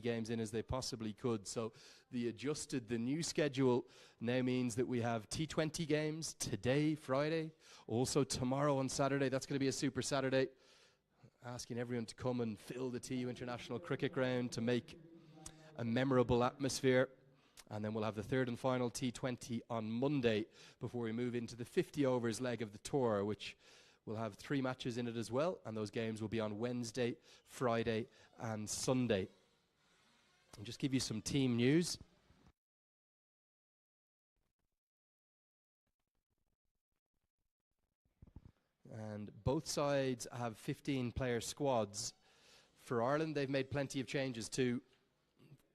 games in as they possibly could. So the new schedule now means that we have T20 games today, Friday, also tomorrow on Saturday. That's going to be a super Saturday. Asking everyone to come and fill the TU International Cricket Ground to make a memorable atmosphere. And then we'll have the third and final T20 on Monday before we move into the 50 overs leg of the tour, which will have 3 matches in it as well. And those games will be on Wednesday, Friday, and Sunday. I'll just give you some team news. And both sides have 15-player squads. For Ireland, they've made plenty of changes too.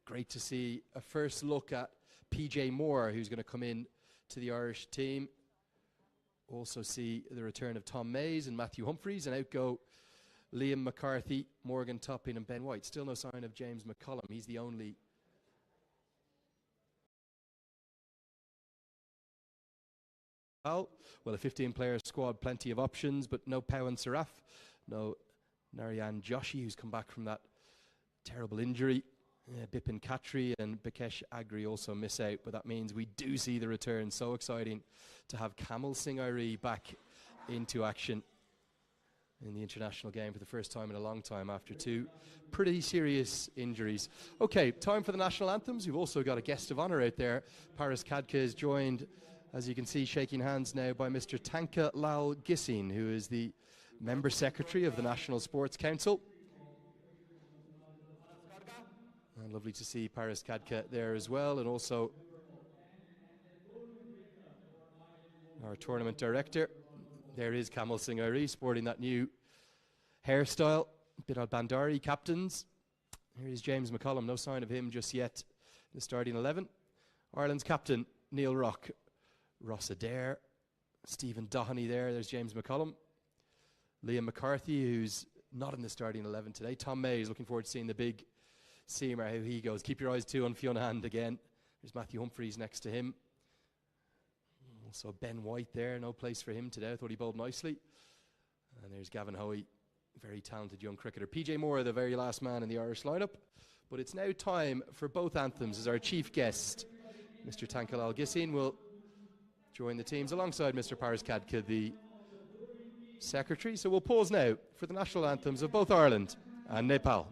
Great to see a first look at PJ Moore, who's going to come in to the Irish team. Also see the return of Tom Mays and Matthew Humphreys, and out go Liam McCarthy, Morgan Topping and Ben White. Still no sign of James McCullum. He's the only well, a 15-player squad, plenty of options, but no Pawan Saraf, no Narayan Joshi, who's come back from that terrible injury. Bipin Khatri and Bikesh Agri also miss out, but that means we do see the return. So exciting to have Kamal Singh Airi back into action in the international game for the first time in a long time after 2 pretty serious injuries. Okay, time for the national anthems. We've also got a guest of honour out there. Paris Khadka is joined, as you can see, shaking hands now by Mr. Tanka Lal Gissin, who is the Member Secretary of the National Sports Council. And lovely to see Paris Khadka there as well, and also our tournament director. There is Kamal Singh Airi sporting that new hairstyle. Bidal Bandari captains. Here is James McCullum, no sign of him just yet in the starting 11. Ireland's captain, Neil Rock. Ross Adair, Stephen Doheny there. There's James McCullum. Liam McCarthy, who's not in the starting 11 today. Tom Mays, looking forward to seeing the big seamer, how he goes. Keep your eyes too on Fiona Hand again. There's Matthew Humphreys next to him. Also Ben White there, no place for him today. I thought he bowled nicely. And there's Gavin Hoey, very talented young cricketer. PJ Moore, the very last man in the Irish lineup. But it's now time for both anthems as our chief guest, Mr. Tanka Lal Gissin, will join the teams alongside Mr. Paris Khadka, the secretary. So we'll pause now for the national anthems of both Ireland and Nepal.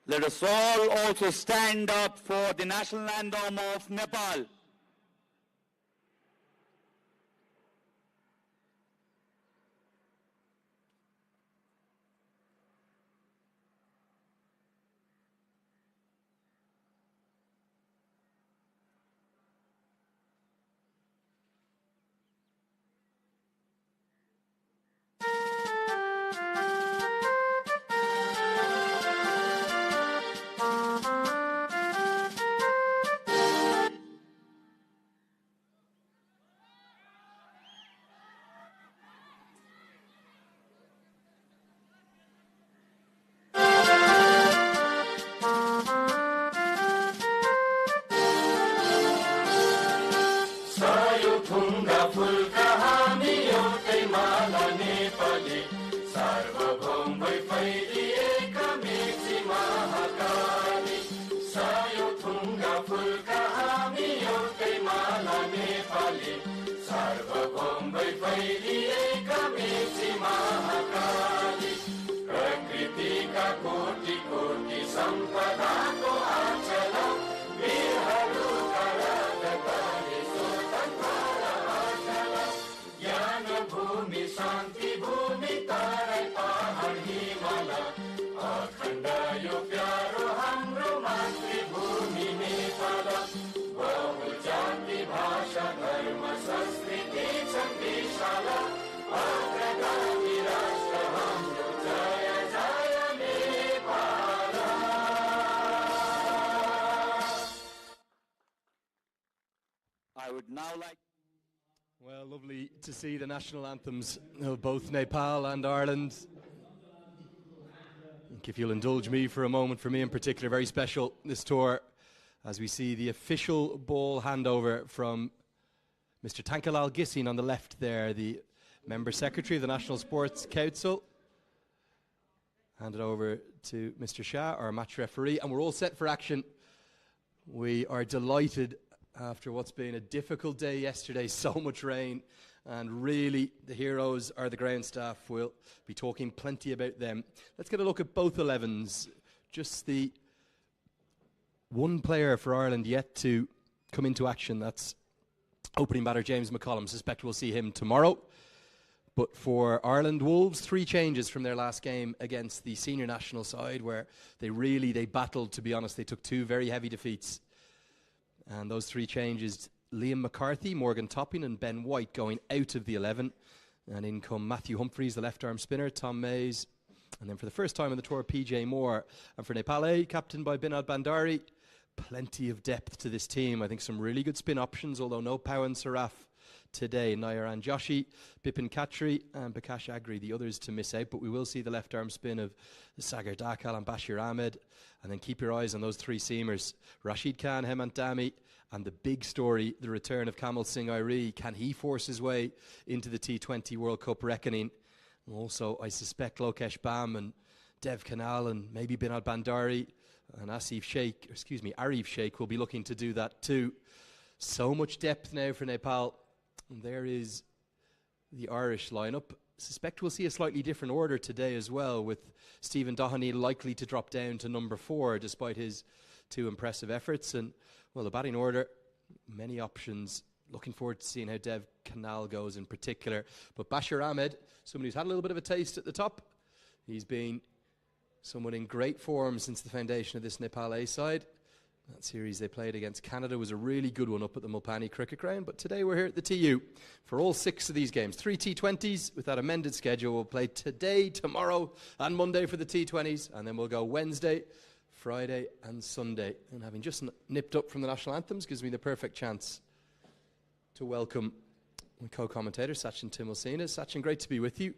Let us all also stand up for the national anthem of Nepal. I would now like... Well, lovely to see the national anthems of both Nepal and Ireland. I think if you'll indulge me for a moment, for me in particular, very special this tour, as we see the official ball handover from Mr. Tankalal Gissin on the left there, the Member Secretary of the National Sports Council. Handed over to Mr. Shah, our match referee, and we're all set for action. We are delighted after what's been a difficult day yesterday, so much rain, and really the heroes are the ground staff. We'll be talking plenty about them. Let's get a look at both 11s. Just the one player for Ireland yet to come into action, that's opening batter James McCollum. Suspect we'll see him tomorrow. But for Ireland, Wolves, 3 changes from their last game against the senior national side, where they battled, to be honest. They took 2 very heavy defeats. And those 3 changes, Liam McCarthy, Morgan Topping and Ben White going out of the 11. And in come Matthew Humphreys, the left-arm spinner, Tom Mays. And then for the first time on the tour, PJ Moore. And for Nepal, captained by Binod Bandari, plenty of depth to this team. I think some really good spin options, although no Pawan Saraf today. Nayaran Joshi, Bipin Khatri and Bakash Agri, the others to miss out. But we will see the left-arm spin of Sagar Dakal and Bashir Ahmed. And then keep your eyes on those 3 seamers, Rashid Khan, Hemant Dami, and the big story, the return of Kamal Singh Airi. Can he force his way into the T20 World Cup reckoning? And also, I suspect Lokesh Bam and Dev Kanal and maybe Binod Bandari and Arif Sheikh will be looking to do that too. So much depth now for Nepal. And there is the Irish lineup. Suspect we'll see a slightly different order today as well, with Stephen Doheny likely to drop down to number 4 despite his 2 impressive efforts. And well, the batting order, many options. Looking forward to seeing how Dev Kanal goes in particular. But Bashir Ahmed, somebody who's had a little bit of a taste at the top. He's been someone in great form since the foundation of this Nepal A side. That series they played against Canada was a really good one up at the Mulpani Cricket Ground. But today we're here at the TU for all 6 of these games. 3 T20s with that amended schedule. We'll play today, tomorrow and Monday for the T20s. And then we'll go Wednesday, Friday and Sunday. And having just nipped up from the national anthems gives me the perfect chance to welcome my co-commentator, Sachin Timulsina. Sachin, great to be with you.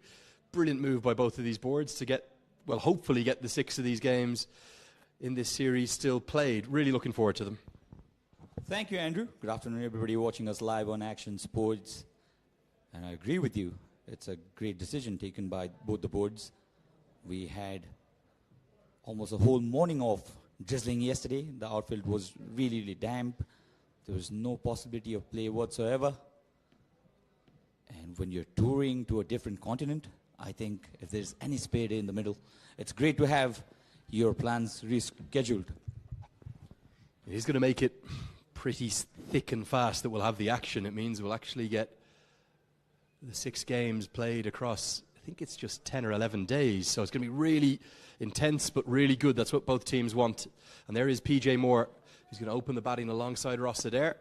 Brilliant move by both of these boards to get, well, hopefully get the 6 of these games in this series still played. Really looking forward to them. Thank you, Andrew. Good afternoon, everybody watching us live on Action Sports. And I agree with you. It's a great decision taken by both the boards. We had almost a whole morning of drizzling yesterday. The outfield was really, really damp. There was no possibility of play whatsoever. And when you're touring to a different continent, I think if there's any spare day in the middle, it's great to have your plans rescheduled. He's going to make it pretty thick and fast that we'll have the action. It means we'll actually get the 6 games played across, I think it's just 10 or 11 days. So it's going to be really intense, but really good. That's what both teams want. And there is PJ Moore, who's going to open the batting alongside Ross Adair.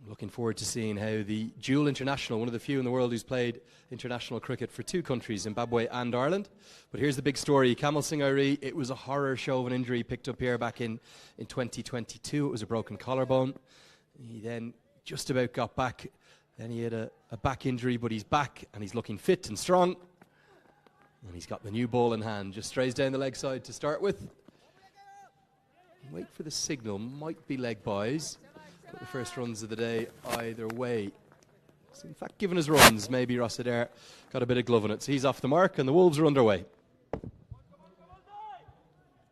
Looking forward to seeing how the dual international, one of the few in the world who's played international cricket for 2 countries, Zimbabwe and Ireland. But here's the big story. Kamal Singh Airi, it was a horror show of an injury picked up here back in 2022. It was a broken collarbone. He then just about got back. Then he had a back injury, but he's back and he's looking fit and strong. And he's got the new ball in hand. Just strays down the leg side to start with. Wait for the signal. Might be leg buys. But the first runs of the day either way. So in fact, given his runs, maybe Ross Adair got a bit of glove on it. So he's off the mark and the Wolves are underway.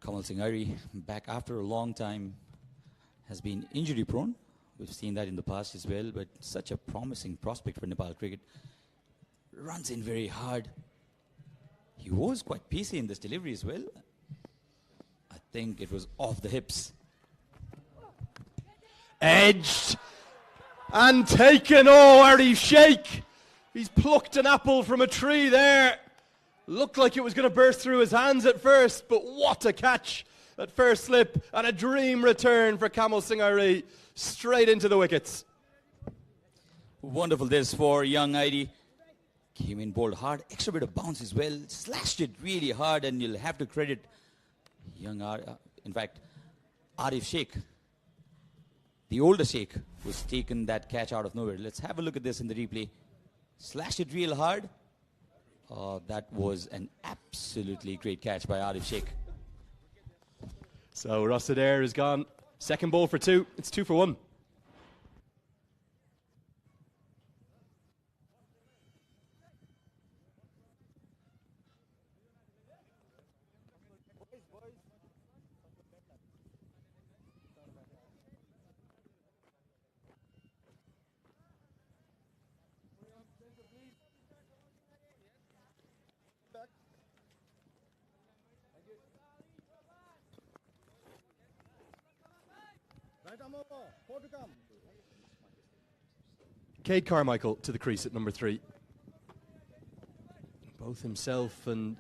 Kamal Singh Airi, back after a long time, has been injury prone. We've seen that in the past as well, but such a promising prospect for Nepal cricket. Runs in very hard. He was quite pacey in this delivery as well. I think it was off the hips. Edged and taken. Oh, Arif Sheikh. He's plucked an apple from a tree there. Looked like it was going to burst through his hands at first, but what a catch at first slip, and a dream return for Kamal Singh Airi, straight into the wickets. Wonderful this for young Airi. Came in bowled hard, extra bit of bounce as well, slashed it really hard, and you'll have to credit young in fact, Arif Sheikh, the older Sheikh, who's taken that catch out of nowhere. Let's have a look at this in the replay. Slashed it real hard. That was an absolutely great catch by Arif Sheikh. So Rossadair is gone. Second ball for 2. It's 2 for 1. Cade Carmichael to the crease at number 3. Both himself and,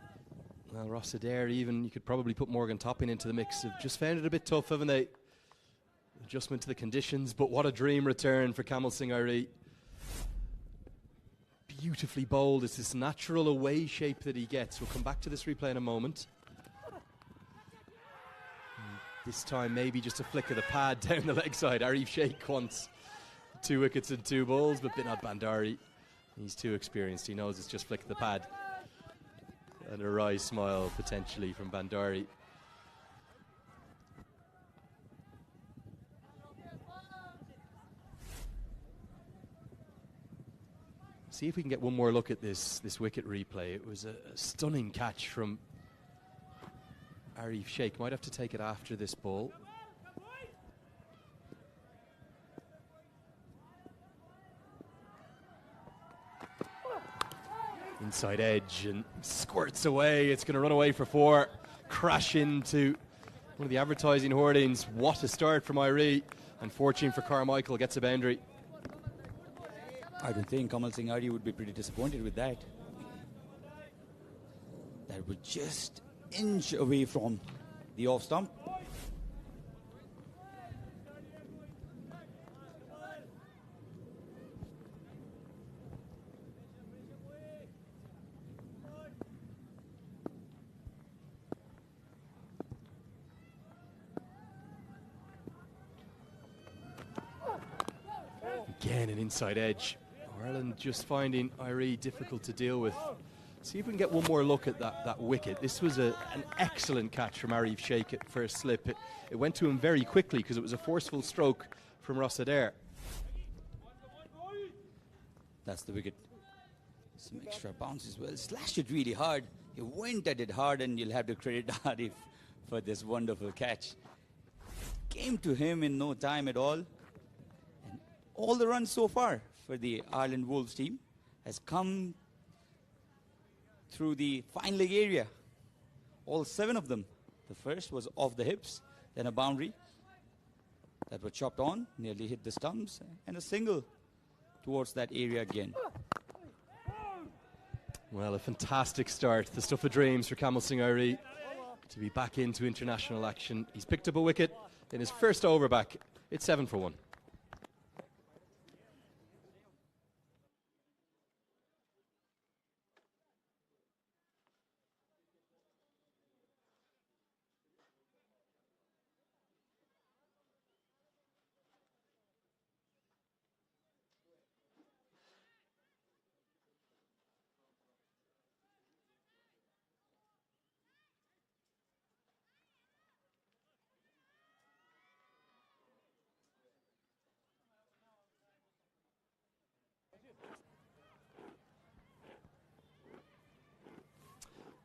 well, Rossadair even, you could probably put Morgan Topping into the mix. Have just found it a bit tough, haven't they? Adjustment to the conditions, but what a dream return for Kamal Singh Airi. Beautifully bowled. It's this natural away shape that he gets. We'll come back to this replay in a moment. This time maybe just a flick of the pad down the leg side. Arif Sheikh wants 2 wickets and 2 balls, but Binod Bandari, he's too experienced. He knows it's just flick of the pad. And a wry smile potentially from Bandari. See if we can get one more look at this wicket replay. It was a stunning catch from Arif Sheikh. Might have to take it after this ball. Inside edge and squirts away. It's going to run away for 4. Crash into one of the advertising hoardings. What a start from Airi. And fortune for Carmichael, gets a boundary. I don't think Kamal Singh Airi would be pretty disappointed with that. That was just inch away from the off stump. Again, an inside edge. Ireland just finding Airi difficult to deal with. See if we can get one more look at that wicket. This was an excellent catch from Arif Sheikh at first slip. It went to him very quickly because it was a forceful stroke from Rossadair. That's the wicket. Some extra bounce as well. Slashed it really hard. He went at it hard, and you'll have to credit Arif for this wonderful catch. Came to him in no time at all. And all the runs so far for the Ireland Wolves team has come through the fine leg area. All 7 of them. The first was off the hips, then a boundary that was chopped on, nearly hit the stumps, and a single towards that area again. Well, a fantastic start. The stuff of dreams for Kamal Singh Airi to be back into international action. He's picked up a wicket in his first over back. It's 7 for 1.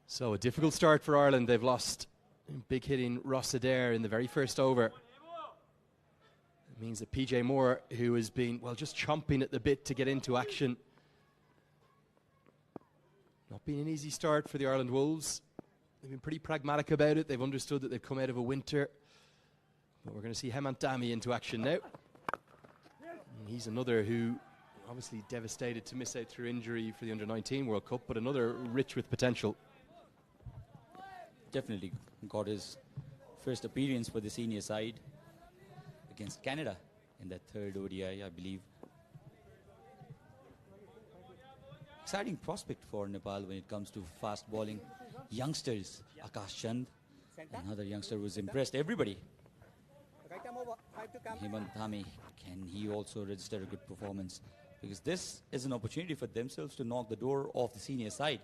So a difficult start for Ireland. They've lost big hitting Rossadair in the very first over. Means that PJ Moore, who has been, well, just chomping at the bit to get into action. Not been an easy start for the Ireland Wolves. They've been pretty pragmatic about it. They've understood that they've come out of a winter. But we're going to see Hemant Dami into action now. And he's another who obviously devastated to miss out through injury for the Under-19 World Cup, but another rich with potential. Definitely got his first appearance for the senior side against Canada in that third ODI, I believe. Exciting prospect for Nepal when it comes to fast bowling. Youngsters, Akash Chand, another youngster who's impressed everybody. Hemant Dami, can he also register a good performance? Because this is an opportunity for themselves to knock the door off the senior side.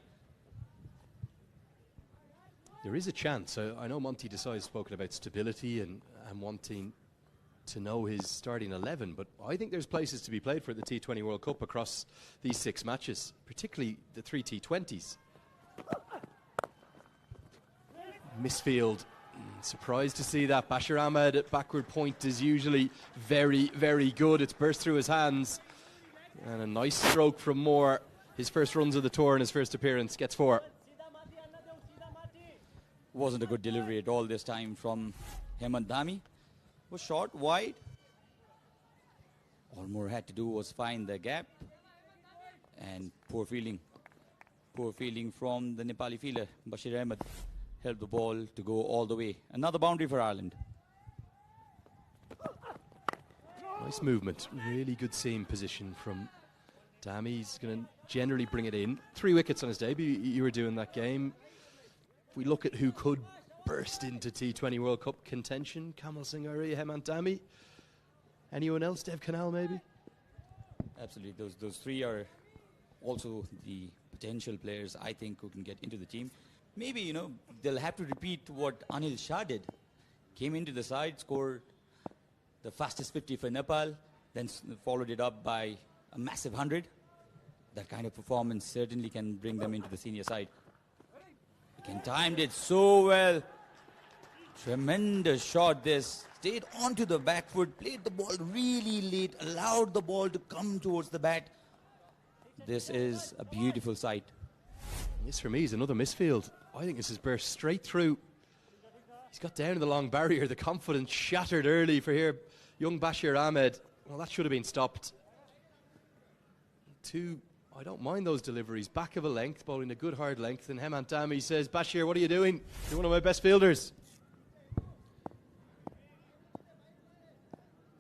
There is a chance. I know Monty Desai's spoken about stability and wanting to know his starting 11, but I think there's places to be played for the T20 World Cup across these 6 matches, particularly the 3 T20s. Misfield, surprised to see that. Bashir Ahmed at backward point is usually very, very good. It's burst through his hands. And a nice stroke from Moore. His first runs of the tour in his first appearance, gets 4. Wasn't a good delivery at all this time from Hemant Dami. Was short, wide. All Moore had to do was find the gap. And poor fielding. Poor fielding from the Nepali fielder. Bashir Ahmed helped the ball to go all the way. Another boundary for Ireland. Nice movement. Really good seam position from Dami. He's going to generally bring it in. 3 wickets on his debut. You were doing that game. If we look at who could burst into T20 World Cup contention, Kamal Singh Ari, Hemant Dami. Anyone else? Dev Canal maybe? Absolutely. Those 3 are also the potential players I think who can get into the team. Maybe, you know, they'll have to repeat what Anil Shah did. Came into the side, scored the fastest 50 for Nepal, then followed it up by a massive 100. That kind of performance certainly can bring them into the senior side. Again, timed it so well. Tremendous shot this. Stayed onto the back foot, played the ball really late, allowed the ball to come towards the bat. This is a beautiful sight. This for me is another misfield. I think this is burst straight through. He's got down to the long barrier. The confidence shattered early for here. Young Bashir Ahmed. Well, that should have been stopped. 2, I don't mind those deliveries. Back of a length, bowling a good hard length. And Hemant Dami says, Bashir, what are you doing? You're one of my best fielders.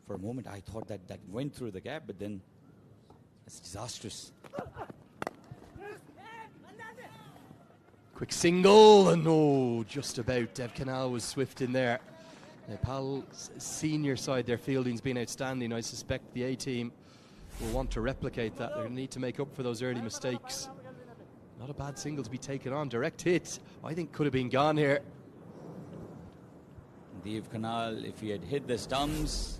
For a moment, I thought that went through the gap, but then it's disastrous. Quick single, and no, just about. Dev Canal was swift in there. Nepal's senior side, their fielding's been outstanding. I suspect the A-team will want to replicate that. They're going to need to make up for those early mistakes. Not a bad single to be taken on. Direct hit, I think, could have been gone here. Dev Canal, if he had hit the stumps,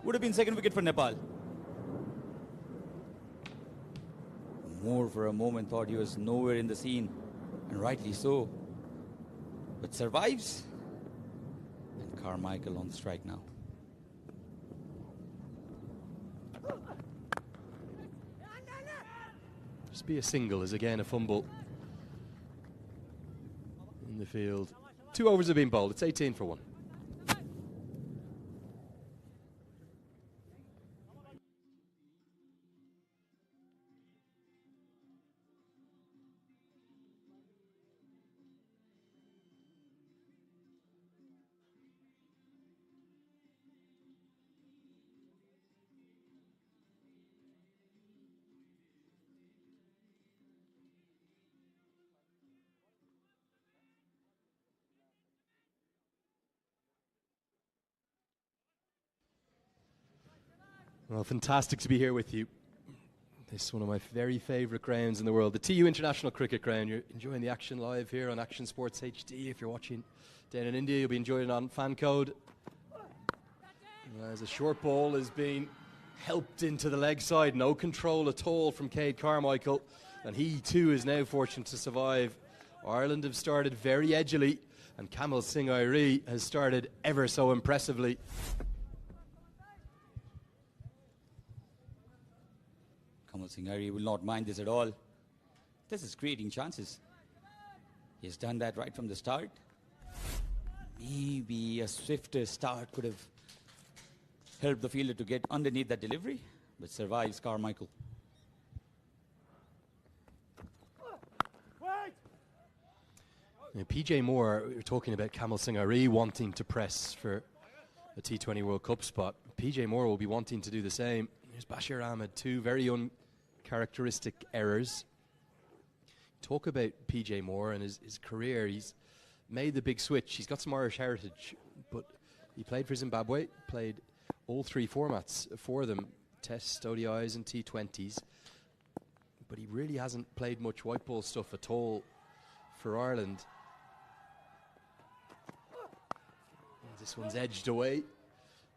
would have been second wicket for Nepal. Moore for a moment thought he was nowhere in the scene, and rightly so. But survives. And Carmichael on strike now. Just be a single is again a fumble in the field. 2 overs have been bowled. It's 18 for 1. Well, fantastic to be here with you. This is one of my very favourite grounds in the world, the TU International Cricket Ground. You're enjoying the action live here on Action Sports HD. If you're watching down in India, you'll be enjoying it on fan code. As a short ball is being helped into the leg side, no control at all from Cade Carmichael, and he too is now fortunate to survive. Ireland have started very edgily, and Kamal Singh Ari has started ever so impressively. Singh will not mind this at all. This is creating chances. He has done that right from the start. Maybe a swifter start could have helped the fielder to get underneath that delivery, but survives Carmichael. Now, PJ Moore, we were talking about Kamal Singh wanting to press for a T20 World Cup spot. PJ Moore will be wanting to do the same. Here's Bashir Ahmed, two very uncharacteristic errors. Talk about PJ Moore and his career. He's made the big switch. He's got some Irish heritage, but he played for Zimbabwe, played all three formats for them, Tests, ODIs and T20s. But he really hasn't played much white ball stuff at all for Ireland. This one's edged away.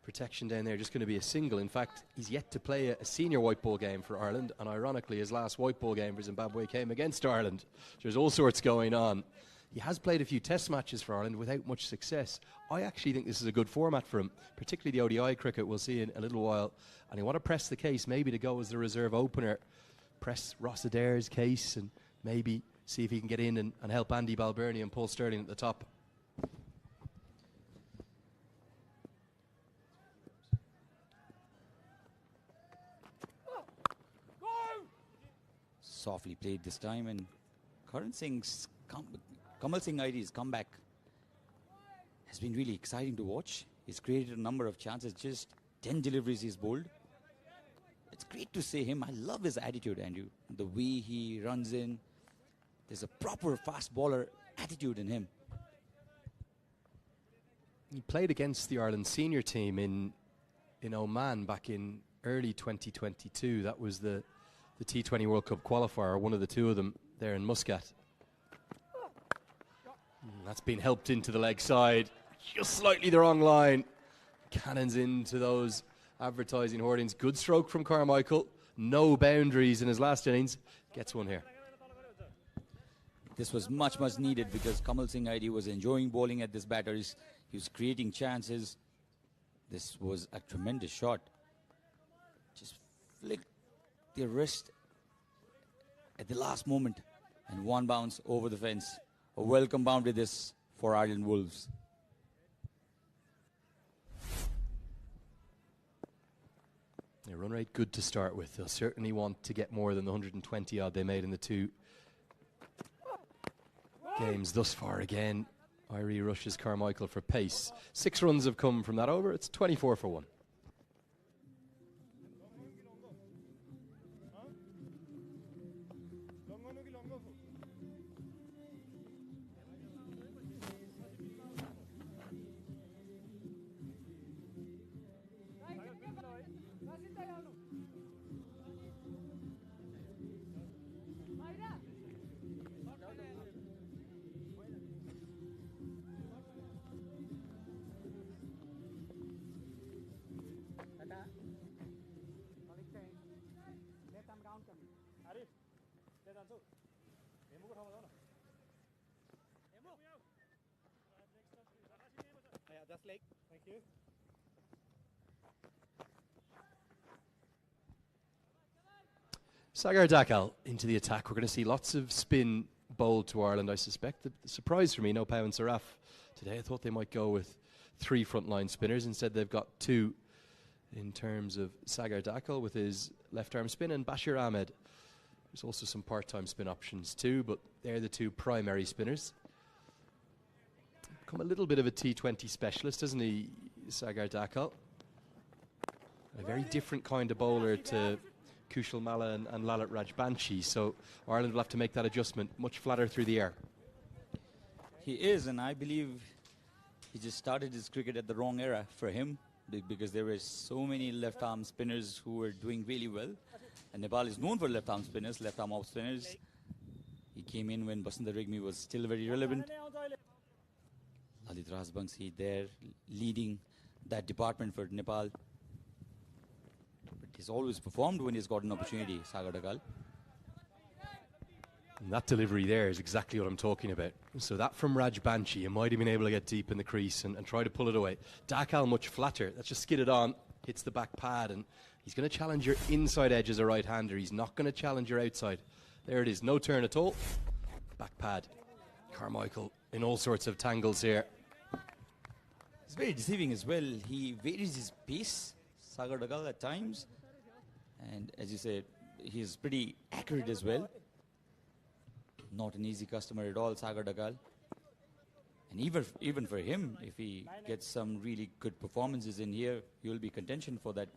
Protection down there, just going to be a single. In fact, he's yet to play a senior white ball game for Ireland, and ironically his last white ball game for Zimbabwe came against Ireland. There's all sorts going on. He has played a few test matches for Ireland without much success. I actually think this is a good format for him, particularly the ODI cricket we'll see in a little while. And I want to press the case maybe to go as the reserve opener, press Ross Adair's case and maybe see if he can get in and help Andy Balbirnie and Paul Sterling at the top. Softly played this time, and Kamal Singh ID's comeback has been really exciting to watch. He's created a number of chances, just 10 deliveries he's bowled. It's great to see him. I love his attitude, Andrew. The way he runs in. There's a proper fast bowler attitude in him. He played against the Ireland senior team in Oman back in early 2022. That was the T20 World Cup qualifier, one of the two of them there in Muscat. That's been helped into the leg side. Just slightly the wrong line. Cannons into those advertising hoardings. Good stroke from Carmichael. No boundaries in his last innings. Gets one here. This was much, much needed because Kamal Singh ID was enjoying bowling at this batter. He was creating chances. This was a tremendous shot. Just flicked the wrist at the last moment and one bounce over the fence. A welcome boundary this for Ireland Wolves. Their run rate good to start with. They'll certainly want to get more than the 120 odd they made in the two games thus far. Again, Irie rushes Carmichael for pace. 6 runs have come from that over. It's 24 for 1. Thank you. Sagar Dakal into the attack. We're going to see lots of spin bowled to Ireland, I suspect. The surprise for me, no Pau and Saraf today. I thought they might go with 3 frontline spinners. Instead, they've got 2 in terms of Sagar Dakal with his left-arm spin and Bashir Ahmed. There's also some part-time spin options too, but they're the 2 primary spinners. Become a little bit of a T20 specialist, doesn't he, Sagar Dakal? A very different kind of bowler to Kushal Malla and Lalit Rajbanshi, so Ireland will have to make that adjustment much flatter through the air. He is, and I believe he just started his cricket at the wrong era for him, because there were so many left-arm spinners who were doing really well. And Nepal is known for left-arm spinners, left-arm off spinners. He came in when Basanta Rigmi was still very relevant. Lalit Rajbanshi there leading that department for Nepal. But he's always performed when he's got an opportunity, Sagar Dakal. And that delivery there is exactly what I'm talking about. So that from Rajbanshi, he might have been able to get deep in the crease and try to pull it away. Dakal much flatter. That's just skidded on. hits the back pad, and he's going to challenge your inside edge as a right-hander. He's not going to challenge your outside. There it is, no turn at all. Back pad. Carmichael in all sorts of tangles here. It's very deceiving as well. He varies his pace, Sagar Dagal, at times. And as you said, he's pretty accurate as well. Not an easy customer at all, Sagar Dagal. And even for him, if he gets some really good performances in here, he will be contention for that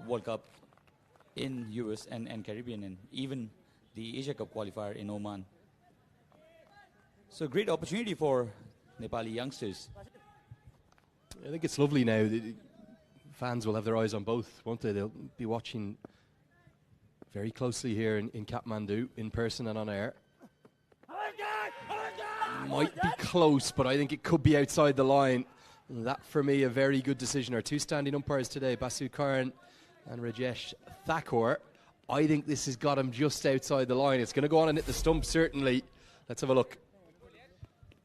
World Cup in US and Caribbean, and even the Asia Cup qualifier in Oman. So great opportunity for Nepali youngsters. I think it's lovely now. The fans will have their eyes on both, won't they? They'll be watching very closely here in Kathmandu, in person and on air. Might be close, but I think it could be outside the line. That, for me, a very good decision. Our two standing umpires today, Basu Karan and Rajesh Thakur. I think this has got him just outside the line. It's going to go on and hit the stump, certainly. Let's have a look.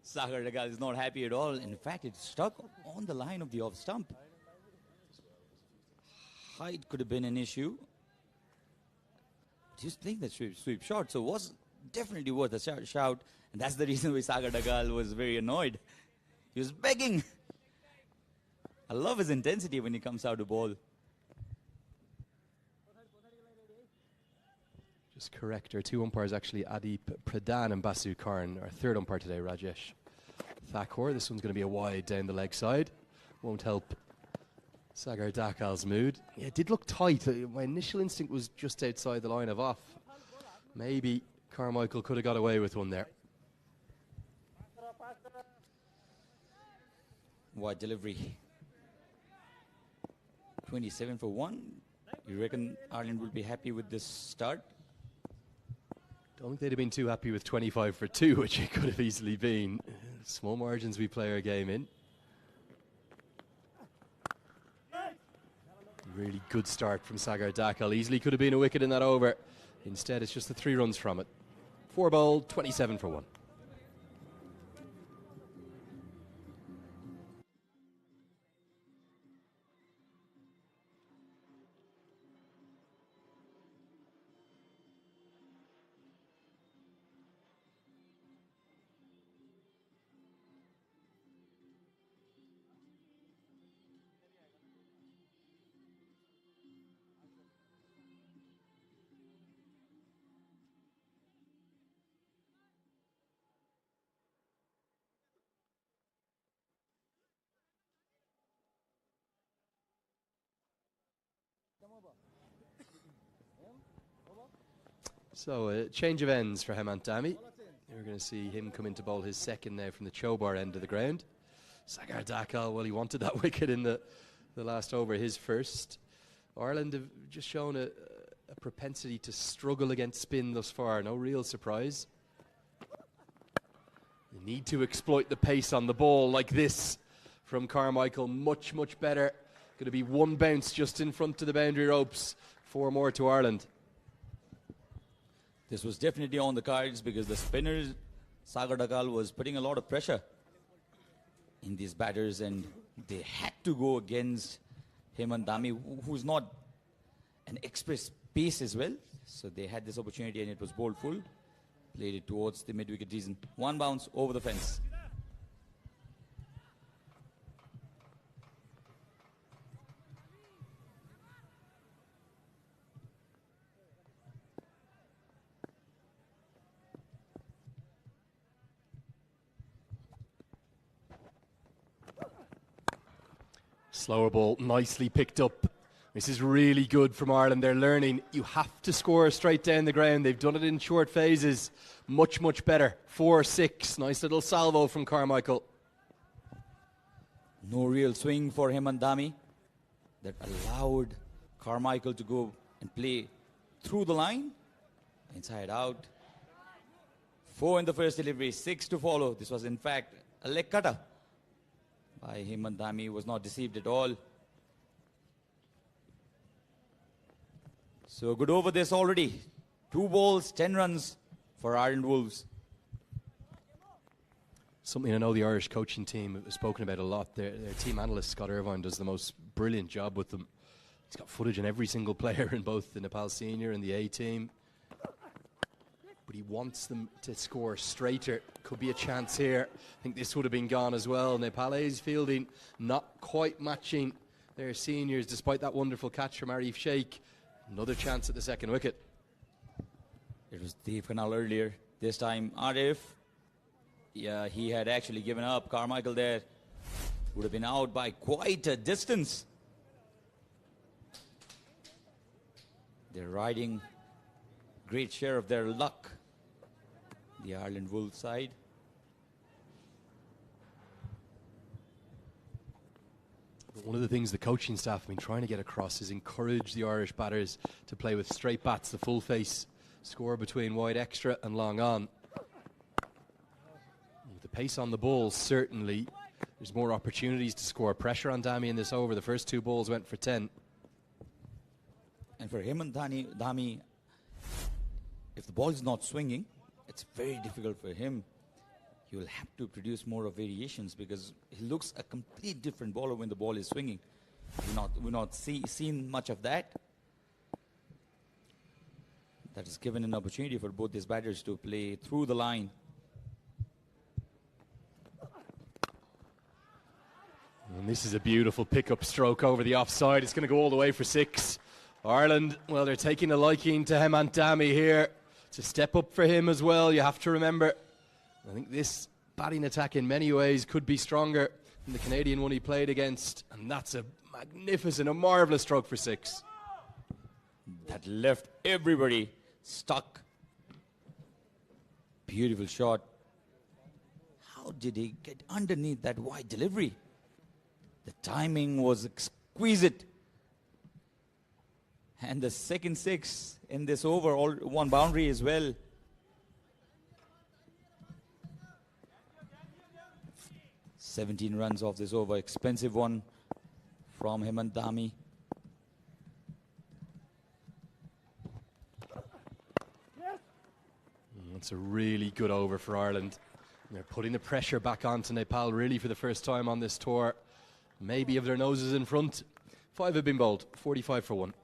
Sagar Dagal is not happy at all. In fact, it's stuck on the line of the off stump. Height could have been an issue. He was playing that sweep shot, so it was definitely worth a shout. And that's the reason why Sagar Dagal was very annoyed. He was begging. I love his intensity when he comes out to bowl. Just correct, our two umpires actually, Adip Pradhan and Basu Karan. Our third umpire today, Rajesh Thakur. This one's going to be a wide down the leg side. Won't help Sagar Dakal's mood. Yeah, it did look tight. My initial instinct was just outside the line of off. Maybe Carmichael could have got away with one there. Wide delivery. 27 for 1. You reckon Ireland will be happy with this start? Don't think they'd have been too happy with 25 for 2, which it could have easily been. Small margins we play our game in. Really good start from Sagar Dakal. Easily could have been a wicket in that over. Instead, it's just the 3 runs from it. 4 bowled, 27 for 1. So a change of ends for Hemant Dami. We're going to see him come in to bowl his second now from the Chobar end of the ground. Sagar Dakal, well, he wanted that wicket in the last over, his first. Ireland have just shown a propensity to struggle against spin thus far. No real surprise. They need to exploit the pace on the ball like this from Carmichael. Much, much better. Going to be 1 bounce just in front of the boundary ropes. 4 more to Ireland. This was definitely on the cards because the spinners, Sagar Dagal, was putting a lot of pressure in these batters, and they had to go against Hemant Dami, who's not an express pace as well. So they had this opportunity and it was bowled full. Played it towards the mid-wicket region. 1 bounce over the fence. Slower ball, nicely picked up. This is really good from Ireland. They're learning you have to score straight down the ground. They've done it in short phases. Much, much better. 4-6. Nice little salvo from Carmichael. No real swing for Hemant Dami. That allowed Carmichael to go and play through the line. Inside out. 4 in the first delivery, 6 to follow. This was in fact a leg cutter by Hemant Dami. Was not deceived at all. So good over this already. 2 balls, 10 runs for Ireland Wolves. Something I know the Irish coaching team have spoken about a lot. Their team analyst, Scott Irvine, does the most brilliant job with them. He's got footage on every single player in both the Nepal senior and the A team. But he wants them to score straighter. Could be a chance here. I think this would have been gone as well. Nepal's fielding not quite matching their seniors, despite that wonderful catch from Arif Sheikh. Another chance at the second wicket. It was Dev Khanal earlier. This time Arif, yeah, he had actually given up. Carmichael there would have been out by quite a distance. They're riding great share of their luck, the Ireland Wolves side. One of the things the coaching staff have been trying to get across is encourage the Irish batters to play with straight bats, the full face, score between wide extra and long on. With the pace on the ball, certainly there's more opportunities to score. Pressure on Dhami in this over. The first 2 balls went for 10. And for him and Dhami, if the ball is not swinging, it's very difficult for him. He will have to produce more of variations because he looks a complete different bowler when the ball is swinging. We've not seen much of that. That has given an opportunity for both these batters to play through the line. And this is a beautiful pickup stroke over the offside. It's going to go all the way for 6. Ireland, well, they're taking a liking to Hemant Dhami here. It's a step up for him as well. You have to remember, I think this batting attack in many ways could be stronger than the Canadian one he played against. And that's a magnificent, a marvellous stroke for 6. That left everybody stuck. Beautiful shot. How did he get underneath that wide delivery? The timing was exquisite. And the second 6 in this over, all one boundary as well. "17 runs off this over, expensive one from Hemant Dhami. It's a really good over for Ireland. They're putting the pressure back onto Nepal really for the first time on this tour. Maybe of their noses in front. 5 have been bowled, 45 for 1.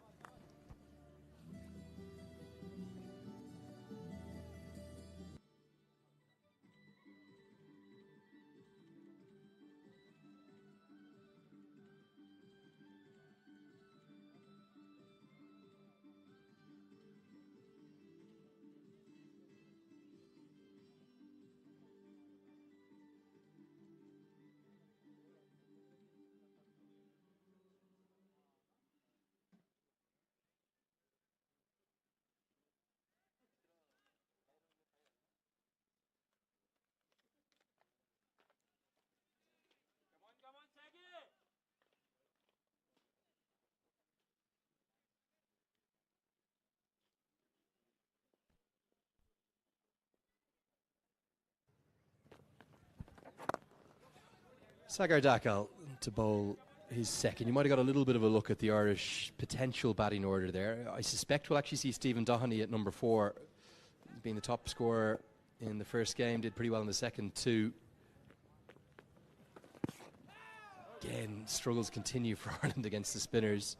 Sagar Dakal to bowl his second. You might have got a little bit of a look at the Irish potential batting order there. I suspect we'll actually see Stephen Doheney at number 4, being the top scorer in the first game, did pretty well in the second too. Again, struggles continue for Ireland against the spinners.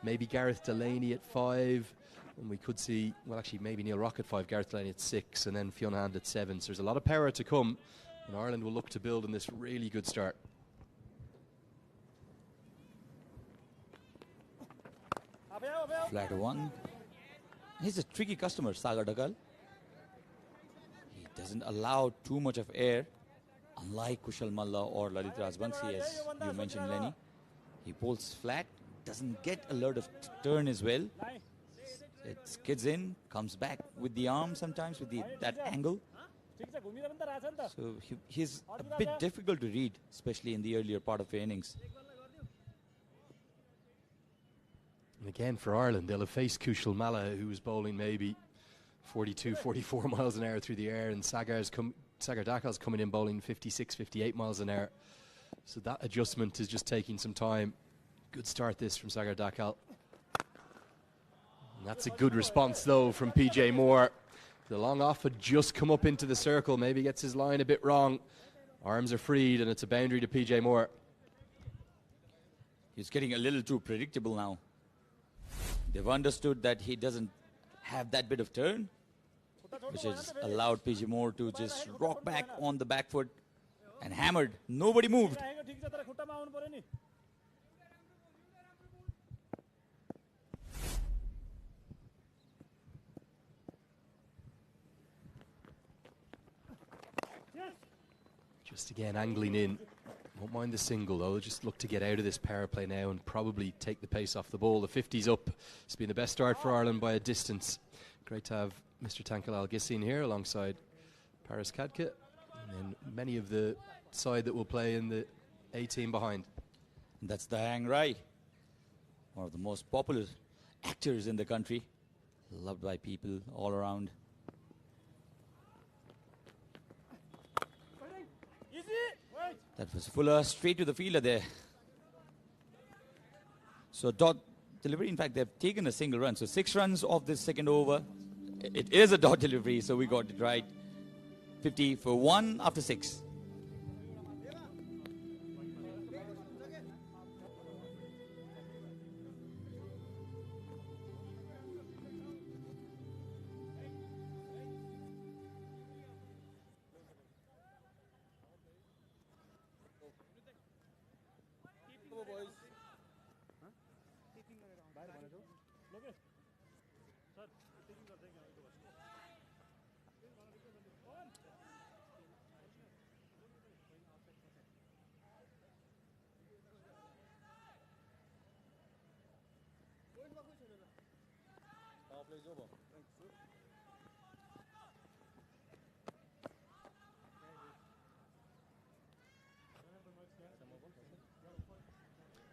Maybe Gareth Delaney at 5, and we could see, well actually maybe Neil Rock at 5, Gareth Delaney at 6, and then Fiona Hand at 7. So there's a lot of power to come, and Ireland will look to build on this really good start. Flat 1. He's a tricky customer, Sagar Dakal. He doesn't allow too much of air, unlike Kushal Malla or Lalit Rajbansi, as you mentioned, Lenny. He pulls flat, doesn't get a lot of turn as well. It skids in, comes back with the arm sometimes, with that angle. So he's a bit difficult to read, especially in the earlier part of the innings. And again, for Ireland, they'll have faced Kushal Malla, who was bowling maybe 42, 44 miles an hour through the air, and Sagar Dakal's coming in bowling 56, 58 miles an hour. So that adjustment is just taking some time. Good start this from Sagar Dakal. And that's a good response, though, from PJ Moore. The long off had just come up into the circle, maybe gets his line a bit wrong. Arms are freed, and it's a boundary to PJ Moore. He's getting a little too predictable now. They've understood that he doesn't have that bit of turn, which has allowed PJ Moore to just rock back on the back foot and hammered. Nobody moved. Just again angling in. Won't mind the single though. Just look to get out of this power play now and probably take the pace off the ball. The 50's up. It's been the best start for Ireland by a distance. Great to have Mr. Tankal Al-Gissin here alongside Paris Kadka, and then many of the side that will play in the A team behind. That's Dayang Rai, one of the most popular actors in the country, loved by people all around. That was Fuller straight to the fielder there. So dot delivery, in fact, they've taken a single run. So 6 runs off this second over. It is a dot delivery, so we got it right. 50 for 1 after 6.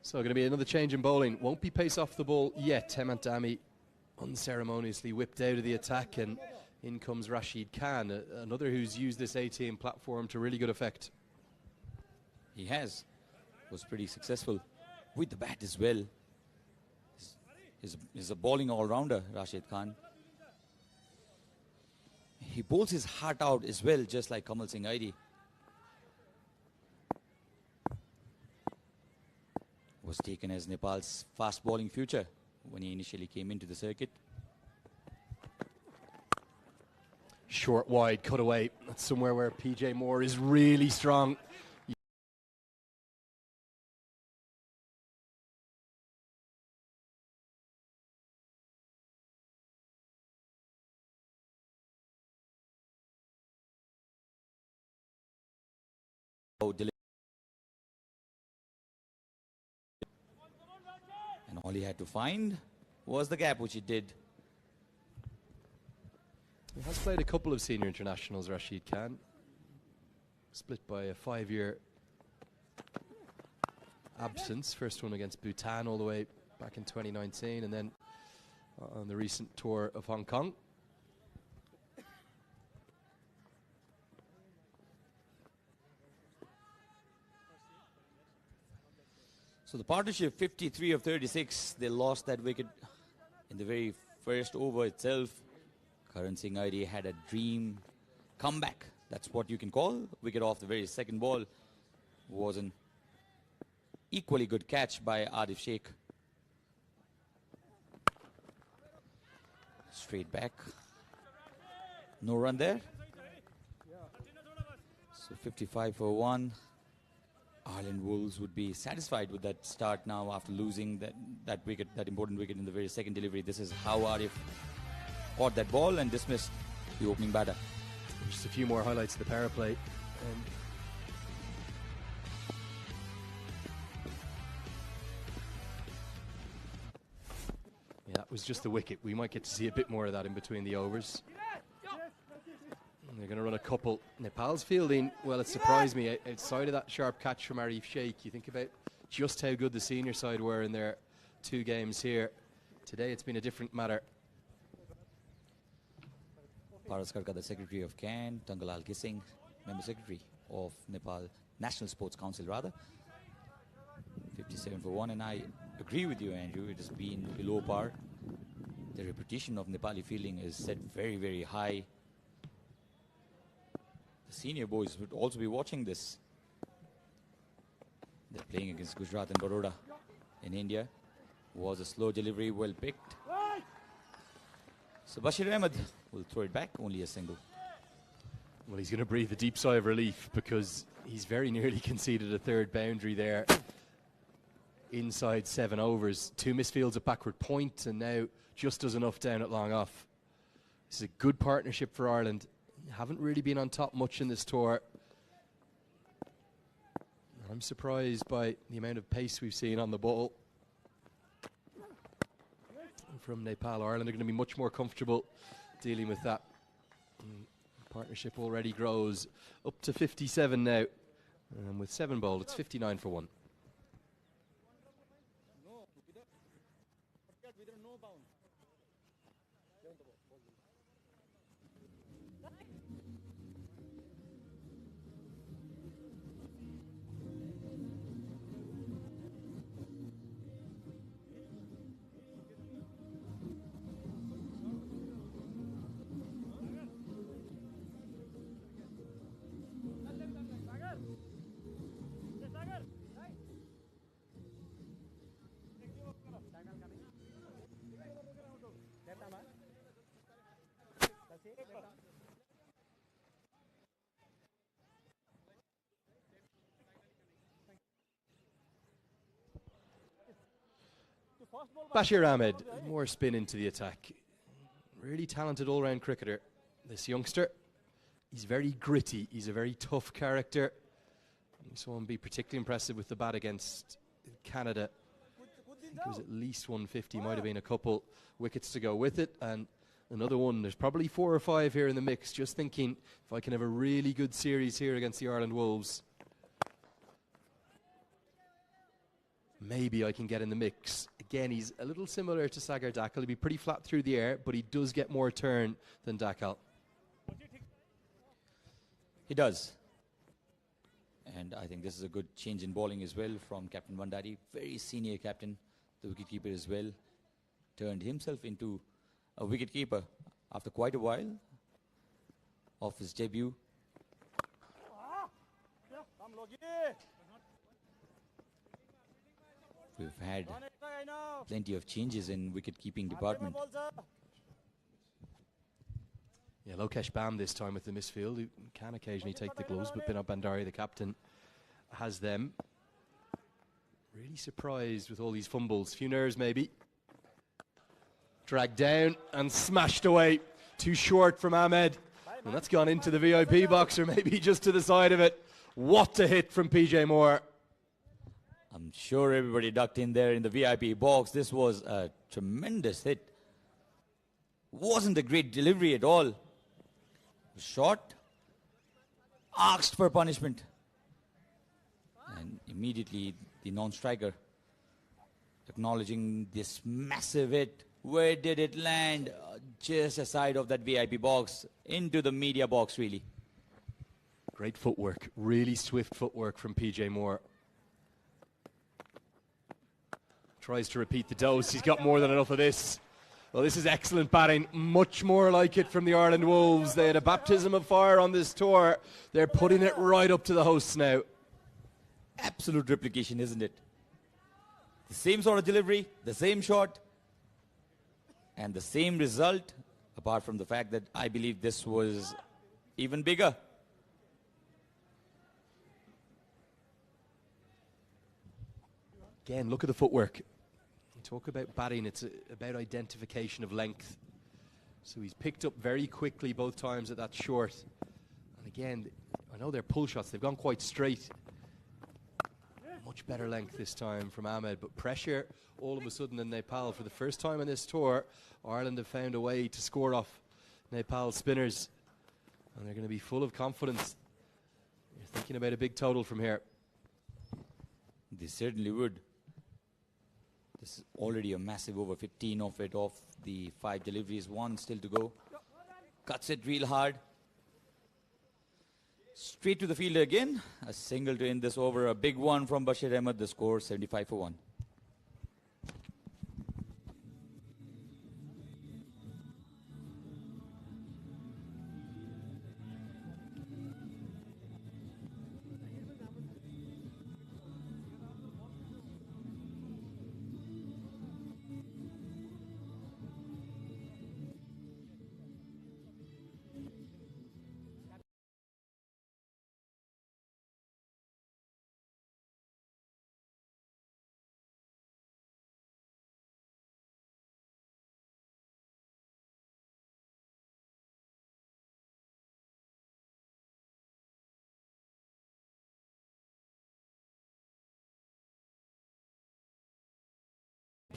So going to be another change in bowling. Won't be pace off the ball yet. Hemant Dami unceremoniously whipped out of the attack, and in comes Rashid Khan, another who's used this A-team platform to really good effect. He has. Was pretty successful with the bat as well. He's a bowling all-rounder, Rashid Khan. He bowls his heart out as well, just like Kamal Singh Aidi. Was taken as Nepal's fast bowling future when he initially came into the circuit. Short wide cutaway. That's somewhere where PJ Moore is really strong. And all he had to find was the gap, which he did. He has played a couple of senior internationals, Rashid Khan. Split by a 5-year absence. First one against Bhutan all the way back in 2019, and then on the recent tour of Hong Kong. So the partnership, 53 of 36, they lost that wicket in the very first over itself. Karan Singh Aidi had a dream comeback. That's what you can call. Wicket off the very second ball. Was an equally good catch by Adif Sheikh. Straight back. No run there. So 55 for 1. Ireland Wolves would be satisfied with that start now after losing that wicket, that important wicket in the very second delivery. This is how Arif caught that ball and dismissed the opening batter. Just a few more highlights of the power play. Yeah, that was just the wicket. We might get to see a bit more of that in between the overs. They're going to run a couple. Nepal's fielding, well, it surprised me. Outside of that sharp catch from Arif Sheikh, you think about just how good the senior side were in their 2 games here. Today it's been a different matter. Paras Karka, the Secretary of CAN, Tankal Al-Gissin, Member Secretary of Nepal National Sports Council, rather. 57 for 1, and I agree with you, Andrew. It has been below par. The reputation of Nepali fielding is set very, very high. The senior boys would also be watching this. They're playing against Gujarat and Baroda in India. Was a slow delivery, well picked. So Bashir Ahmed will throw it back, only a single. Well, he's going to breathe a deep sigh of relief because he's very nearly conceded a third boundary there. Inside 7 overs, 2 misfields at backward point, and now just does enough down at long off. This is a good partnership for Ireland. Haven't really been on top much in this tour. I'm surprised by the amount of pace we've seen on the ball from Nepal. Ireland are going to be much more comfortable dealing with that. Partnership already grows up to 57 now. And with 7 bowled, it's 59 for 1. Bashir Ahmed, more spin into the attack. Really talented all-round cricketer, this youngster. He's very gritty, he's a very tough character. We saw him be particularly impressive with the bat against Canada. I think it was at least 150, might have been a couple wickets to go with it, and another one. There's probably 4 or 5 here in the mix. Just thinking if I can have a really good series here against the Ireland Wolves, maybe I can get in the mix. Again, he's a little similar to Sagar Dakal. He'll be pretty flat through the air, but he does get more turn than Dakal. He does. And I think this is a good change in bowling as well from Captain Bandari. Very senior captain, the wicketkeeper as well. Turned himself into a wicketkeeper after quite a while of his debut. We've had plenty of changes in wicket-keeping department. Yeah, Lokesh Bam this time with the misfield, who can occasionally take the gloves, but Binod Bandari, the captain, has them. Really surprised with all these fumbles. Few nerves maybe. Dragged down and smashed away. Too short from Ahmed. And that's gone into the VIP box, or maybe just to the side of it. What a hit from PJ Moore. I'm sure everybody ducked in there in the VIP box. This was a tremendous hit. Wasn't a great delivery at all. Shot, asked for punishment. And immediately the non-striker acknowledging this massive hit. Where did it land? Just aside of that VIP box, into the media box really. Great footwork, really swift footwork from PJ Moore. Tries to repeat the dose, he's got more than enough of this. Well, this is excellent batting, much more like it from the Ireland Wolves. They had a baptism of fire on this tour. They're putting it right up to the hosts now. Absolute replication, isn't it? The same sort of delivery, the same shot, and the same result, apart from the fact that I believe this was even bigger. Again, look at the footwork. Talk about batting, it's about identification of length. So he's picked up very quickly both times at that short. And again, I know they're pull shots, they've gone quite straight. Much better length this time from Ahmed, but pressure all of a sudden in Nepal. For the first time in this tour, Ireland have found a way to score off Nepal spinners. And they're going to be full of confidence. You're thinking about a big total from here. They certainly would. This is already a massive over 15 of it off the 5 deliveries, 1 still to go. Cuts it real hard. Straight to the fielder again. A single to end this over. A big one from Bashir Ahmed. The score 75 for 1.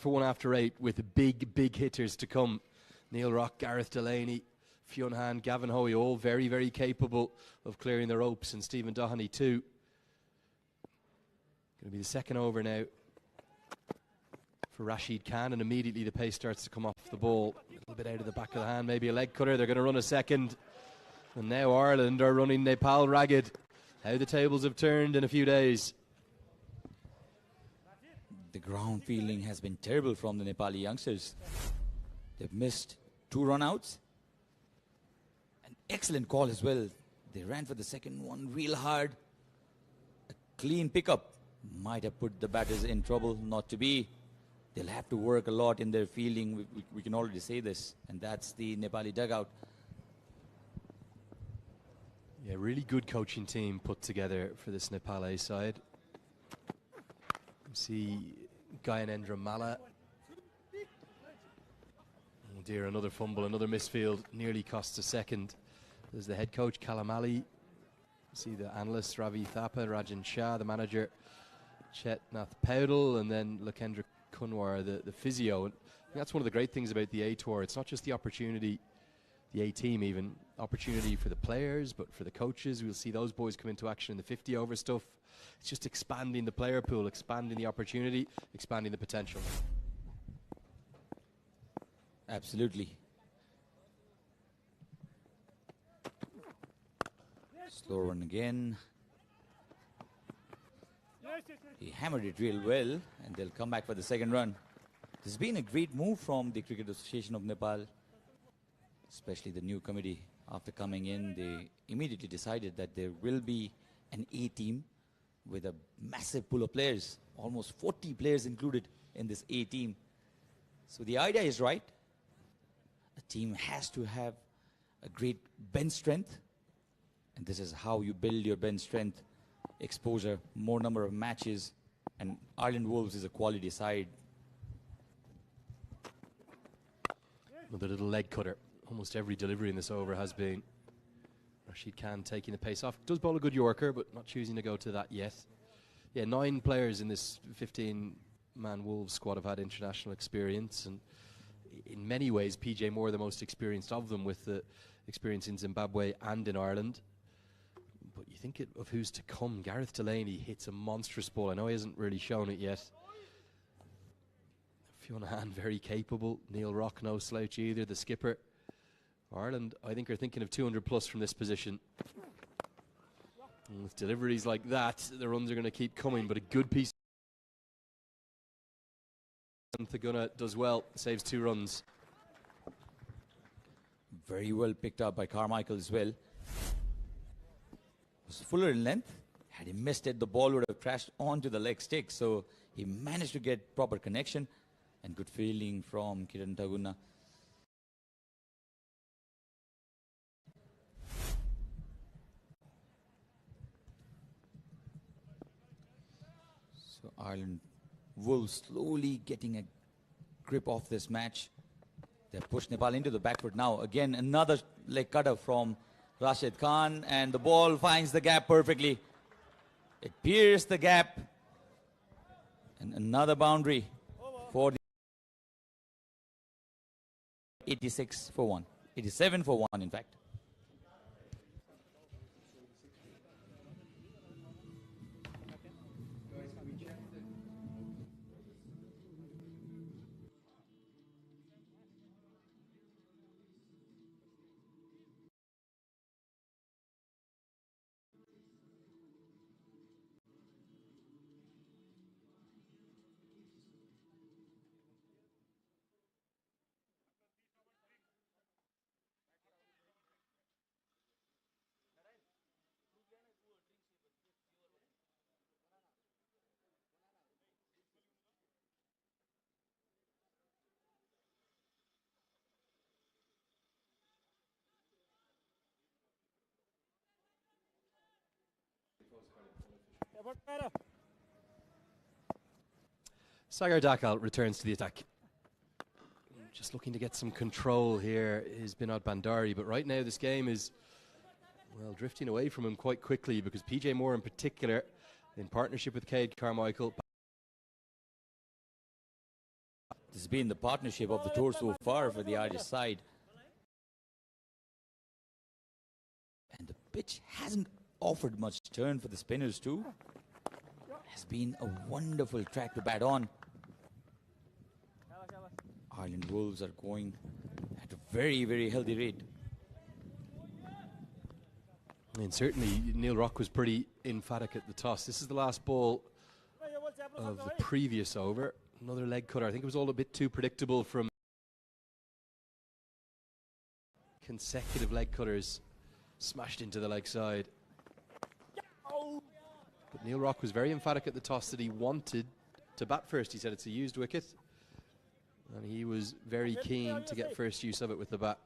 for 1 after 8 with big hitters to come. Neil Rock, Gareth Delaney, Fionn Hand, Gavin Hoey, all very capable of clearing the ropes, and Stephen Doheny too. Going to be the second over now for Rashid Khan, and immediately the pace starts to come off the ball. A little bit out of the back of the hand, maybe a leg cutter. They're going to run a second. And now Ireland are running Nepal ragged. How the tables have turned in a few days. The ground fielding has been terrible from the Nepali youngsters. They've missed 2 run-outs. An excellent call as well. They ran for the second one real hard. A clean pickup. Might have put the batters in trouble, not to be. They'll have to work a lot in their fielding. We can already say this. And that's the Nepali dugout. Yeah, really good coaching team put together for this Nepal A side. You see Gyanendra Malla. Oh dear, another fumble, another misfield. Nearly costs a second. There's the head coach, Kalamali. You see the analysts, Ravi Thapa, Rajan Shah, the manager, Chetnath Paudel, and then Lakendra Kunwar, the physio. And that's one of the great things about the A Tour. It's not just the opportunity, the A team even, opportunity for the players, but for the coaches. We'll see those boys come into action in the 50 over stuff. It's just expanding the player pool, expanding the opportunity, expanding the potential. Absolutely. Slow run again. He hammered it real well, and they'll come back for the second run. This has been a great move from the Cricket Association of Nepal, especially the new committee. After coming in, they immediately decided that there will be an A team with a massive pool of players, almost 40 players included in this A team. So the idea is right. A team has to have a great bench strength, and this is how you build your bench strength. Exposure, more number of matches, and Ireland Wolves is a quality side. Another little leg cutter. Almost every delivery in this over has been. Rashid Khan taking the pace off. Does bowl a good Yorker, but not choosing to go to that yet. Yeah, 9 players in this 15-man Wolves squad have had international experience, and in many ways PJ Moore the most experienced of them, with the experience in Zimbabwe and in Ireland. But you think of who's to come. Gareth Delaney hits a monstrous ball. I know he hasn't really shown it yet. Fionn Hand very capable. Neil Rock no slouch either, the skipper. Ireland, I think, are thinking of 200 plus from this position. And with deliveries like that, the runs are going to keep coming, but a good piece. Thaguna does well, saves 2 runs. Very well picked up by Carmichael as well. Was fuller in length. Had he missed it, the ball would have crashed onto the leg stick. So he managed to get proper connection, and good fielding from Kiran Thaguna. So Ireland Wolves slowly getting a grip of this match. They've pushed Nepal into the back foot now. Again, another leg cutter from Rashid Khan, and the ball finds the gap perfectly. It pierced the gap. And another boundary for the 86 for 1. 87 for 1, in fact. Sagar Dakal returns to the attack. Just looking to get some control here is Binod Bandari, but right now this game is, well, drifting away from him quite quickly, because PJ Moore in particular, in partnership with Cade Carmichael, has been the partnership of the tour so far for the Irish side. And the pitch hasn't offered much turn for the spinners too. Has been a wonderful track to bat on. Ireland Wolves are going at a very, very healthy rate. And certainly Neil Rock was pretty emphatic at the toss. This is the last ball of the previous over. Another leg cutter. I think it was all a bit too predictable from consecutive leg cutters smashed into the leg side. But Neil Rock was very emphatic at the toss that he wanted to bat first. He said it's a used wicket, and he was very keen to get first use of it with the bat.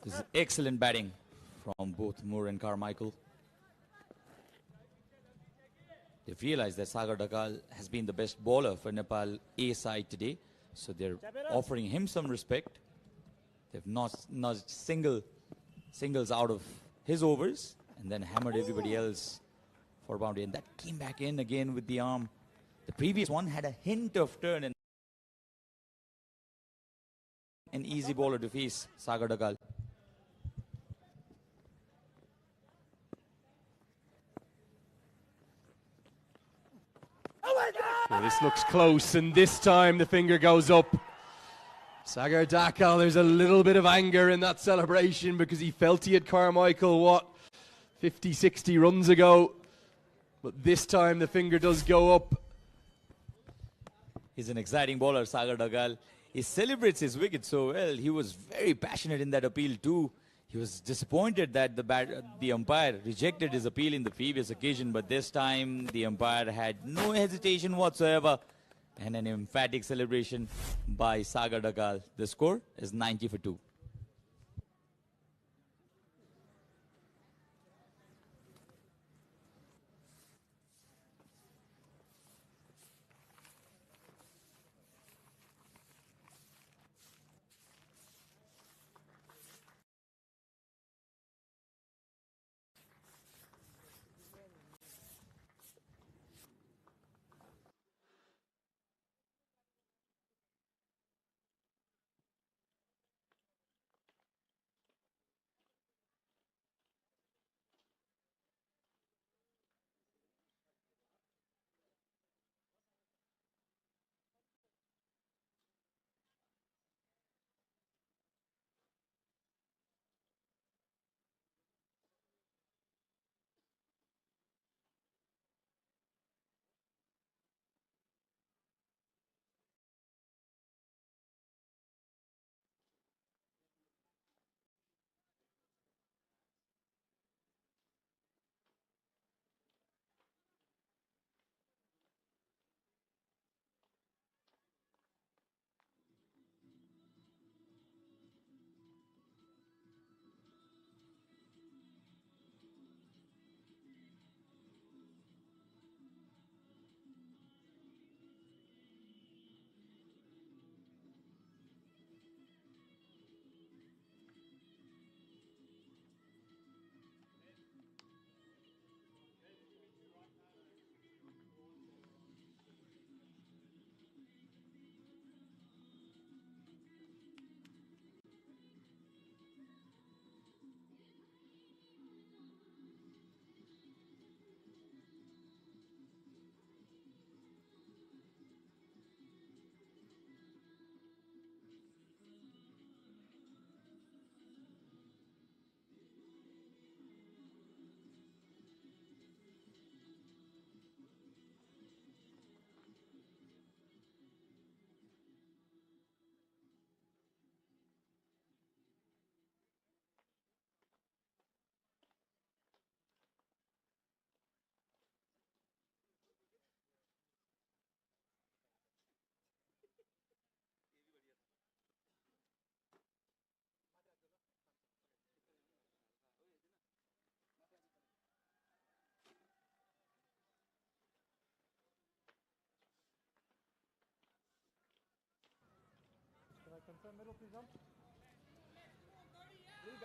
This is excellent batting from both Moore and Carmichael. They've realized that Sagar Dakal has been the best bowler for Nepal A side today, so they're offering him some respect. They've nudged singles out of his overs and then hammered everybody else for a boundary, and that came back in again with the arm. The previous one had a hint of turn and an easy bowler to face, Sagar Dakal. Well, this looks close, and this time the finger goes up. Sagar Dakal, there's a little bit of anger in that celebration because he felt he had Carmichael, 50, 60 runs ago. But this time the finger does go up. He's an exciting bowler, Sagar Dakal. He celebrates his wicket so well. He was very passionate in that appeal too. He was disappointed that the umpire rejected his appeal in the previous occasion, but this time the umpire had no hesitation whatsoever and an emphatic celebration by Sagar Dakal. The score is 90 for 2.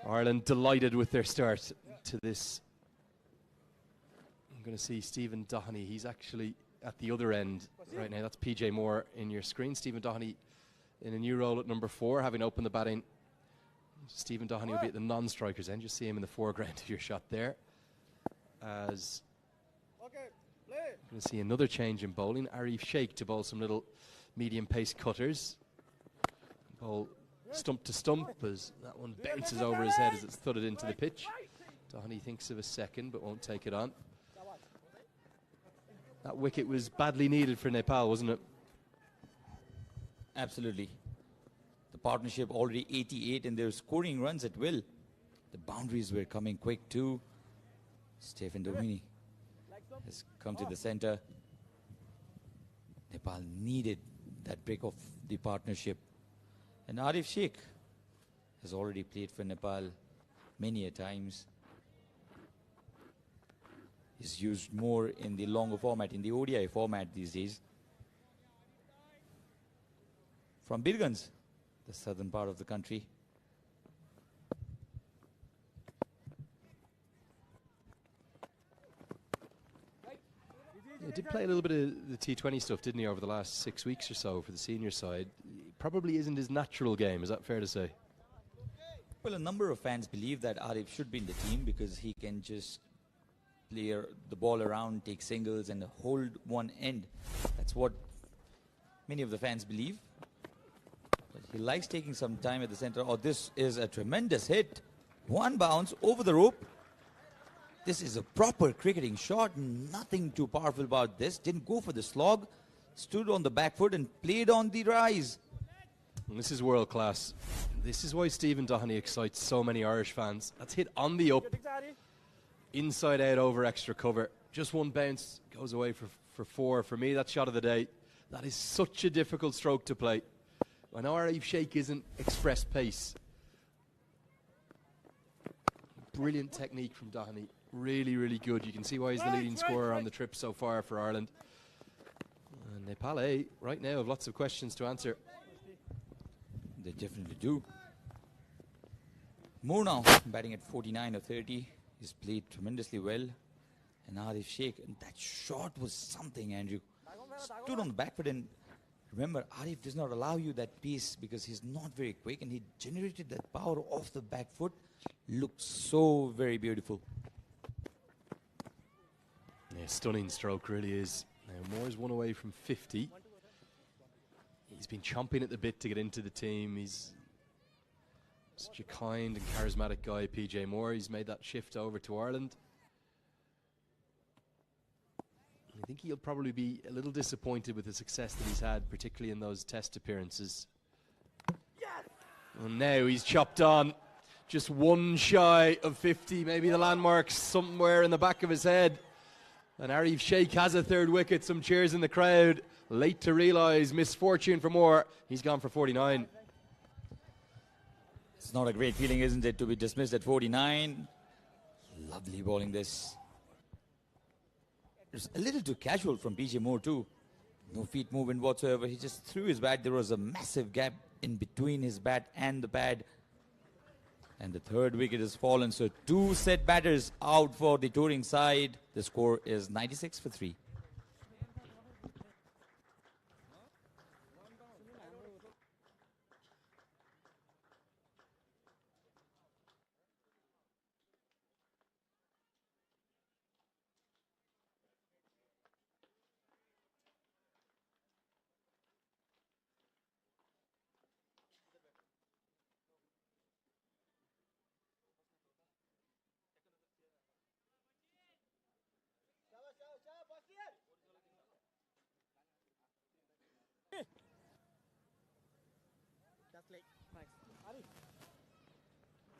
Ireland delighted with their start to this I'm going to see Stephen Doheney. He's actually at the other end right now. That's PJ Moore in your screen. Stephen Doheney in a new role at number 4, having opened the batting. Stephen Doheney will be at the non-strikers end. You see him in the foreground of your shot there. As I'm going to see another change in bowling. Arif Sheikh to bowl some little medium pace cutters. Bowl stump to stump as that one bounces over his head as it's thudded into the pitch. Doheney thinks of a second but won't take it on. That wicket was badly needed for Nepal, wasn't it? Absolutely. The partnership already 88 and they're scoring runs at will. The boundaries were coming quick too. Stephen Doheney has come to the center. Nepal needed that break of the partnership. And Arif Sheikh has already played for Nepal many a times. He's used more in the longer format, in the ODI format these days. From Birganj, the southern part of the country. He did play a little bit of the T20 stuff, didn't he, over the last 6 weeks or so for the senior side. Probably isn't his natural game, is that fair to say? Well, a number of fans believe that Arif should be in the team because he can just play the ball around, take singles and hold one end. That's what many of the fans believe. But he likes taking some time at the center. Oh, this is a tremendous hit. One bounce over the rope. This is a proper cricketing shot. Nothing too powerful about this. Didn't go for the slog. Stood on the back foot and played on the rise. And this is world class. This is why Stephen Doheney excites so many Irish fans. That's hit on the up. Inside out over extra cover. Just one bounce goes away for 4. For me, that's shot of the day. That is such a difficult stroke to play. I know Arif Sheikh isn't express pace. Brilliant technique from Doheney. Really, really good. You can see why he's the leading scorer on the trip so far for Ireland. And Nepal, right now, have lots of questions to answer. They definitely do. Moore now batting at 49 or 30. He's played tremendously well. And Arif Sheikh, and that shot was something, Andrew. Stood on the back foot, and remember, Arif does not allow you that pace because he's not very quick, and he generated that power off the back foot. Looked so very beautiful. Yeah, stunning stroke, really is. Now, Moore's one away from 50. He's been chomping at the bit to get into the team. He's such a kind and charismatic guy, PJ Moore. He's made that shift over to Ireland. I think he'll probably be a little disappointed with the success that he's had, particularly in those test appearances. And now he's chopped on. Just one shy of 50, maybe the landmark somewhere in the back of his head. And Arif Sheikh has a third wicket. Some cheers in the crowd. Late to realise misfortune for Moore. He's gone for 49. It's not a great feeling, isn't it, to be dismissed at 49. Lovely bowling this. It's a little too casual from PJ Moore too. No feet movement whatsoever. He just threw his bat. There was a massive gap in between his bat and the pad. And the third wicket has fallen. So 2 set batters out for the touring side. The score is 96 for 3.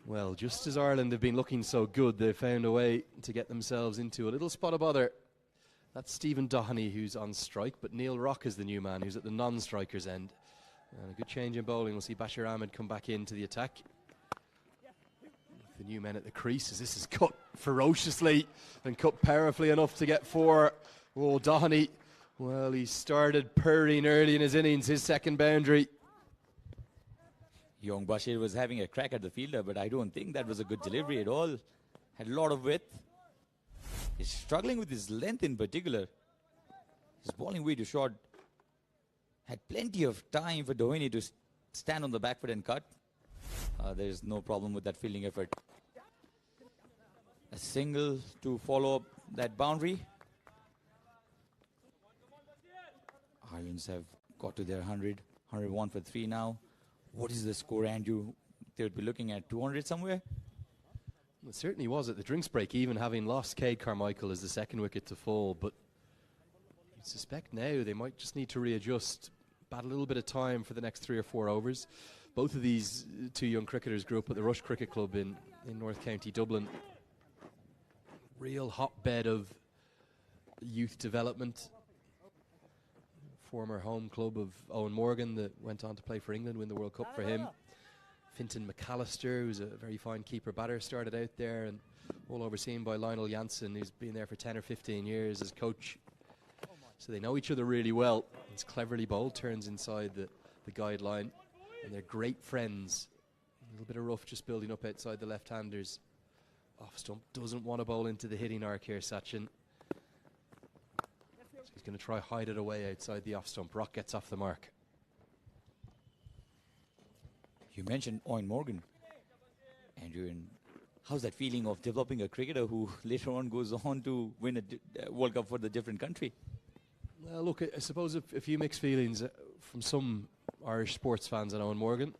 Well, just as Ireland have been looking so good, they've found a way to get themselves into a little spot of bother. That's Stephen Doheney, who's on strike, but Neil Rock is the new man, who's at the non-strikers end. And a good change in bowling. We'll see Bashir Ahmed come back into the attack. The new men at the crease, as this is cut ferociously and cut powerfully enough to get 4. Oh, Doheney, well, he started purring early in his innings, his second boundary. Young Bashir was having a crack at the fielder, but I don't think that was a good delivery at all. Had a lot of width. He's struggling with his length in particular. His bowling way too short. Had plenty of time for Dhoni to stand on the back foot and cut. There's no problem with that fielding effort. A single to follow up that boundary. Ireland's have got to their 101 for 3 now. What is the score, Andrew? They would be looking at 200 somewhere? It certainly was at the drinks break, even having lost Cade Carmichael as the second wicket to fall. But I suspect now they might just need to readjust, bat a little bit of time for the next 3 or 4 overs. Both of these two young cricketers grew up at the Rush Cricket Club in North County Dublin. Real hotbed of youth development. Former home club of Owen Morgan that went on to play for England, win the World Cup for him. Fintan McAllister, who's a very fine keeper batter, started out there, and all overseen by Lionel Jansen, who's been there for 10 or 15 years as coach. So they know each other really well. It's cleverly bowled, turns inside the guideline, and they're great friends. A little bit of rough just building up outside the left-handers. Off stump, doesn't want to bowl into the hitting arc here, Sachin. So he's going to try hide it away outside the off stump. Rock gets off the mark. You mentioned Owen Morgan, Andrew, and how's that feeling of developing a cricketer who later on goes on to win a World Cup for the different country? Well, look, I suppose a few mixed feelings from some Irish sports fans on Owen Morgan,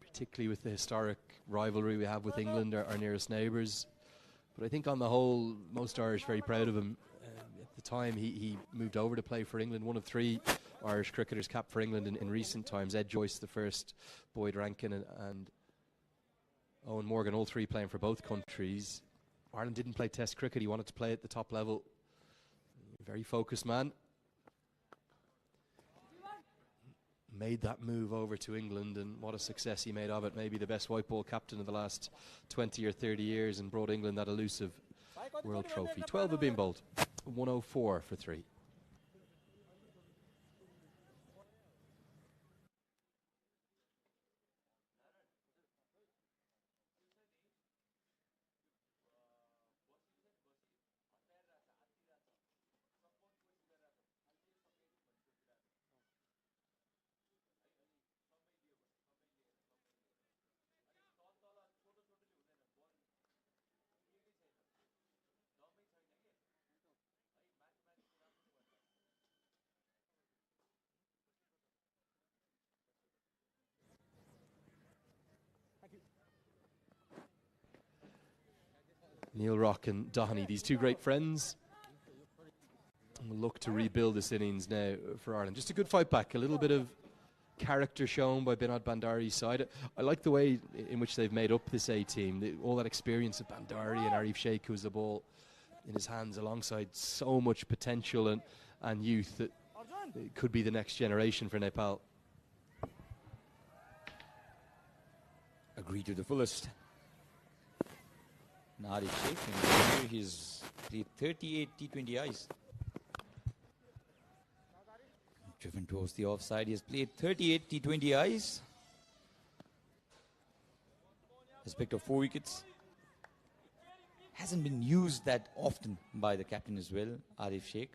particularly with the historic rivalry we have with England, our nearest neighbours. But I think on the whole, most Irish very proud of him. At the time he moved over to play for England, one of 3 Irish cricketers capped for England in recent times. Ed Joyce the first, Boyd Rankin and Owen Morgan, all 3 playing for both countries. Ireland didn't play test cricket, he wanted to play at the top level. Very focused man. Made that move over to England, and what a success he made of it. Maybe the best white ball captain of the last 20 or 30 years, and brought England that elusive world trophy. 12 have been bowled, 104 for 3. Neil Rock and Doheny, these 2 great friends, and we'll look to rebuild this innings now for Ireland. Just a good fight back, a little bit of character shown by Binod Bandari's side. I like the way in which they've made up this A team. All that experience of Bandari and Arif Sheikh, who's the ball in his hands, alongside so much potential and youth that it could be the next generation for Nepal. Agree to the fullest. Arif Sheikh, he's played 38 T20Is. Driven towards the offside, he has played 38 T20Is. Has picked up 4 wickets. Hasn't been used that often by the captain as well, Arif Sheikh.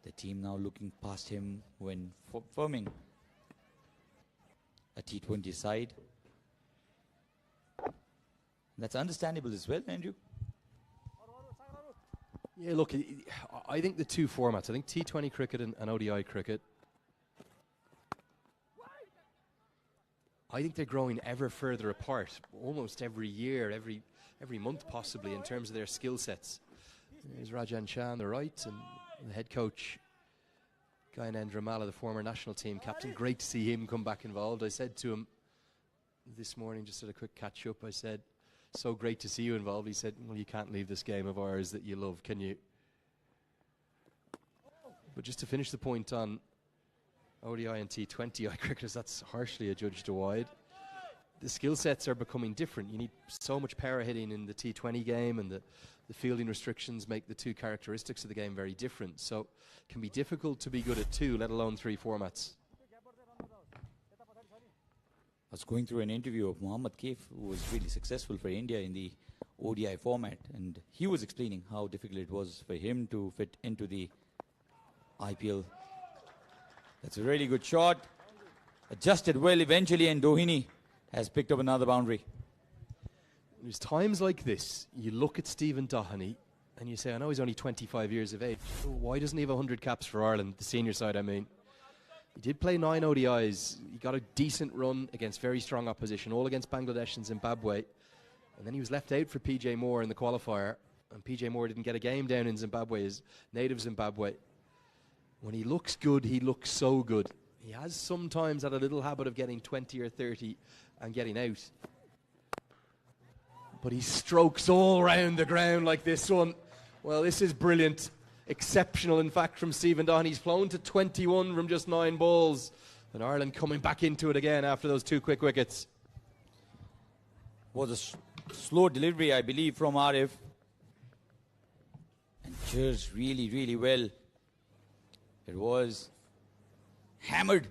The team now looking past him when forming a T20 side. That's understandable as well, Andrew. Yeah, look, I think the 2 formats, I think T20 cricket and ODI cricket, I think they're growing ever further apart, almost every year, every month possibly, in terms of their skill sets. There's Rajan Shah on the right, and the head coach, Gyanendra Malla, the former national team captain. Great to see him come back involved. I said to him this morning, just at a quick catch-up, I said, so great to see you involved. He said, well, you can't leave this game of ours that you love, can you? But just to finish the point on ODI and T20 cricketers, that's harshly adjudged to wide. The skill sets are becoming different. You need so much power hitting in the T20 game, and the fielding restrictions make the 2 characteristics of the game very different. So it can be difficult to be good at 2, let alone 3 formats. I was going through an interview of Mohammad Kaif, who was really successful for India in the ODI format, and he was explaining how difficult it was for him to fit into the IPL. That's a really good shot. Adjusted well eventually, and Doheny has picked up another boundary. There's times like this, you look at Stephen Doheny and you say, I know he's only 25 years of age. Why doesn't he have 100 caps for Ireland, the senior side, I mean? He did play 9 ODIs. He got a decent run against very strong opposition, all against Bangladesh and Zimbabwe. And then he was left out for PJ Moore in the qualifier. And PJ Moore didn't get a game down in Zimbabwe, his native Zimbabwe. When he looks good, he looks so good. He has sometimes had a little habit of getting 20 or 30 and getting out. But he strokes all round the ground like this one. Well, this is brilliant. Exceptional, in fact, from Stephen Doheny. He's flown to 21 from just 9 balls. And Ireland coming back into it again after those 2 quick wickets. Was a slow delivery, I believe, from Arif. And cheers really, really well. It was hammered.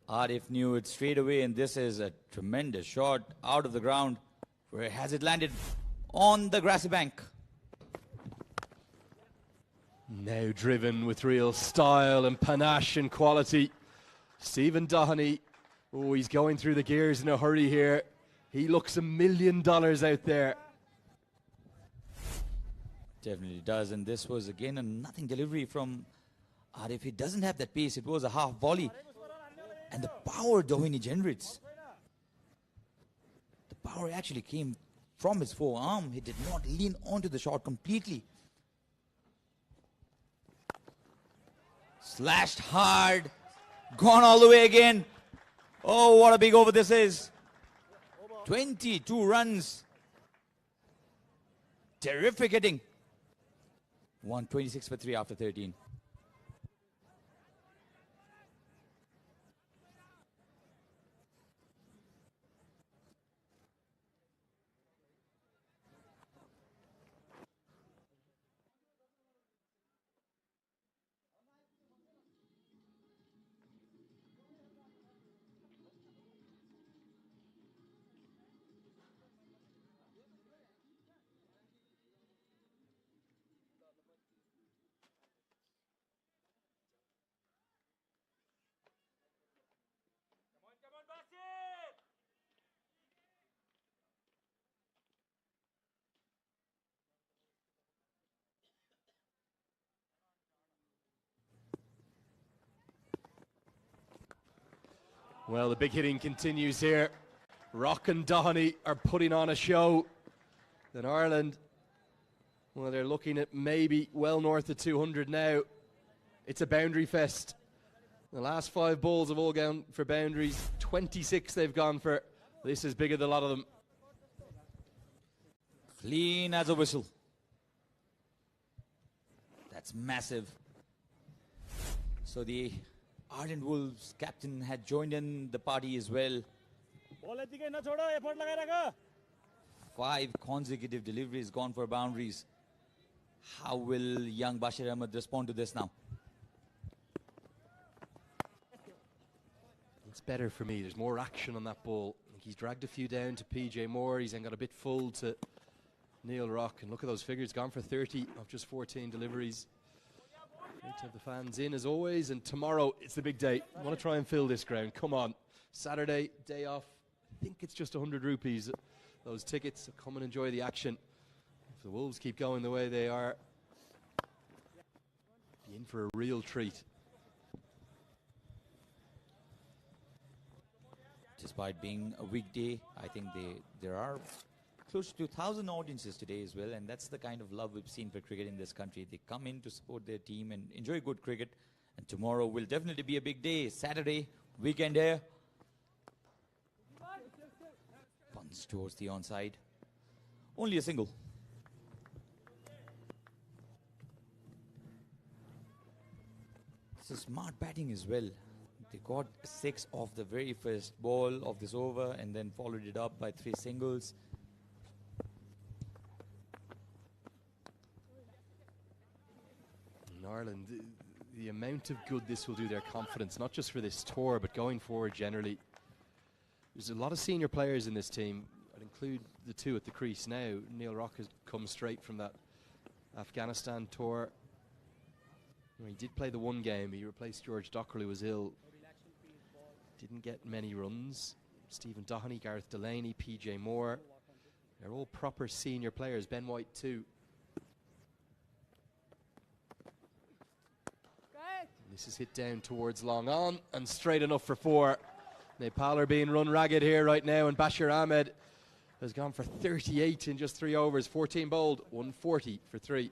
Arif knew it straight away, and this is a tremendous shot out of the ground. Where has it landed? On the grassy bank. Now driven with real style and panache and quality. Stephen Doheny, oh, he's going through the gears in a hurry here. He looks $1 million out there. Definitely does, and this was again a nothing delivery from Arif. He doesn't have that pace. It was a half volley. And the power Doheny generates. The power actually came from his forearm. He did not lean onto the shot completely. Slashed hard. Gone all the way again. Oh, what a big over this is. 22 runs. Terrific hitting. 126 for 3 after 13. Well, the big hitting continues here. Rock and Doheny are putting on a show. Then Ireland, well, they're looking at maybe well north of 200 now. It's a boundary fest. The last 5 balls have all gone for boundaries. 26 they've gone for. This is bigger than a lot of them. Clean as a whistle. That's massive. So the Ardent Wolves captain had joined in the party as well. 5 consecutive deliveries gone for boundaries. How will young Bashir Ahmed respond to this now? It's better for me. There's more action on that ball. I think he's dragged a few down to PJ Moore. He's then got a bit full to Neil Rock. And look at those figures. Gone for 30 of just 14 deliveries. Great to have the fans in as always. And tomorrow, it's the big day. I want to try and fill this ground. Come on. Saturday, day off. I think it's just 100 rupees. Those tickets. So come and enjoy the action. If the Wolves keep going the way they are, be in for a real treat. Despite being a weekday, I think there are close to 1,000 audiences today as well, and that's the kind of love we've seen for cricket in this country. They come in to support their team and enjoy good cricket. And tomorrow will definitely be a big day. Saturday, weekend here. Punts towards the onside. Only a single. This is smart batting as well. They got 6 off the very first ball of this over and then followed it up by 3 singles. In Ireland, the amount of good this will do their confidence, not just for this tour, but going forward generally. There's a lot of senior players in this team. I'd include the two at the crease now. Neil Rock has come straight from that Afghanistan tour. He did play the one game. He replaced George Dockrell, who was ill. Didn't get many runs. Stephen Doheney, Gareth Delaney, PJ Moore. They're all proper senior players. Ben White too. This is hit down towards long on and straight enough for 4. Nepal are being run ragged here right now, and Bashir Ahmed has gone for 38 in just 3 overs. 14 bowled, 140 for 3.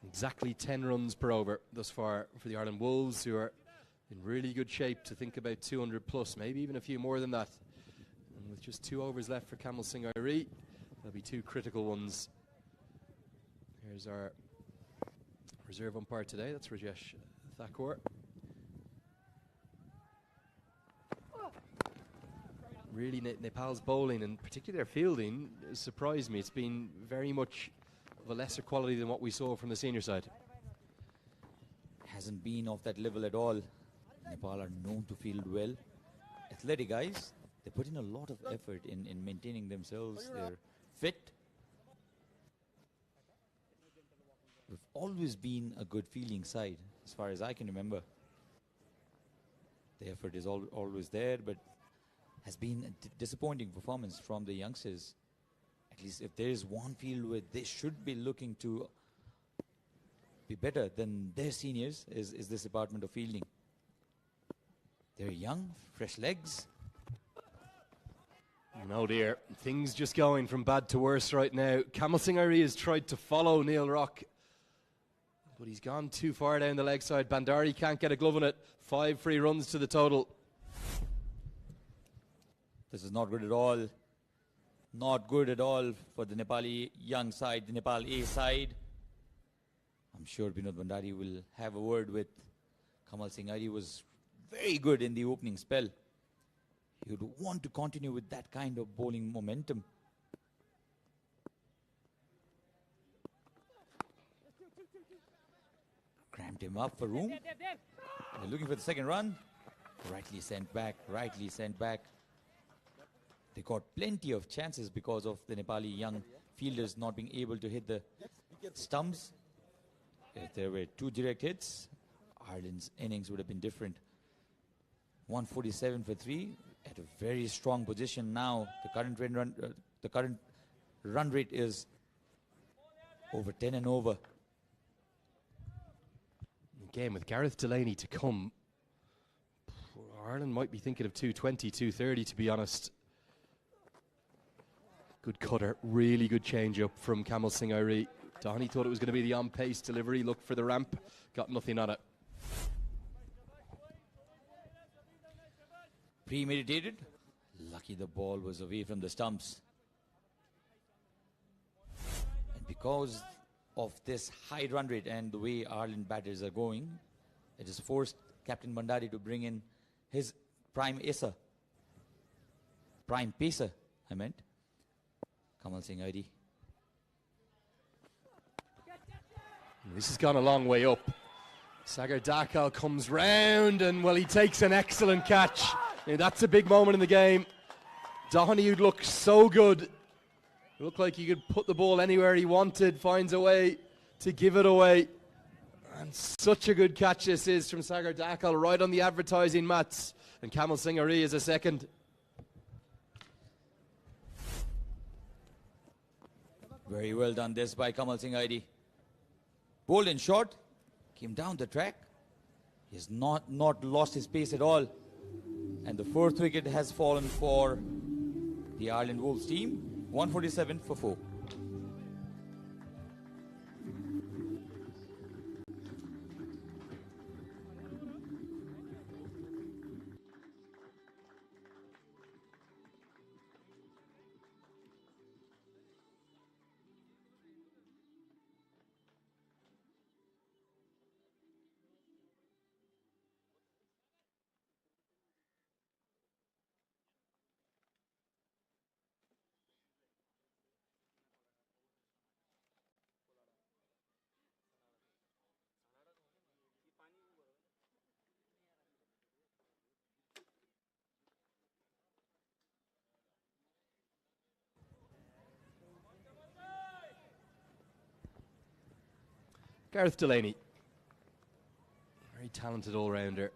Exactly 10 runs per over thus far for the Ireland Wolves, who are in really good shape to think about 200 plus, maybe even a few more than that. And with just 2 overs left for Kamal Singh Airi, there'll be 2 critical ones. Here's our reserve umpire today, that's Rajesh Thakur. Really, Nepal's bowling, and particularly their fielding, surprised me. It's been very much of a lesser quality than what we saw from the senior side. Hasn't been of that level at all. Nepal are known to field well. Athletic guys, they put in a lot of effort in maintaining themselves. They're fit. We've always been a good fielding side, as far as I can remember. The effort is always there, but has been a disappointing performance from the youngsters. At least if there is one field where they should be looking to be better than their seniors, is this department of fielding. They're young, fresh legs. No dear, things just going from bad to worse right now. Kamal Singh Airi has tried to follow Neil Rock, but he's gone too far down the leg side. Bandari can't get a glove on it. 5 free runs to the total. This is not good at all. Not good at all for the Nepali young side, the Nepal A side. I'm sure Binod Bandari will have a word with Kamal Singh Airi. Was very good in the opening spell. He would want to continue with that kind of bowling momentum. Cramped him up for room. They're looking for the second run. Rightly sent back, rightly sent back. They got plenty of chances because of the Nepali young fielders not being able to hit the stumps. If there were 2 direct hits, Ireland's innings would have been different. 147 for 3 at a very strong position now. The current run rate is over 10 and over. Again, with Gareth Delaney to come, Ireland might be thinking of 220, 230 to be honest. Good cutter, really good change-up from Kamal Singh Airi. Doheney thought it was going to be the on-pace delivery, looked for the ramp, got nothing on it. Premeditated. Lucky the ball was away from the stumps. And because of this high run rate and the way Ireland batters are going, it has forced Captain Bandari to bring in his prime pacer, Kamal Singh Airi. This has gone a long way up. Sagar Dakal comes round and, well, he takes an excellent catch. Yeah, that's a big moment in the game. Doheney, who'd looked so good, it looked like he could put the ball anywhere he wanted, finds a way to give it away. And such a good catch this is from Sagar Dakal, right on the advertising mats. And Kamal Singh Airi is a second. Very well done this by Kamal Singh Airi. Bowled in short, came down the track. He has not lost his pace at all. And the fourth wicket has fallen for the Ireland Wolves team. 147 for 4. Gareth Delaney, very talented all-rounder.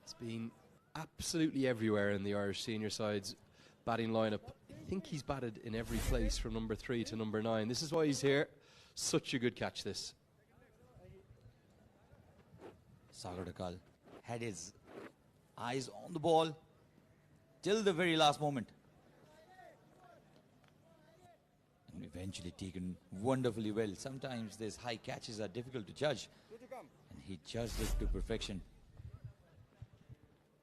He's been absolutely everywhere in the Irish senior side's batting lineup. I think he's batted in every place from number 3 to number 9. This is why he's here. Such a good catch, this. Sagar Dakal had his eyes on the ball till the very last moment. And eventually taken wonderfully well. Sometimes these high catches are difficult to judge. And he judged it to perfection.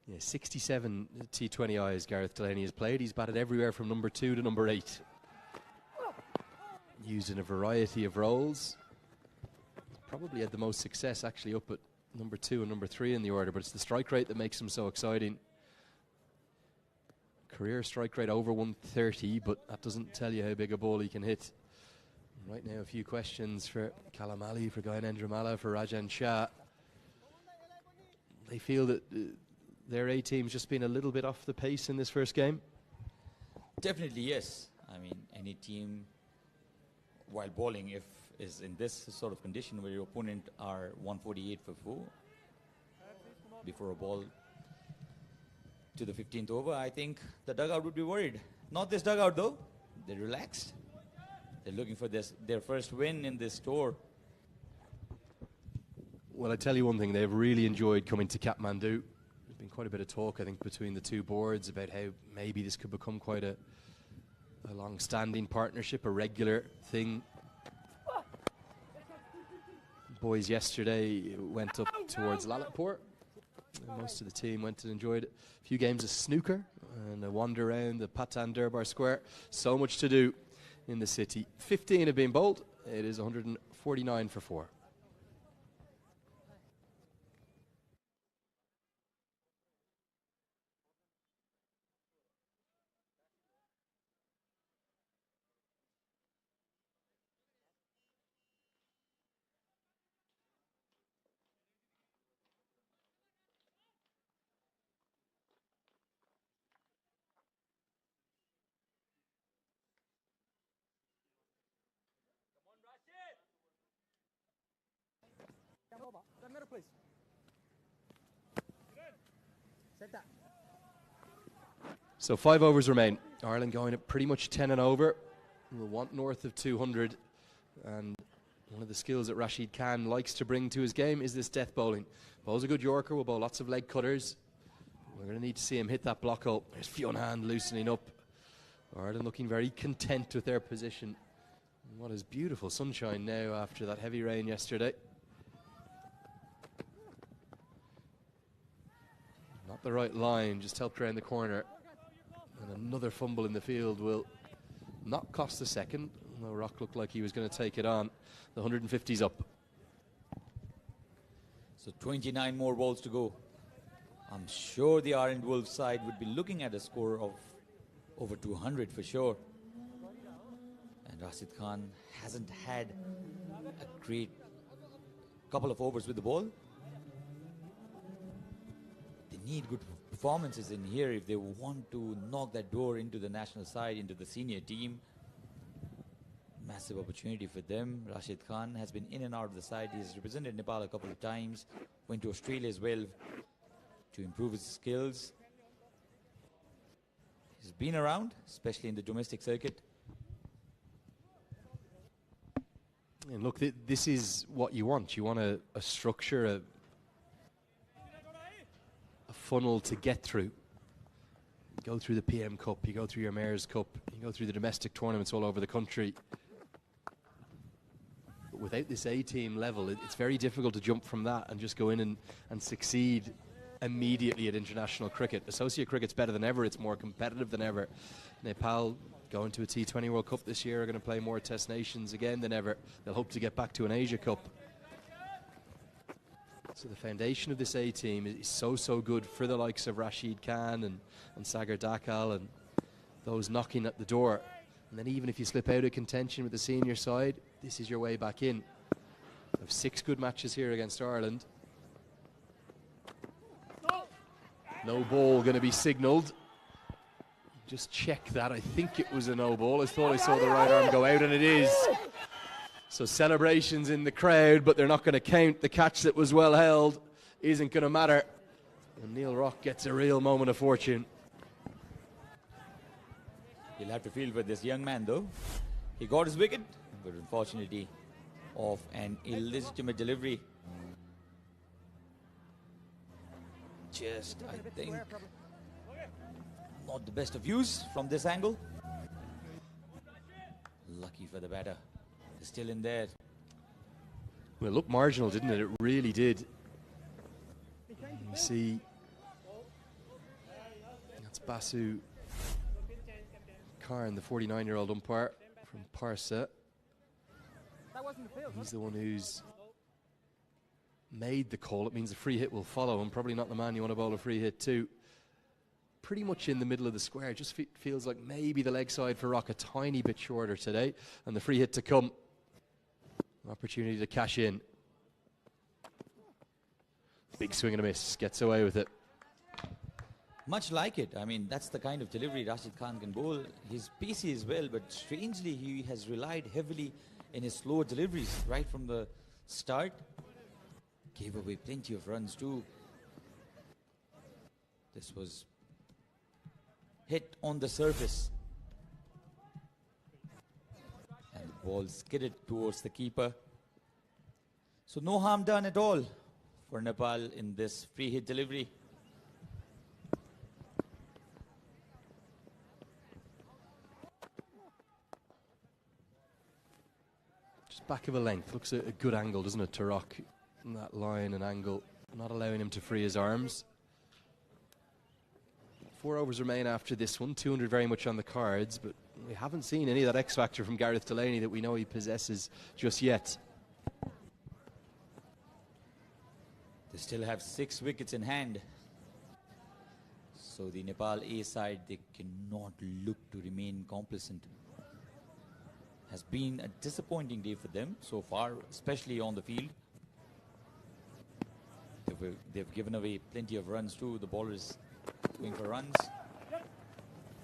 Yeah, 67 T20Is Gareth Delaney has played. He's batted everywhere from number 2 to number 8. Used in a variety of roles. He's probably had the most success actually up at number 2 and number 3 in the order, but it's the strike rate that makes him so exciting. Career strike rate over 130, but that doesn't tell you how big a ball he can hit. Right now, a few questions for Callum Ali, for Guyan Endramala, for Rajan Shah. They feel that their A team's just been a little bit off the pace in this first game. Definitely, yes. I mean, any team, while bowling, if is in this sort of condition where your opponent are 148 for 4 before a ball to the 15th over, I think the dugout would be worried. Not this dugout though. They're relaxed. They're looking for their first win in this tour. Well, I tell you one thing, they've really enjoyed coming to Kathmandu. There's been quite a bit of talk, I think, between the two boards about how maybe this could become quite a long-standing partnership, a regular thing. Boys yesterday went up towards Lalitpur. Most of the team went and enjoyed a few games of snooker and a wander around the Patan Durbar Square. So much to do in the city. 15 have been bowled. It is 149 for 4. So 5 overs remain. Ireland going at pretty much 10 and over. We'll want north of 200. And one of the skills that Rashid Khan likes to bring to his game is this death bowling. Bowls a good Yorker, will bowl lots of leg cutters. We're going to need to see him hit that block hole. There's Fionn loosening up. Ireland looking very content with their position. And what is beautiful sunshine now after that heavy rain yesterday. Not the right line, just helped around the corner. And another fumble in the field will not cost the second, although Rock looked like he was going to take it on. The 150's up. So 29 more balls to go. I'm sure the Ireland Wolves side would be looking at a score of over 200 for sure. And Rashid Khan hasn't had a great couple of overs with the ball. They need good performances in here if they want to knock that door into the national side, into the senior team. Massive opportunity for them. Rashid Khan has been in and out of the side. He's represented Nepal a couple of times. Went to Australia as well to improve his skills. He's been around, especially in the domestic circuit. And look, this is what you want. You want a structure, a funnel to get through. You go through the PM Cup, you go through your Mayor's Cup, you go through the domestic tournaments all over the country. But without this A-team level, it's very difficult to jump from that and just go in and succeed immediately at international cricket. Associate cricket's better than ever, it's more competitive than ever. Nepal going to a T20 World Cup this year are going to play more Test Nations again than ever. They'll hope to get back to an Asia Cup. So the foundation of this A-team is so good for the likes of Rashid Khan and Sagar Dakal and those knocking at the door. And then even if you slip out of contention with the senior side, this is your way back in. We have 6 good matches here against Ireland. No ball going to be signalled. Just check that. I think it was a no ball. I thought I saw the right arm go out, and it is. So celebrations in the crowd, but they're not going to count. The catch that was well held isn't going to matter. And Neil Rock gets a real moment of fortune. He'll have to feel for this young man, though. He got his wicket, but unfortunately, of an illegitimate delivery. Just, I think, not the best of views from this angle. Lucky for the batter. He's still in there. Well, it looked marginal, didn't it? It really did. You see, that's Basu Karn, the 49-year-old umpire from Parsa. He's the one who's made the call. It means a free hit will follow him. Probably not the man you want to bowl a free hit to. Pretty much in the middle of the square. Just feels like maybe the leg side for Rock a tiny bit shorter today. And the free hit to come. Opportunity to cash in. Big swing and a miss. Gets away with it. Much like it. I mean, that's the kind of delivery Rashid Khan can bowl. He's pacey as well, but strangely he has relied heavily in his slow deliveries right from the start. Gave away plenty of runs too. This was hit on the surface. And the ball skidded towards the keeper. So no harm done at all for Nepal in this free hit delivery. Just back of a length. Looks a good angle, doesn't it, to Rock? And that line and angle, not allowing him to free his arms. 4 overs remain after this one. 200 very much on the cards, but we haven't seen any of that X factor from Gareth Delaney that we know he possesses just yet. They still have 6 wickets in hand. So the Nepal A side, they cannot look to remain complacent. Has been a disappointing day for them so far, especially on the field. They've given away plenty of runs too. The bowlers going for runs.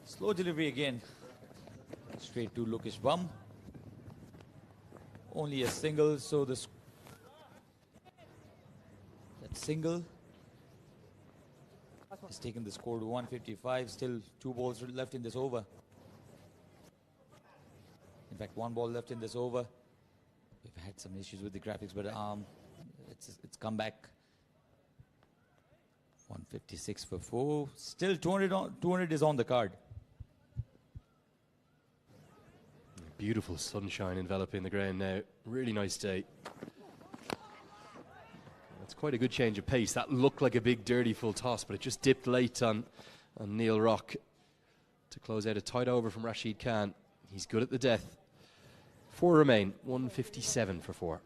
Slow delivery again. Straight to Lokesh Bum. Only a single, so that single has taken the score to 155. Still 2 balls left in this over. In fact, 1 ball left in this over. We've had some issues with the graphics, but it's come back. 156 for 4. Still 200 is on the card. Beautiful sunshine enveloping the ground now. Really nice day. It's quite a good change of pace. That looked like a big dirty full toss, but it just dipped late on Neil Rock to close out a tight over from Rashid Khan. He's good at the death. 4 remain. 157 for 4.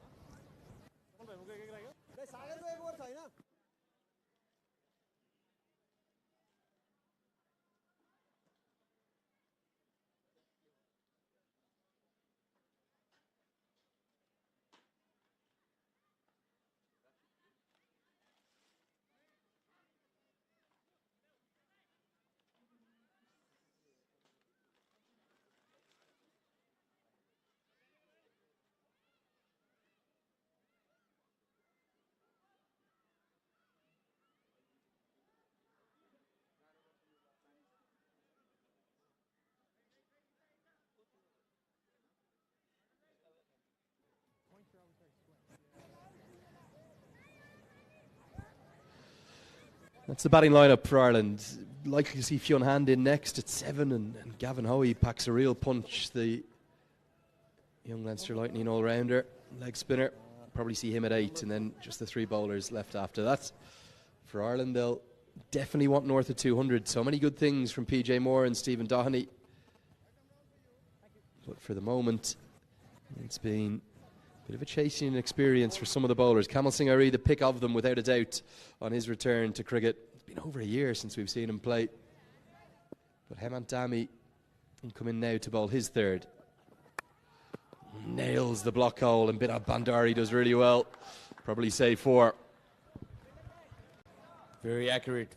That's the batting lineup for Ireland. Likely to see Fionn Hand in next at 7, and Gavin Hoey packs a real punch. The young Leinster Lightning all-rounder, leg spinner. Probably see him at 8, and then just the 3 bowlers left after that. For Ireland, they'll definitely want north of 200. So many good things from PJ Moore and Stephen Doheney. But for the moment, it's been a bit of a chasing experience for some of the bowlers. Kamal Singh Ari, the pick of them without a doubt on his return to cricket. It's been over a year since we've seen him play. But Hemant Dami will come in now to bowl his 3rd. Nails the block hole, and Binod Bandari does really well. Probably say 4. Very accurate,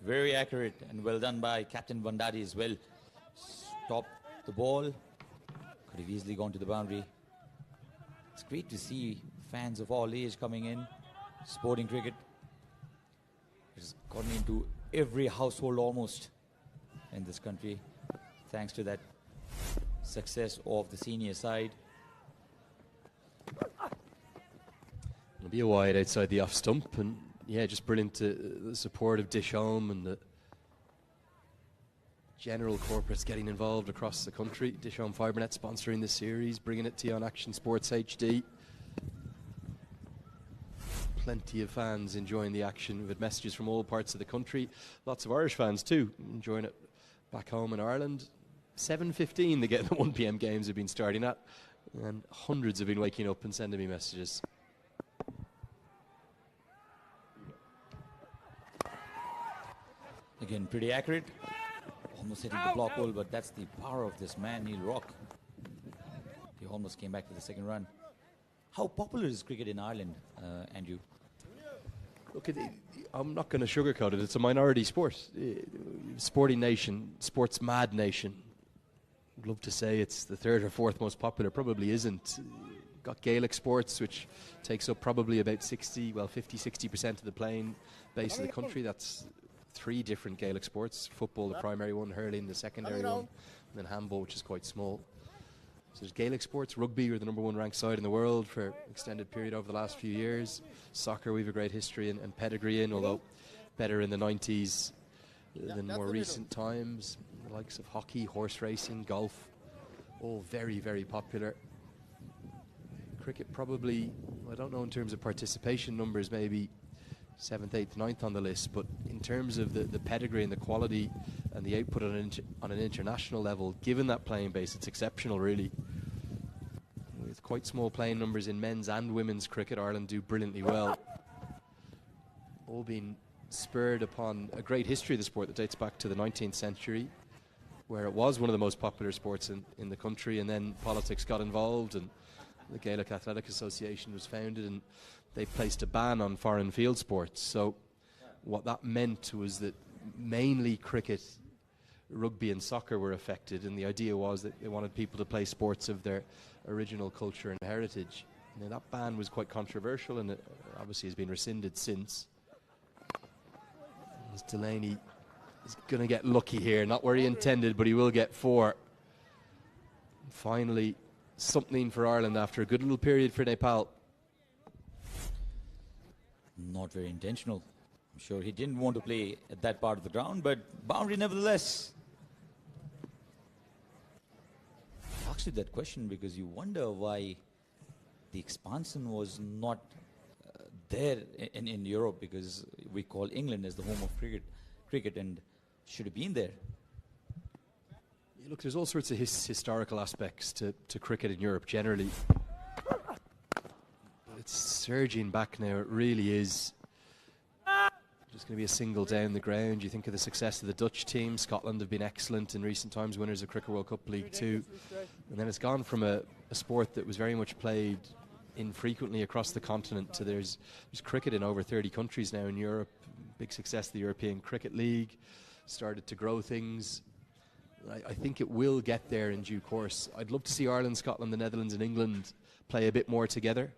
and well done by Captain Bandari as well. Stopped the ball. Could have easily gone to the boundary. It's great to see fans of all age coming in. Sporting cricket has gotten into every household almost in this country, thanks to that success of the senior side. It'll be a wide outside the off stump, and yeah, just brilliant the support of Dish Home and the general corporates getting involved across the country. Dish Home Fibernet sponsoring this series, bringing it to you on Action Sports HD. Plenty of fans enjoying the action. We've had messages from all parts of the country. Lots of Irish fans too, enjoying it back home in Ireland. 7:15 they get the 1 p.m. games have been starting at, and hundreds have been waking up and sending me messages. Again, pretty accurate. Almost hitting the block hole, but that's the power of this man, Neil Rock. He almost came back to the 2nd run. How popular is cricket in Ireland, Andrew? Look, I'm not going to sugarcoat it. It's a minority sport. Sporting nation, sports mad nation. I'd love to say it's the 3rd or 4th most popular. Probably isn't. Got Gaelic sports, which takes up probably about 50-60% of the playing base of the country. That's 3 different Gaelic sports. Football, the primary one, hurling, the secondary one, and then handball, which is quite small. So there's Gaelic sports. Rugby, we're the #1 ranked side in the world for an extended period over the last few years. Soccer, we have a great history and pedigree in, although better in the 90s than more recent times. The likes of hockey, horse racing, golf, all very, very popular. Cricket probably, I don't know in terms of participation numbers, maybe 7th, 8th, 9th on the list, but in terms of the pedigree and the quality and the output on an international level, given that playing base, it's exceptional really. With quite small playing numbers in men's and women's cricket, Ireland do brilliantly well. All being spurred upon a great history of the sport that dates back to the 19th century, where it was one of the most popular sports in the country, and then politics got involved and the Gaelic Athletic Association was founded, and they placed a ban on foreign field sports. So what that meant was that mainly cricket, rugby and soccer were affected, and the idea was that they wanted people to play sports of their original culture and heritage. Now that ban was quite controversial, and it obviously has been rescinded since. As Delaney is going to get lucky here, not where he intended, but he will get 4. Finally, something for Ireland after a good little period for Nepal. Not very intentional. I'm sure he didn't want to play at that part of the ground, but boundary nevertheless. I asked you that question because you wonder why the expansion was not there in Europe, because we call England as the home of cricket, and should have been there. Look, there's all sorts of historical aspects to cricket in Europe generally. It's surging back now, it really is. Just going to be a single down the ground. You think of the success of the Dutch team. Scotland have been excellent in recent times, winners of Cricket World Cup League 2. And then it's gone from a sport that was very much played infrequently across the continent to there's cricket in over 30 countries now in Europe. Big success of the European Cricket League. Started to grow things. I think it will get there in due course. I'd love to see Ireland, Scotland, the Netherlands and England play a bit more together.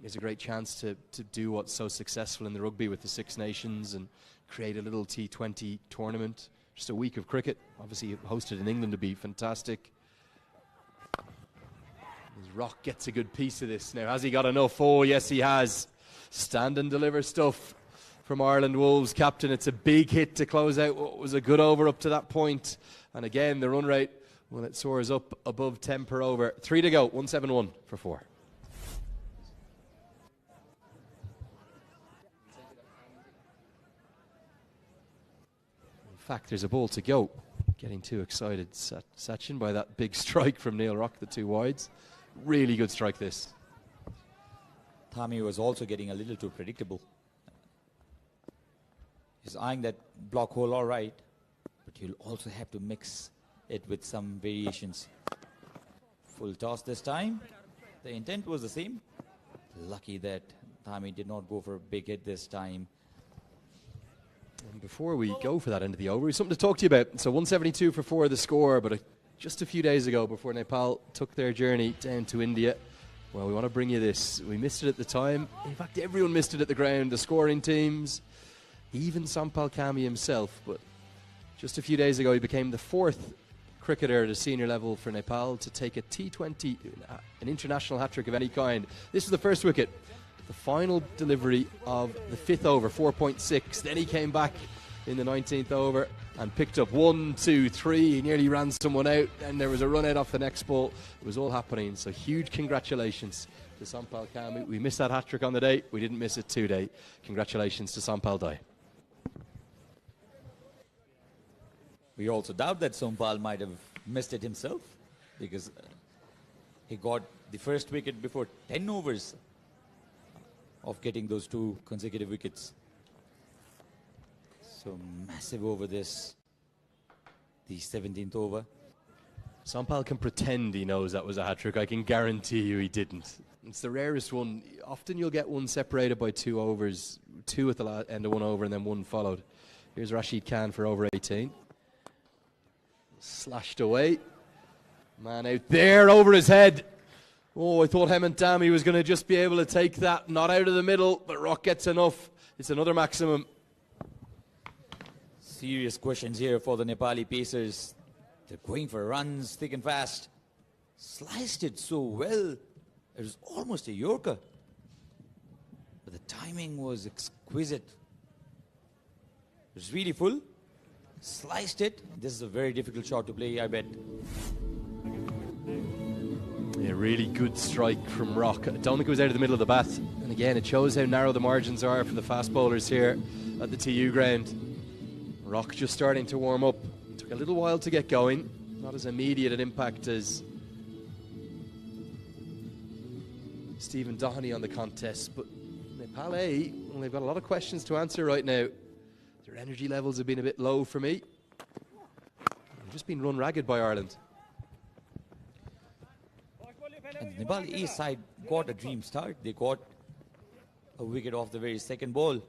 There's a great chance to do what's so successful in the rugby with the Six Nations and create a little T20 tournament. Just a week of cricket. Obviously hosted in England would be fantastic. As Rock gets a good piece of this now. Has he got enough? Oh, yes, he has. Stand and deliver stuff from Ireland Wolves captain. It's a big hit to close out what was a good over up to that point. And again, the run rate, well, it soars up above 10 per over. 3 to go, 171 for 4. In fact, there's a ball to go. Getting too excited, Sachin, by that big strike from Neil Rock, the 2 wides. Really good strike, this. Thami was also getting a little too predictable. He's eyeing that block hole all right, but you'll also have to mix it with some variations. Full toss this time. The intent was the same. Lucky that Thami did not go for a big hit this time. And before we go for that end of the over, we've something to talk to you about. So 172 for 4 the score, but just a few days ago, before Nepal took their journey down to India, well, we want to bring you this. We missed it at the time. In fact, everyone missed it at the ground. The scoring teams, even Sampal Kami himself. But just a few days ago, he became the 4th cricketer at a senior level for Nepal to take a T20, an international hat-trick of any kind. This was the first wicket. The final delivery of the 5th over, 4.6. Then he came back in the 19th over and picked up 1, 2, 3. He nearly ran someone out, and there was a run out off the next ball. It was all happening. So huge congratulations to Sampal Kami. We missed that hat-trick on the day. We didn't miss it today. Congratulations to Sampal Dai. We also doubt that Sampal might have missed it himself, because he got the first wicket before 10 overs of getting those 2 consecutive wickets. So massive over this, the 17th over. Sampal can pretend he knows that was a hat-trick. I can guarantee you he didn't. It's the rarest one. Often you'll get one separated by 2 overs, 2 at the end of 1 over and then 1 followed. Here's Rashid Khan for over 18. Slashed away. Man out there over his head. Oh, I thought Hemant Dami was going to just be able to take that. Not out of the middle, but Rock gets enough. It's another maximum. Serious questions here for the Nepali Pacers. They're going for runs thick and fast. Sliced it so well. It was almost a Yorker. But the timing was exquisite. It was really full. Sliced it. This is a very difficult shot to play, I bet. Yeah, really good strike from Rock. I don't think it was out of the middle of the bat. And again, it shows how narrow the margins are for the fast bowlers here at the TU ground. Rock just starting to warm up. It took a little while to get going. Not as immediate an impact as Stephen Doheney on the contest. But Nepal A, well, they've got a lot of questions to answer right now. Their energy levels have been a bit low for me. They've just been run ragged by Ireland. And the Nepal A side got a dream start. They got a wicket off the very second ball.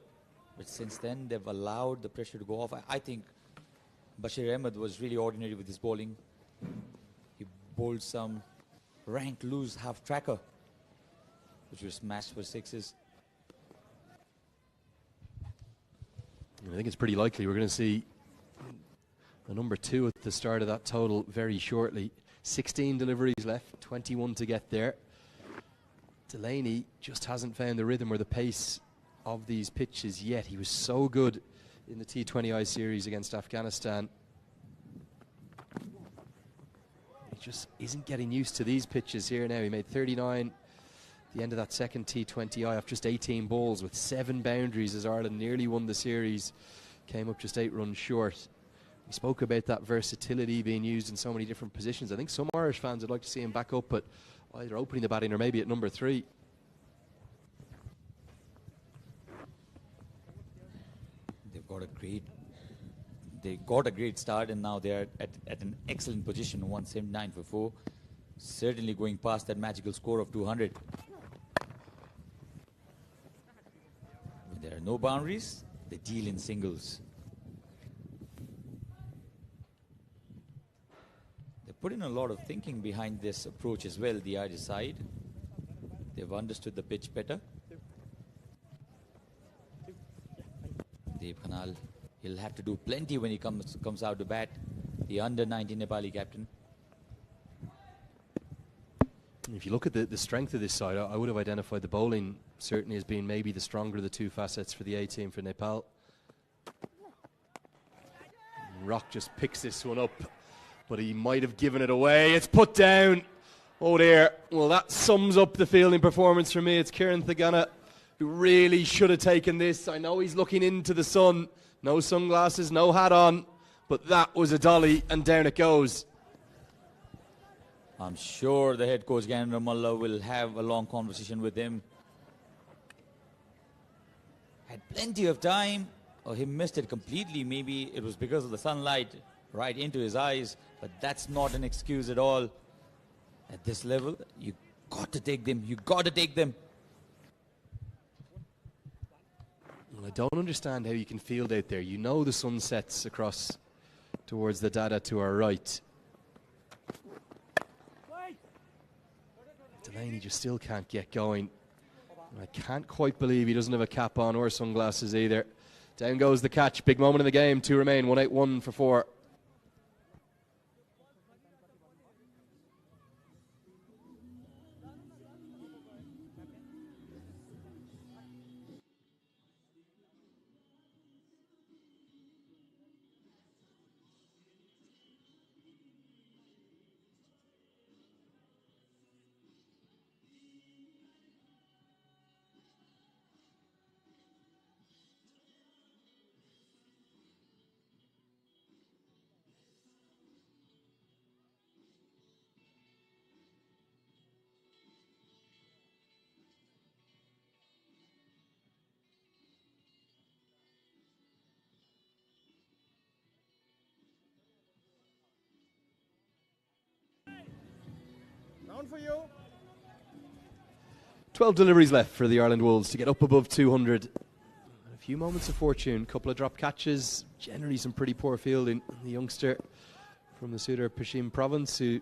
But since then, they've allowed the pressure to go off. I think Bashir Ahmed was really ordinary with his bowling. He bowled some ranked loose half tracker, which was smashed for 6s. I think it's pretty likely we're going to see the number 2 at the start of that total very shortly. 16 deliveries left, 21 to get there. Delaney just hasn't found the rhythm or the pace of these pitches yet. He was so good in the T20I series against Afghanistan. He just isn't getting used to these pitches here now. He made 39 at the end of that second T20I off just 18 balls with 7 boundaries as Ireland nearly won the series. Came up just 8 runs short. We spoke about that versatility being used in so many different positions. I think some Irish fans would like to see him back up at either opening the batting or maybe at number 3. They got a great start, and now they're at an excellent position, 179 for 4. Certainly going past that magical score of 200. When there are no boundaries, they deal in singles. They put in a lot of thinking behind this approach as well, the Irish side. They've understood the pitch better. Dev Khanal, he'll have to do plenty when he comes out to bat. The under-19 Nepali captain. If you look at the strength of this side, I would have identified the bowling certainly as being maybe the stronger of the two facets for the A team for Nepal. Rock just picks this one up, but he might have given it away. It's put down. Oh dear. Well, that sums up the fielding performance for me. It's Kieran Thagana who really should have taken this. I know he's looking into the sun. No sunglasses, no hat on, but that was a dolly, and down it goes. I'm sure the head coach, Gyanendra Malla, will have a long conversation with him. Had plenty of time. Oh, he missed it completely. Maybe it was because of the sunlight right into his eyes, but that's not an excuse at all. At this level, you got to take them. You got to take them. Well, I don't understand how you can field out there. You know the sun sets across towards the dada to our right. Delaney just still can't get going. I can't quite believe he doesn't have a cap on or sunglasses either. Down goes the catch. Big moment in the game. 2 remain. 181 for 4. For you. 12 deliveries left for the Ireland Wolves to get up above 200. A few moments of fortune, couple of drop catches, generally some pretty poor fielding. The youngster from the Sudar Pashim province who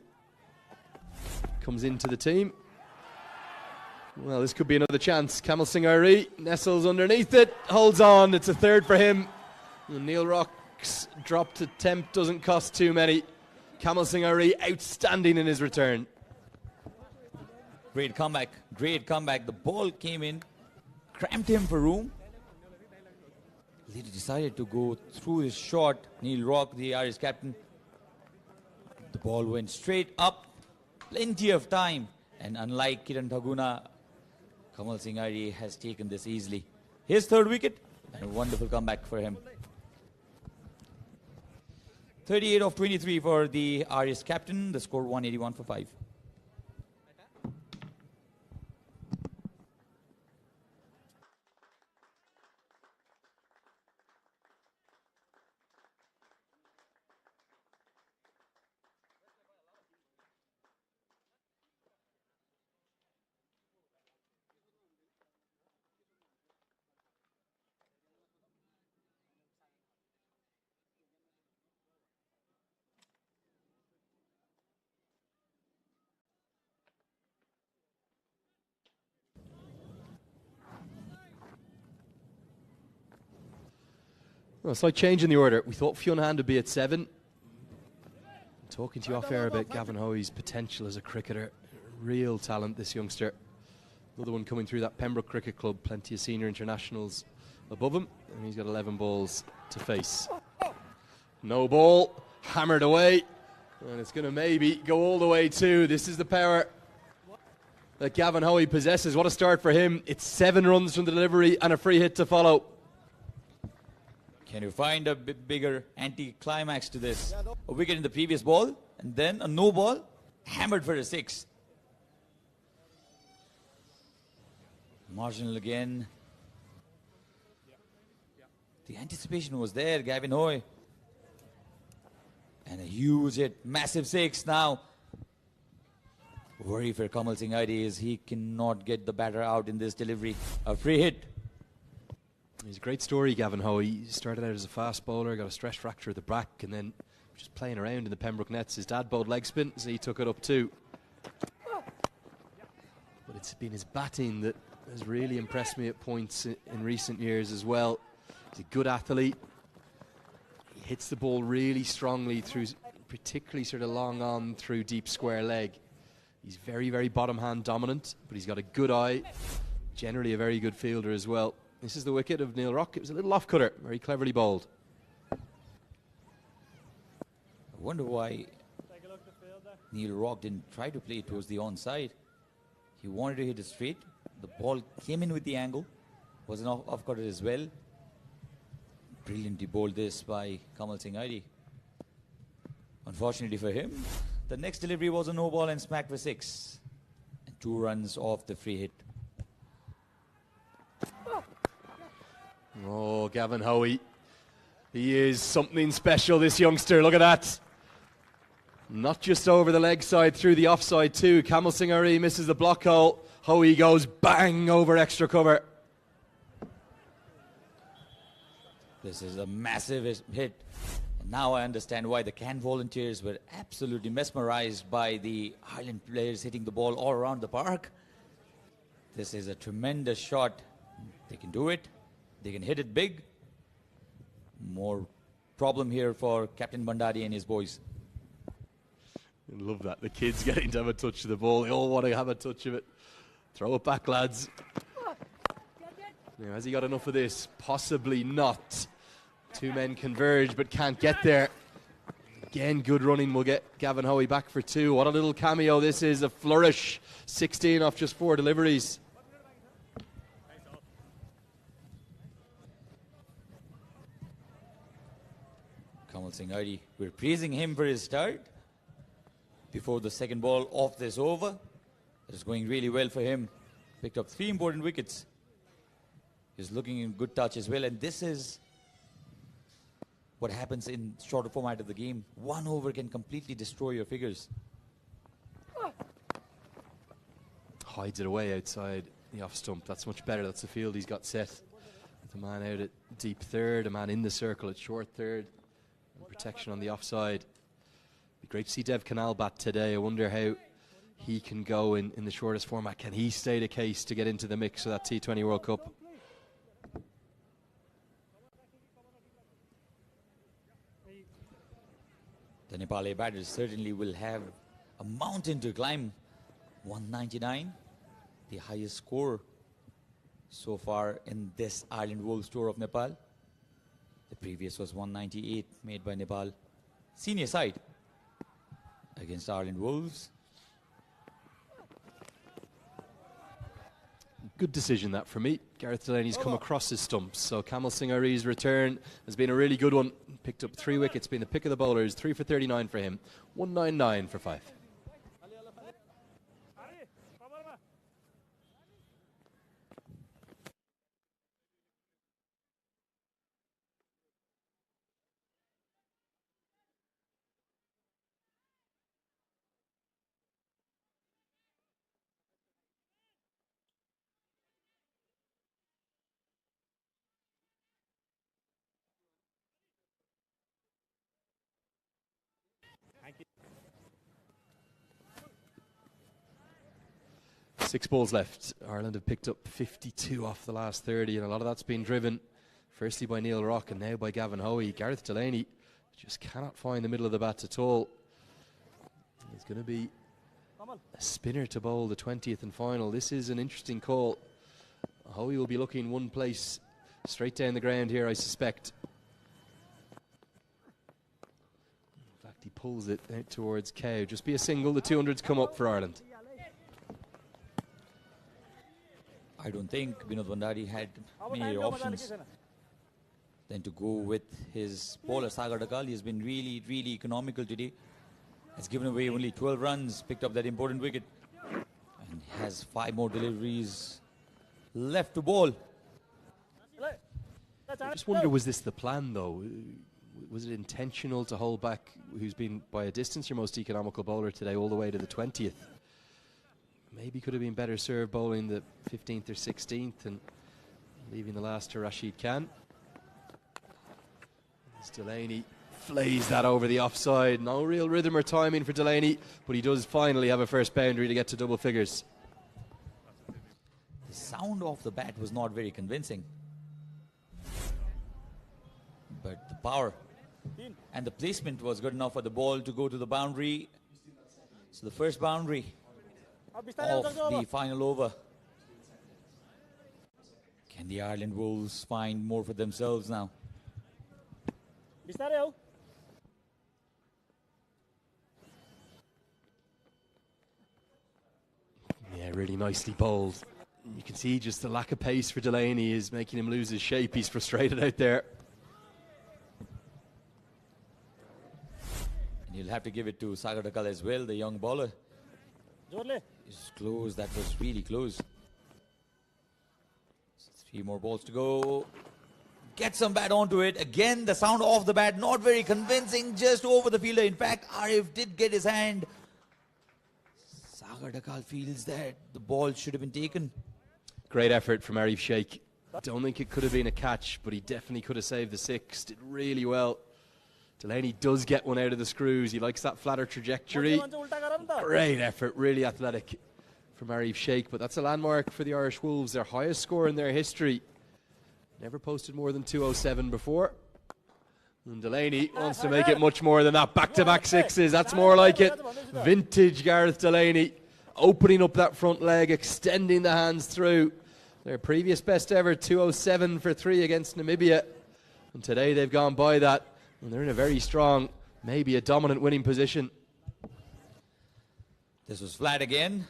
comes into the team. Well, this could be another chance. Kamal Singh Ari nestles underneath it, holds on. It's a third for him. And Neil Rock's dropped attempt doesn't cost too many. Kamal Singh Ari outstanding in his return. Great comeback. Great comeback. The ball came in, cramped him for room. He decided to go through his shot. Neil Rock, the Irish captain. The ball went straight up. Plenty of time. And unlike Kiran Thaguna, Kamal Singh Ari has taken this easily. His third wicket. And a wonderful comeback for him. 38 of 23 for the Irish captain. The score 181 for 5. Well, slight change in the order. We thought Fionn Hand would be at 7. Talking to you off air about Gavin Hoey's potential as a cricketer. Real talent, this youngster. Another one coming through that Pembroke Cricket Club. Plenty of senior internationals above him. And he's got 11 balls to face. No ball. Hammered away. And it's going to maybe go all the way too. This is the power that Gavin Hoey possesses. What a start for him. It's 7 runs from the delivery and a free hit to follow. Can you find a bit bigger anti-climax to this? A wicket in the previous ball, and then a no ball, hammered for a 6. Marginal again. The anticipation was there, Gavin Hoey. And a huge hit, massive 6 now. Worry for Kamal Singh Ari is he cannot get the batter out in this delivery. A free hit. He's a great story, Gavin Hoey. He started out as a fast bowler, got a stress fracture at the back, and then just playing around in the Pembroke nets. His dad bowled leg spin, so he took it up too. But it's been his batting that has really impressed me at points in recent years as well. He's a good athlete. He hits the ball really strongly through, particularly sort of long on through deep square leg. He's very, very bottom hand dominant, but he's got a good eye. Generally a very good fielder as well. This is the wicket of Neil Rock. It was a little off cutter, very cleverly bowled. I wonder why Neil Rock didn't try to play towards the onside. He wanted to hit it straight. The ball came in with the angle. Was an off cutter as well. Brilliantly bowled this by Kamal Singh Aidi. Unfortunately for him, the next delivery was a no ball and smacked for 6. And 2 runs off the free hit. Oh, Gavin Hoey. He is something special, this youngster. Look at that. Not just over the leg side, through the offside too. Kamal Singh Aidi misses the block hole. Hoey goes bang over extra cover. This is a massive hit. And now I understand why the Can volunteers were absolutely mesmerized by the Ireland players hitting the ball all around the park. This is a tremendous shot. They can do it. They can hit it big. More problem here for Captain Bandari and his boys. I love that. The kids getting to have a touch of the ball. They all want to have a touch of it. Throw it back, lads. Now, has he got enough of this? Possibly not. 2 men converge but can't get there. Again, good running will get Gavin Hoey back for 2. What a little cameo this is. A flourish. 16 off just 4 deliveries. Kamal Singh Aidi, we're praising him for his start. Before the second ball off this over, it is going really well for him. Picked up 3 important wickets. He's looking in good touch as well, and this is what happens in shorter format of the game. 1 over can completely destroy your figures. Hides it away outside the off stump. That's much better. That's the field he's got set. The man out at deep third, a man in the circle at short third. And protection on the offside. Be great to see Dev Canal bat today. I wonder how he can go in the shortest format. Can he stay the case to get into the mix of that T20 World Cup? The Nepali batters certainly will have a mountain to climb. 199, the highest score so far in this Ireland Wolves tour of Nepal. The previous was 198, made by Nepal senior side against Ireland Wolves. Good decision that for me. Gareth Delaney's come across his stumps, so Kamal Singh Ari's return has been a really good one. Picked up 3 wickets, been the pick of the bowlers. 3 for 39 for him. 199 for 5. Six balls left. Ireland have picked up 52 off the last 30, and a lot of that's been driven firstly by Neil Rock and now by Gavin Hoey. Gareth Delaney just cannot find the middle of the bat at all. It's going to be a spinner to bowl the 20th and final. This is an interesting call. Hoey will be looking one place straight down the ground here, I suspect. In fact, he pulls it out towards Cow. Just be a single. The 200s come up for Ireland. I don't think Vinod Bandari had many options than to go with his bowler Sagar Dakal. He has been really, really economical today. Has given away only 12 runs, picked up that important wicket, and has 5 more deliveries left to bowl. I just wonder, was this the plan though? Was it intentional to hold back who's been by a distance your most economical bowler today all the way to the 20th? Maybe could have been better served bowling the 15th or 16th and leaving the last to Rashid Khan. As Delaney flays that over the offside. No real rhythm or timing for Delaney, but he does finally have a first boundary to get to double figures. The sound off the bat was not very convincing, but the power and the placement was good enough for the ball to go to the boundary. So the first boundary of the final over. Can the Ireland Wolves find more for themselves now? Yeah, really nicely bowled. You can see just the lack of pace for Delaney is making him lose his shape. He's frustrated out there. And you'll have to give it to Sagar Dakal as well, the young bowler. It's close, that was really close. 3 more balls to go. Get some bat onto it. Again, the sound off the bat, not very convincing, just over the fielder. In fact, Arif did get his hand. Sagar Dakal feels that the ball should have been taken. Great effort from Arif Sheikh. Don't think it could have been a catch, but he definitely could have saved the 6. Did really well. Delaney does get one out of the screws. He likes that flatter trajectory. Great effort, really athletic from Arif Sheikh, but that's a landmark for the Irish Wolves. Their highest score in their history. Never posted more than 207 before. And Delaney wants to make it much more than that. Back-to-back 6s, that's more like it. Vintage Gareth Delaney, opening up that front leg, extending the hands through. Their previous best ever, 207 for 3 against Namibia. And today they've gone by that, and they're in a very strong, maybe a dominant winning position. This was flat again.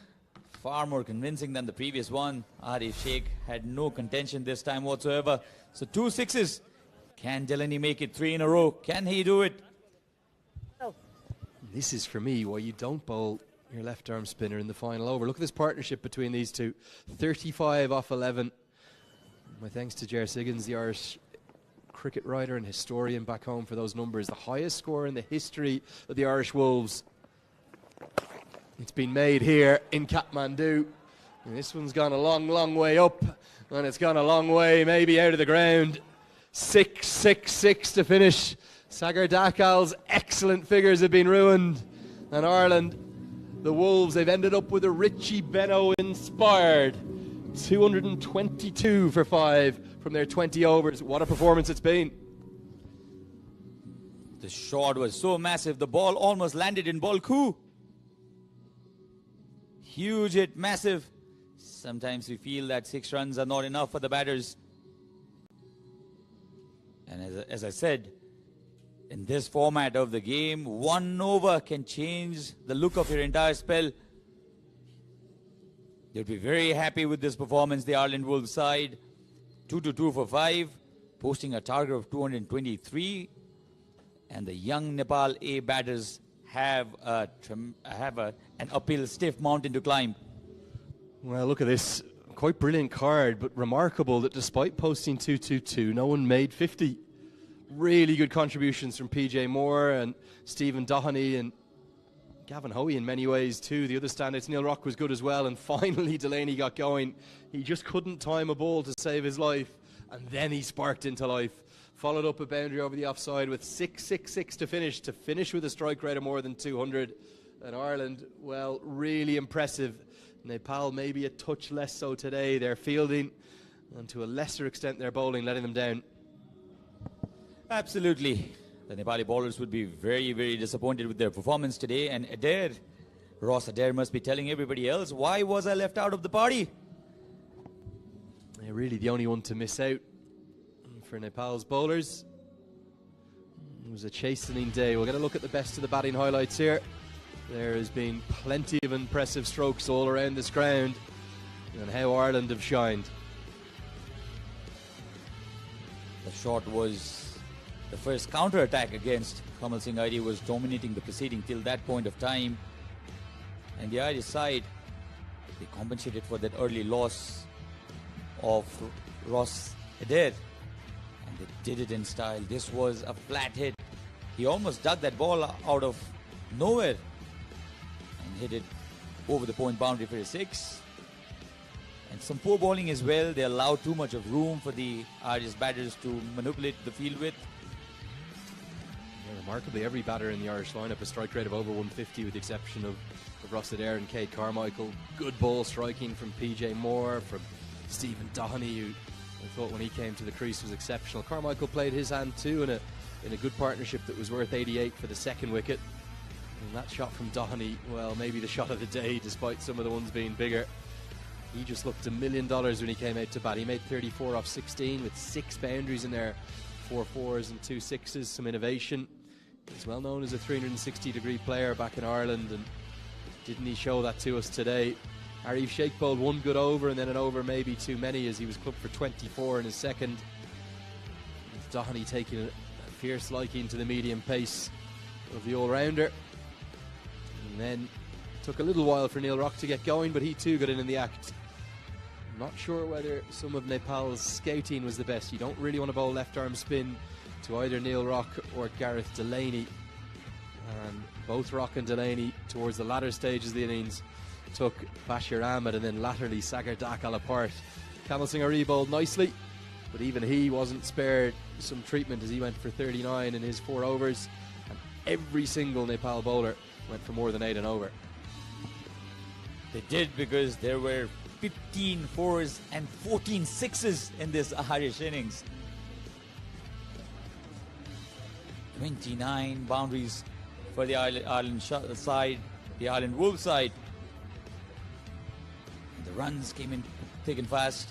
Far more convincing than the previous one. Arif Sheikh had no contention this time whatsoever. So 2 6s. Can Delaney make it 3 in a row? Can he do it? This is, for me, why you don't bowl your left arm spinner in the final over. Look at this partnership between these two. 35 off 11. My thanks to Ger Siggins, the Irish cricket writer and historian back home, for those numbers. The highest score in the history of the Irish Wolves. It's been made here in Kathmandu. And this one's gone a long, long way up. And it's gone a long way maybe out of the ground. 6, 6, 6 to finish. Sagar Dakal's excellent figures have been ruined. And Ireland, the Wolves, they've ended up with a Richie Benaud inspired 222 for 5 from their 20 overs. What a performance it's been. The shot was so massive, the ball almost landed in Balku. Huge hit, massive. Sometimes we feel that 6 runs are not enough for the batters. And as I said, in this format of the game, 1 over can change the look of your entire spell. You'll be very happy with this performance, the Ireland Wolves side. 2 for 5, posting a target of 223. And the young Nepal A batters have an uphill stiff mountain to climb. Well, look at this. Quite brilliant card, but remarkable that despite posting 222, no one made 50. Really good contributions from PJ Moore and Stephen Doheny and Gavin Hoey in many ways too. The other standouts, Neil Rock was good as well, and finally Delaney got going. He just couldn't time a ball to save his life, and then he sparked into life. Followed up a boundary over the offside with 6, 6, 6 to finish with a strike rate of more than 200. And Ireland, well, really impressive. Nepal maybe a touch less so today. Their fielding, and to a lesser extent their bowling, letting them down. Absolutely. The Nepali bowlers would be very, very disappointed with their performance today. And Adair, Ross Adair must be telling everybody else, why was I left out of the party? Yeah, really the only one to miss out for Nepal's bowlers. It was a chastening day. We'll get a look at the best of the batting highlights here. There has been plenty of impressive strokes all around this ground, and how Ireland have shined. The shot was the first counter-attack against Kamal Singh Airi, was dominating the proceeding till that point of time. And the Irish side, they compensated for that early loss of Ross Adair. And they did it in style. This was a flat hit. He almost dug that ball out of nowhere and hit it over the point boundary for a 6. And some poor bowling as well. They allowed too much of room for the Irish batters to manipulate the field with. Yeah, remarkably, every batter in the Irish lineup a strike rate of over 150, with the exception of Ross Adair and Kate Carmichael. Good ball striking from PJ Moore, from Stephen Doheny, who I thought when he came to the crease was exceptional. Carmichael played his hand too in a good partnership that was worth 88 for the second wicket. And that shot from Doheny, well, maybe the shot of the day, despite some of the ones being bigger. He just looked $1 million when he came out to bat. He made 34 off 16 with 6 boundaries in there, 4 fours and 2 sixes, some innovation. He's well known as a 360-degree player back in Ireland, and didn't he show that to us today? Arif Sheikh bowled one good over and then an over maybe too many, as he was clubbed for 24 in his second. With Doheny taking a fierce liking to the medium pace of the all-rounder. And then took a little while for Neil Rock to get going, but he too got in the act. I'm not sure whether some of Nepal's scouting was the best. You don't really want to bowl left-arm spin to either Neil Rock or Gareth Delaney. And both Rock and Delaney, towards the latter stages of the innings, took Bashir Ahmed and then laterally Sagar Dakal apart. Kamal Singh bowled nicely, but even he wasn't spared some treatment as he went for 39 in his 4 overs, and every single Nepal bowler went for more than 8 and over. They did, because there were 15 fours and 14 sixes in this Irish innings. 29 boundaries for the Ireland side, the Ireland Wolves side. The runs came in thick and fast.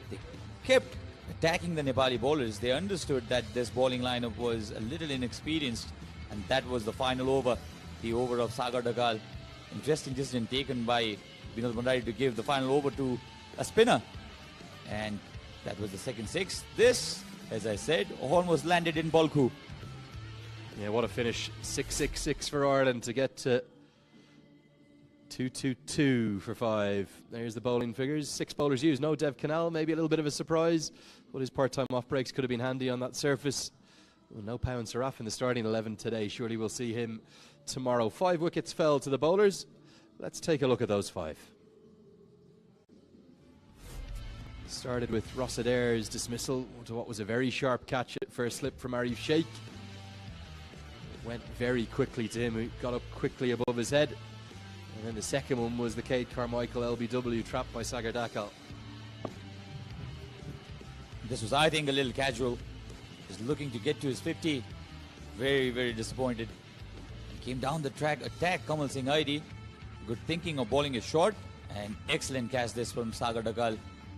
They kept attacking the Nepali bowlers. They understood that this bowling lineup was a little inexperienced, and that was the final over, the over of Sagar Dakal. Interesting decision taken by Vinod Bhandari to give the final over to a spinner, and that was the second 6. This, as I said, almost landed in Balku. Yeah, what a finish. 6-6-6 for Ireland to get to 2-2-2 for 5. There's the bowling figures. 6 bowlers used. No Dev Canal, maybe a little bit of a surprise, but his part-time off breaks could have been handy on that surface. Well, no Pawan Saraf in the starting 11 today. Surely we'll see him tomorrow. 5 wickets fell to the bowlers. Let's take a look at those 5. Started with Ross Adair's dismissal to what was a very sharp catch at first slip from Arif Sheikh. Went very quickly to him, who got up quickly above his head. And then the second one was the Cade Carmichael LBW trapped by Sagar Dakal. This was, I think, a little casual. He's looking to get to his 50. Very, very disappointed. He came down the track, attacked Kamal Singh ID. Good thinking of bowling a short, and excellent catch this from Sagar Dakal.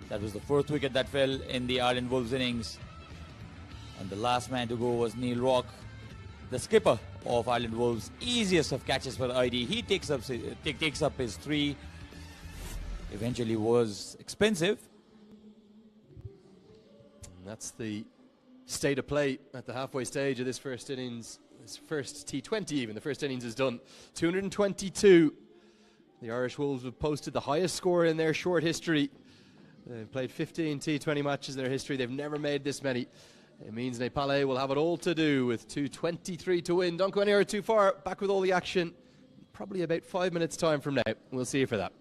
That was the 4th wicket that fell in the Ireland Wolves innings. And the last man to go was Neil Rock, the skipper of Ireland Wolves. Easiest of catches for ID. He takes up his 3. Eventually was expensive. And that's the state of play at the halfway stage of this first innings. This first T20 even. The first innings is done. 222. The Irish Wolves have posted the highest score in their short history. They've played 15 T20 matches in their history. They've never made this many. It means Nepal will have it all to do with 223 to win. Don't go anywhere too far. Back with all the action. Probably about 5 minutes time from now. We'll see you for that.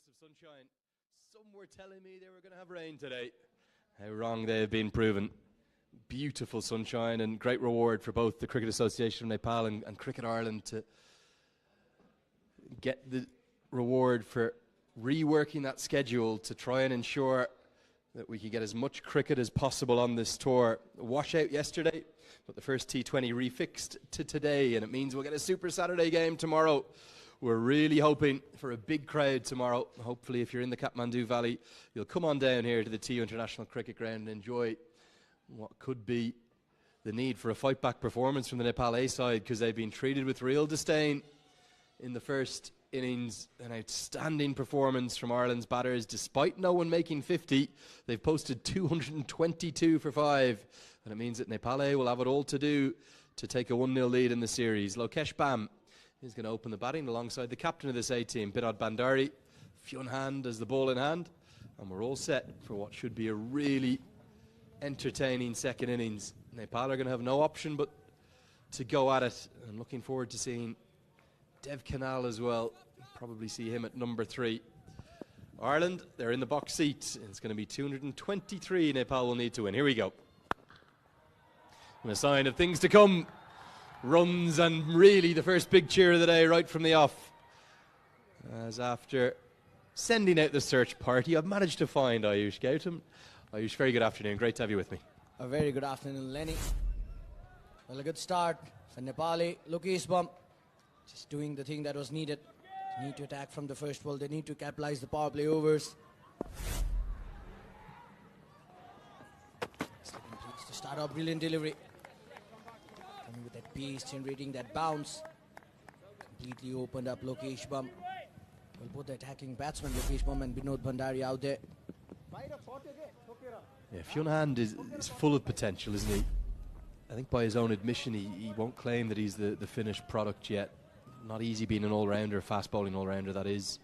promise of sunshine. Some were telling me they were going to have rain today. How wrong they have been proven. Beautiful sunshine and great reward for both the Cricket Association of Nepal and Cricket Ireland to get the reward for reworking that schedule to try and ensure that we could get as much cricket as possible on this tour. A washout yesterday, but the first T20 refixed to today, and it means we'll get a Super Saturday game tomorrow. We're really hoping for a big crowd tomorrow. Hopefully, if you're in the Kathmandu Valley, you'll come on down here to the TU International Cricket Ground and enjoy what could be the need for a fight-back performance from the Nepal A side, because they've been treated with real disdain in the first innings. An outstanding performance from Ireland's batters. Despite no one making 50, they've posted 222 for 5, and it means that Nepal A will have it all to do to take a 1-0 lead in the series. Lokesh Bam is going to open the batting alongside the captain of this A team, Binod Bandari. Fionn Hand as the ball in hand, and we're all set for what should be a really entertaining second innings. Nepal are going to have no option but to go at it. I'm looking forward to seeing Dev Canal as well. Probably see him at number 3. Ireland, they're in the box seat. It's going to be 223 Nepal will need to win. Here we go. And a sign of things to come. Runs and really the first big cheer of the day right from the off. As after sending out the search party, I've managed to find Ayush Gautam. Ayush, very good afternoon. Great to have you with me. A very good afternoon, Lenny. Well, a good start for Nepali. Lokesh Bam just doing the thing that was needed. They need to attack from the first ball. They need to capitalize the power play overs. Slipping please to start off. Brilliant delivery. Coming with that pace, generating that bounce. Completely opened up Lokesh Bam. Well, both the attacking batsmen, Lokesh Bam and Binod Bandari out there. Yeah, Fionn Hand is full of potential, isn't he? I think by his own admission, he won't claim that he's the finished product yet. Not easy being an all-rounder, fast bowling all-rounder, that is.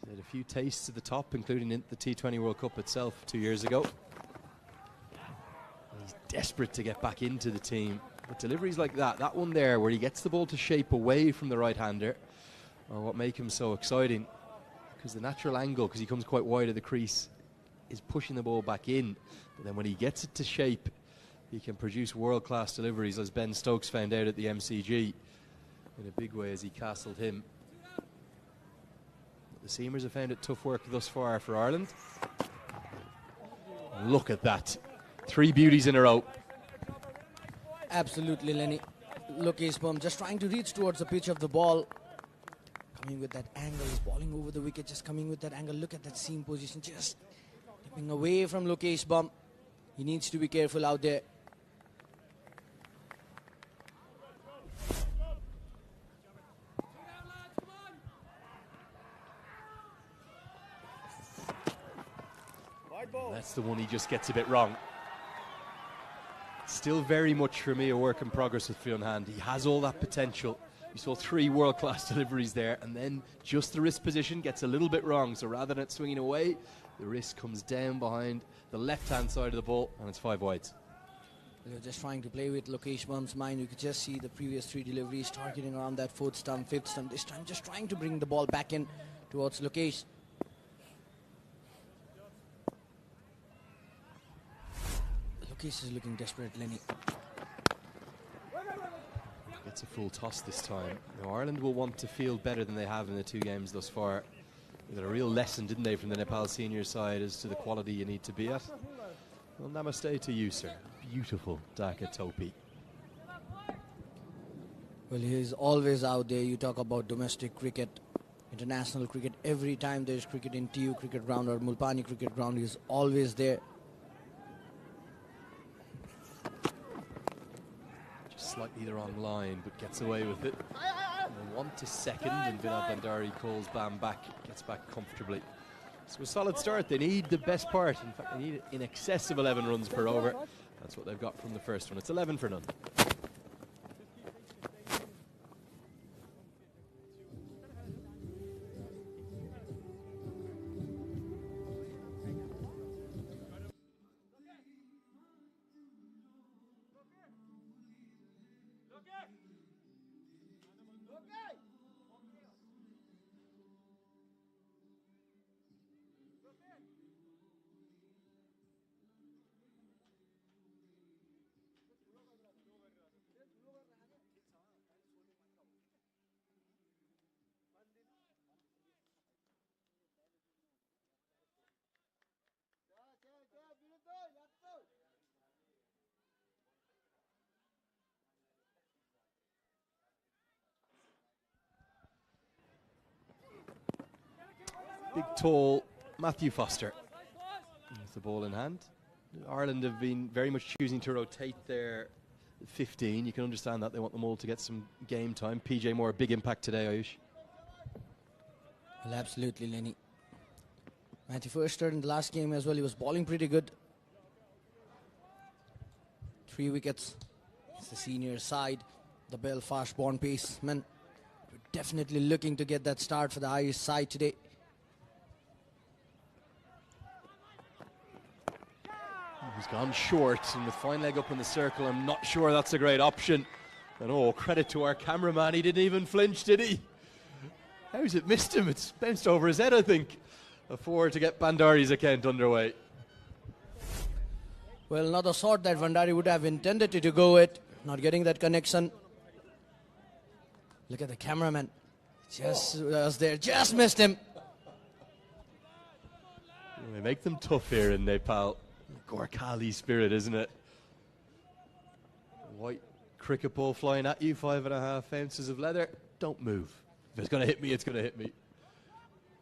He's had a few tastes at the top, including in the T20 World Cup itself 2 years ago. He's desperate to get back into the team. But deliveries like that one there, where he gets the ball to shape away from the right-hander, are what make him so exciting. Because the natural angle, because he comes quite wide of the crease, is pushing the ball back in. But then when he gets it to shape, he can produce world-class deliveries, as Ben Stokes found out at the MCG in a big way as he castled him. But the seamers have found it tough work thus far for Ireland. Look at that. 3 beauties in a row. Absolutely, Lenny. Lokesh Bam just trying to reach towards the pitch of the ball. Coming with that angle, he's bowling over the wicket, just coming with that angle. Look at that seam position, just dipping away from Lokesh Bam. He needs to be careful out there. That's the one he just gets a bit wrong. Still very much for me a work in progress with Fionn Hand. He has all that potential. You saw 3 world-class deliveries there, and then just the wrist position gets a little bit wrong. So rather than it swinging away, the wrist comes down behind the left-hand side of the ball, and it's 5 wides. They're just trying to play with Lokesh Bam's mind. You could just see the previous 3 deliveries targeting around that 4th stump, 5th stump. This time just trying to bring the ball back in towards Lokesh. Lokesh is looking desperate, Lenny. Gets a full toss this time. Now, Ireland will want to feel better than they have in the 2 games thus far. They got a real lesson, didn't they, from the Nepal senior side as to the quality you need to be at. Well, namaste to you, sir. Beautiful Dhaka Topi. Well, he's always out there. You talk about domestic cricket, international cricket. Every time there's cricket in TU cricket ground or Mulpani cricket ground, he's always there. Just slightly the wrong line, but gets away with it. And 1 to 2nd, and Binod Bandari calls Bam back, gets back comfortably. So a solid start. They need the best part. In fact, they need in excess of 11 runs per over. That's what they've got from the first one. It's 11 for none. big, tall Matthew Foster. With the ball in hand. Ireland have been very much choosing to rotate their 15. You can understand that. They want them all to get some game time. PJ Moore, a big impact today, Ayush. Well, absolutely, Lenny. Matthew Foster in the last game as well, he was bowling pretty good. 3 wickets. It's the senior side, the Belfast-born paceman. We're definitely looking to get that start for the Irish side today. He's gone short, and with fine leg up in the circle, I'm not sure that's a great option. And oh, credit to our cameraman, he didn't even flinch, did he? How's it missed him? It's bounced over his head, I think. A 4 to get Bandari's account underway. Well, not the sort that Bandari would have intended to go with. Not getting that connection. Look at the cameraman. Just was there, just missed him. They make them tough here in Nepal. Gorkhali spirit, isn't it? White cricket ball flying at you, 5.5 ounces of leather. Don't move. If it's going to hit me, it's going to hit me.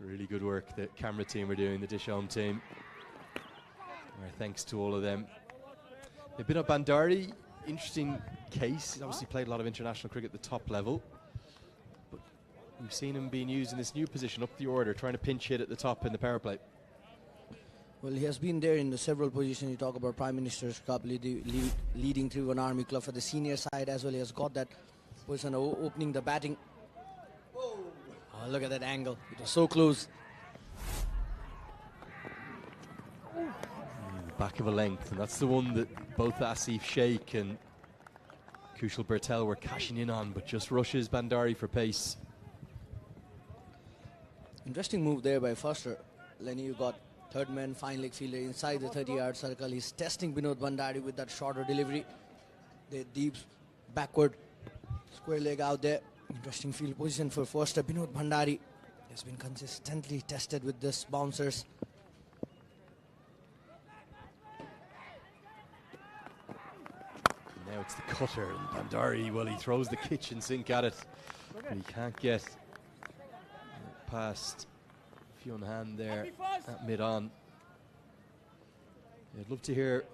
Really good work the camera team are doing, the Dish Home team. Our thanks to all of them. They've been at Bandari, interesting case. He's obviously played a lot of international cricket at the top level. But we've seen him being used in this new position, up the order, trying to pinch hit at the top in the power play. Well, he has been there in the several positions. You talk about Prime Minister's Cup, leading through an army club for the senior side as well. He has got that position opening the batting. Oh, look at that angle. It was so close. Back of a length, and that's the one that both Asif Sheikh and Kushal Bertel were cashing in on, but just rushes Bandari for pace. Interesting move there by Foster. Lenny, you got third man, fine leg fielder inside the 30-yard circle. He's testing Binod Bandari with that shorter delivery. The deep backward square leg out there. Interesting field position for Foster. Binod Bandari has been consistently tested with this bouncers. Now it's the cutter, and Bandari, well, he throws the kitchen sink at it, but he can't get past Fionn Hand there at mid-on. I'd love to hear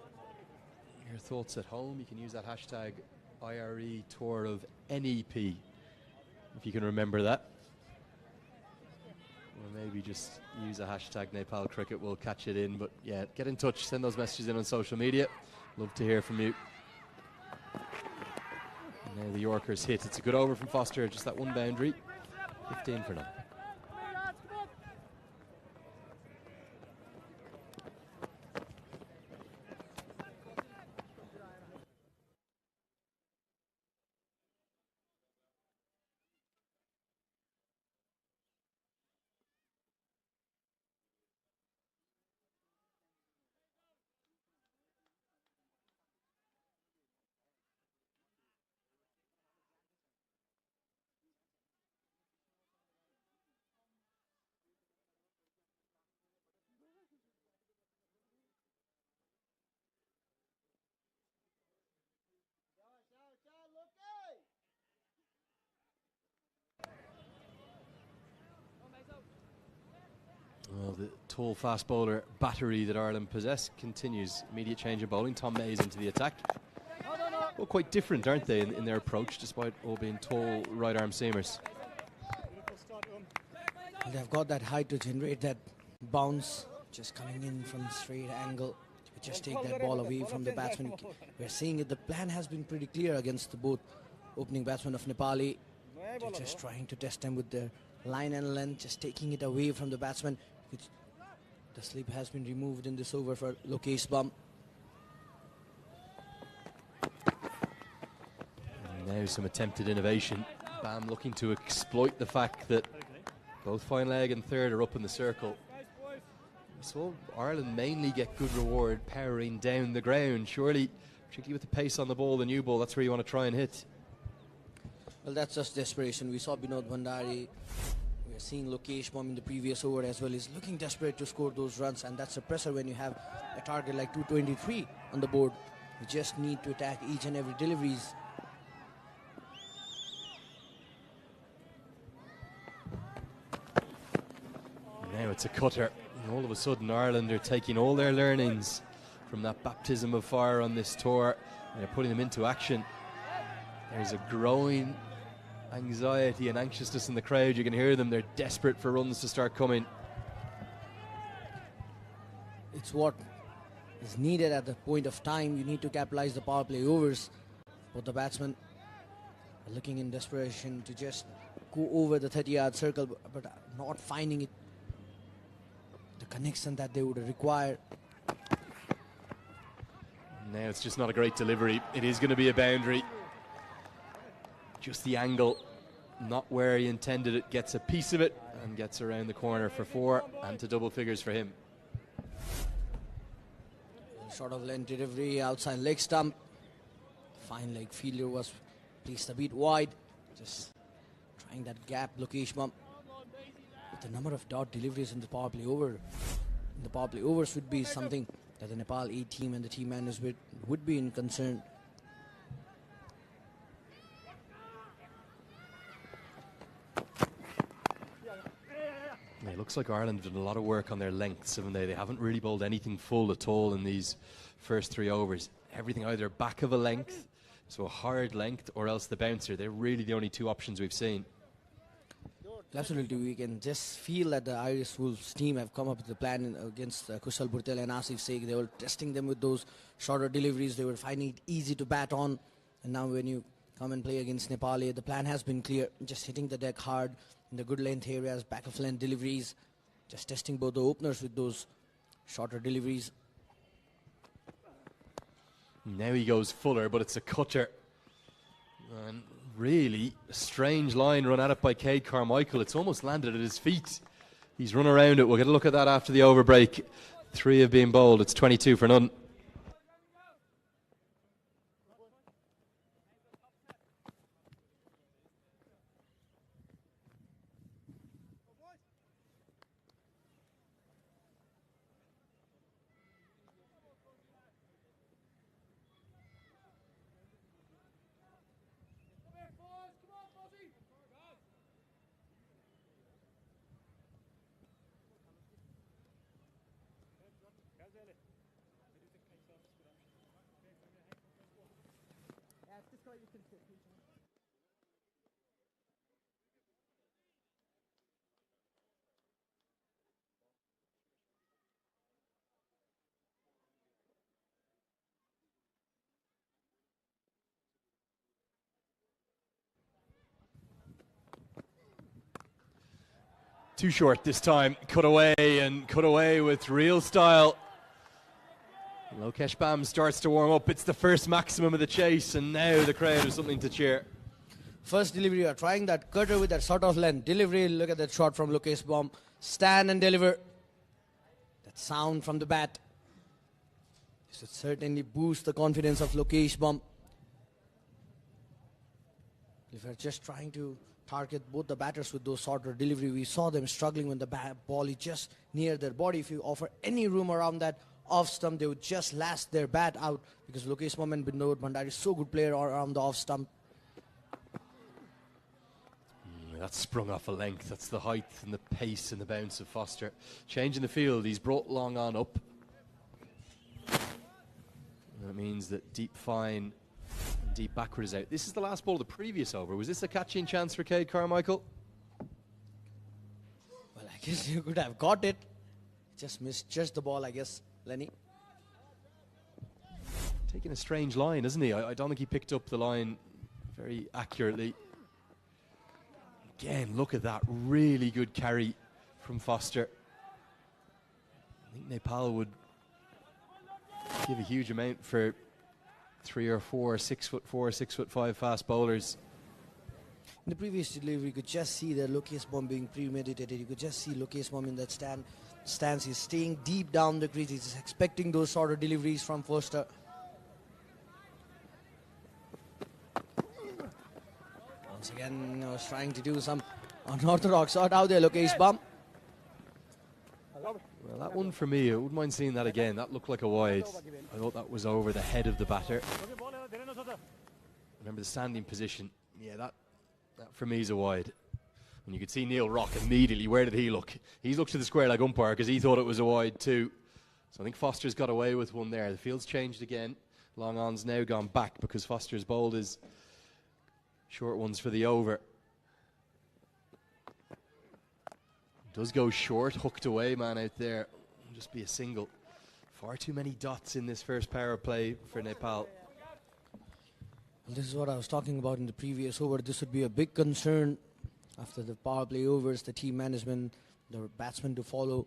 your thoughts at home. You can use that hashtag IRE Tour of NEP, if you can remember that. Or maybe just use a hashtag Nepal Cricket, we'll catch it in. But yeah, get in touch, send those messages in on social media. Love to hear from you. And now the Yorkers hit. It's a good over from Foster, just that one boundary. 15 for now. Well, the tall fast bowler battery that Ireland possess continues. Immediate change of bowling. Tom Mays into the attack. Well, quite different, aren't they, in their approach, despite all being tall right arm seamers. Well, they've got that height to generate that bounce, just coming in from straight angle. Just take that ball away from the batsman. We're seeing it. The plan has been pretty clear against the both opening batsmen of Nepali. They're just trying to test them with their line and length, just taking it away from the batsman. The slip has been removed in this over for Lokesh Bum. And now some attempted innovation. Bam looking to exploit the fact that both fine leg and third are up in the circle. So Ireland mainly get good reward powering down the ground. Surely, particularly with the pace on the ball, the new ball, that's where you want to try and hit. Well, that's just desperation. We saw Binod Bandari. We're seeing Lokesh Bum in the previous over as well. He's looking desperate to score those runs, and that's a pressure when you have a target like 223 on the board. You just need to attack each and every deliveries. it's a cutter. And all of a sudden Ireland are taking all their learnings from that baptism of fire on this tour and they're putting them into action. There's a growing anxiety and anxiousness in the crowd. You can hear them. They're desperate for runs to start coming. It's what is needed at the point of time. You need to capitalize the power play overs. But the batsmen are looking in desperation to just go over the 30-yard circle, but not finding it, the connection that they would require. Now it's just not a great delivery. It is going to be a boundary. Just the angle, not where he intended it. Gets a piece of it and gets around the corner for 4 and to double figures for him. Short of length delivery outside leg stump. Fine leg fielder was placed a bit wide. Just trying that gap. Lokesh Bump. With the number of dot deliveries in the power play over, the power play overs would be something that the Nepal A team and the team management would be in concern. It looks like Ireland have done a lot of work on their lengths, haven't they? They haven't really bowled anything full at all in these first 3 overs. Everything either back of a length, so a hard length, or else the bouncer. They're really the only 2 options we've seen. Absolutely, we can just feel that the Irish Wolves team have come up with a plan against Kushal Bhurtel and Asif Sheikh. They were testing them with those shorter deliveries. They were finding it easy to bat on. And now when you come and play against Nepal, the plan has been clear. Just hitting the deck hard in the good length areas, back of length deliveries. Just testing both the openers with those shorter deliveries. Now he goes fuller, but it's a cutter. And really a strange line run at it by Cade Carmichael. It's almost landed at his feet. He's run around it. We'll get a look at that after the over break. 3 have been bowled. It's 22 for none. Too short this time. Cut away and cut away with real style. Lokesh Bam starts to warm up. It's the first maximum of the chase, and now the crowd has something to cheer. First delivery, you are trying that cutter with that sort of length delivery. Look at that shot from Lokesh Bam. Stand and deliver. That sound from the bat. This would certainly boost the confidence of Lokesh Bam. If you're just trying to target both the batters with those shorter delivery, we saw them struggling when the ball is just near their body. If you offer any room around that off stump, they would just lash their bat out, because Lokesh Bam and Binod Bhandari is so good player around the off stump. That's sprung off a length. That's the height and the pace and the bounce of Foster. Change in the field. He's brought long on up. That means that deep fine and deep backward is out. This is the last ball of the previous over. Was this a catching chance for Cade Carmichael? Well, I guess you could have got it. Just misjudged the ball, I guess, Lenny. Taking a strange line, isn't he? I don't think he picked up the line very accurately. Again, look at that. Really good carry from Foster. I think Nepal would give a huge amount for 3 or 4 6'4", 6'5" fast bowlers. In the previous delivery, you could just see the Lokesh Bam being premeditated. You could just see Lokesh Bam in that stance. He's staying deep down the crease. He's expecting those shorter deliveries from Foster. Once again, he was trying to do some unorthodox shot out there, Lokesh Bam. Well, that one for me, I wouldn't mind seeing that again. That looked like a wide. I thought that was over the head of the batter. Remember the standing position. Yeah, that for me is a wide. And you could see Neil Rock immediately. Where did he look? He's looked to the square leg umpire because he thought it was a wide too. So I think Foster's got away with one there. The field's changed again. Long on's now gone back because Foster's bowled his short ones for the over. Does go short, hooked away, man, out there. It'll just be a single. Far too many dots in this first power play for Nepal. Well, this is what I was talking about in the previous over. This would be a big concern after the power play overs, the team management, the batsmen to follow.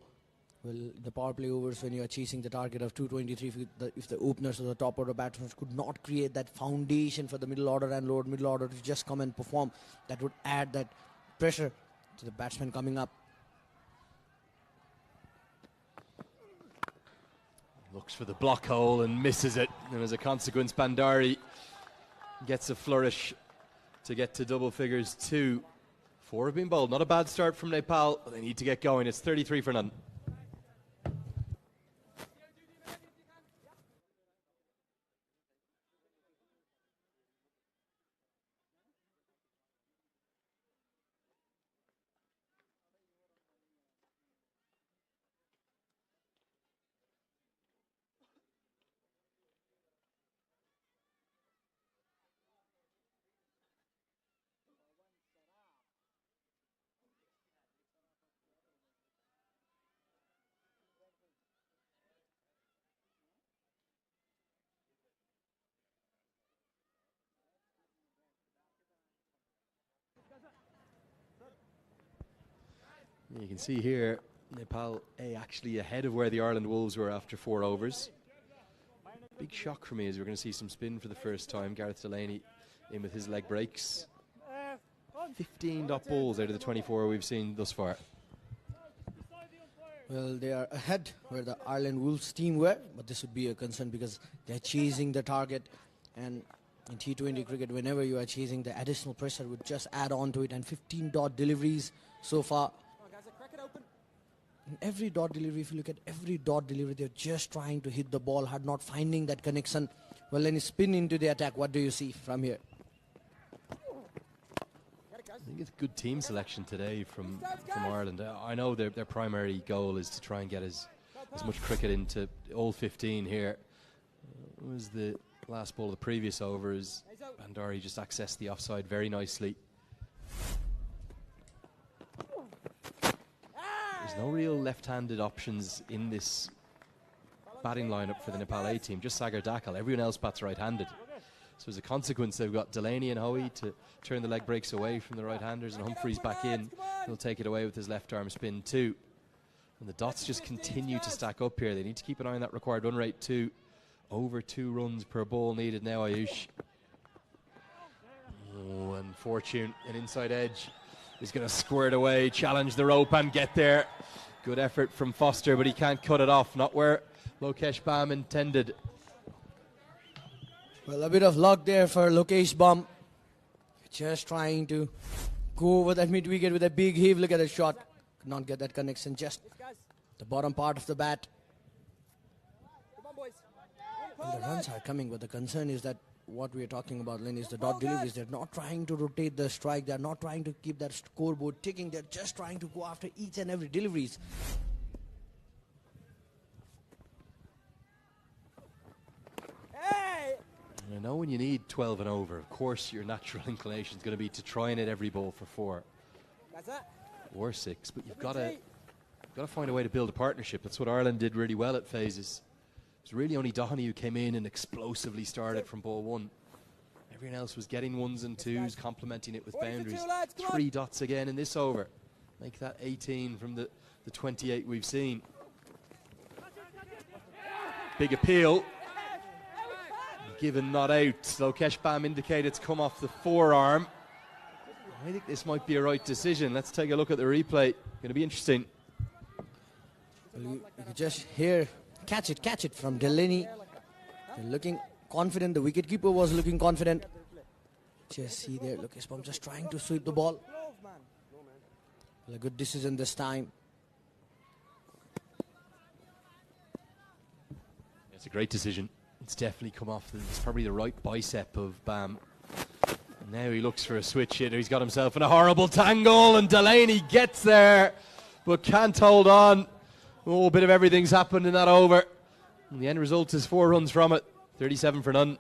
Well, the power play overs, when you are chasing the target of 223, if the openers or the top order batsmen could not create that foundation for the middle order and lower middle order to just come and perform, that would add that pressure to the batsmen coming up. Looks for the block hole and misses it. And as a consequence, Bandari gets a flourish to get to double figures. 2. 4 have been bowled. Not a bad start from Nepal, but they need to get going. It's 33 for none. You can see here Nepal actually ahead of where the Ireland Wolves were after 4 overs. Big shock for me as we're going to see some spin for the first time. Gareth Delaney in with his leg breaks. 15 dot balls out of the 24 we've seen thus far. Well, they are ahead where the Ireland Wolves team were, but this would be a concern because they're chasing the target, and in T20 cricket, whenever you are chasing, the additional pressure would just add on to it, and 15 dot deliveries so far. In every dot delivery, if you look at every dot delivery, they're just trying to hit the ball hard, not finding that connection. Well, then you spin into the attack. What do you see from here? I think it's good team selection today from Ireland. I know their primary goal is to try and get as much cricket into all 15 here. It was the last ball of the previous over as Bandari just accessed the offside very nicely. There's no real left-handed options in this batting lineup for the Nepal A team, just Sagar Dakal. Everyone else bats right-handed. So as a consequence, they've got Delaney and Hoey to turn the leg breaks away from the right-handers, and Humphreys back in. He'll take it away with his left-arm spin too. And the dots just continue to stack up here. They need to keep an eye on that required run rate too. Over 2 runs per ball needed now, Ayush. Oh, and Fortune, an inside edge. He's going to squirt away, challenge the rope and get there. Good effort from Foster, but he can't cut it off. Not where Lokesh Bam intended. Well, a bit of luck there for Lokesh Bam. Just trying to go over that mid-wicket with a big heave. Look at the shot. Could not get that connection. Just the bottom part of the bat. And the runs are coming, but the concern is that what we are talking about, Len, is the dot deliveries. They're not trying to rotate the strike. They're not trying to keep that scoreboard ticking. They're just trying to go after each and every deliveries. I know when you need 12 and over, of course your natural inclination is going to be to try and hit every ball for 4 or 6, but you've got to find a way to build a partnership. That's what Ireland did really well at phases. It was really only Doherty who came in and explosively started from ball 1. Everyone else was getting 1s and 2s, complementing it with boundaries. 3 dots again in this over. Make that 18 from the 28 we've seen. Big appeal. Given not out. Lokesh Bam indicated it's come off the forearm. I think this might be a right decision. Let's take a look at the replay. Going to be interesting. Well, you could just hear, catch it from Delaney. They're looking confident. The wicketkeeper was looking confident. Just see there, Lokesh Bam just trying to sweep the ball. Well, a good decision this time. It's a great decision. It's definitely come off. It's probably the right bicep of Bam. Now he looks for a switch in. He's got himself in a horrible tangle, and Delaney gets there but can't hold on. Oh, a bit of everything's happened in that over. And the end result is 4 runs from it, 37 for none.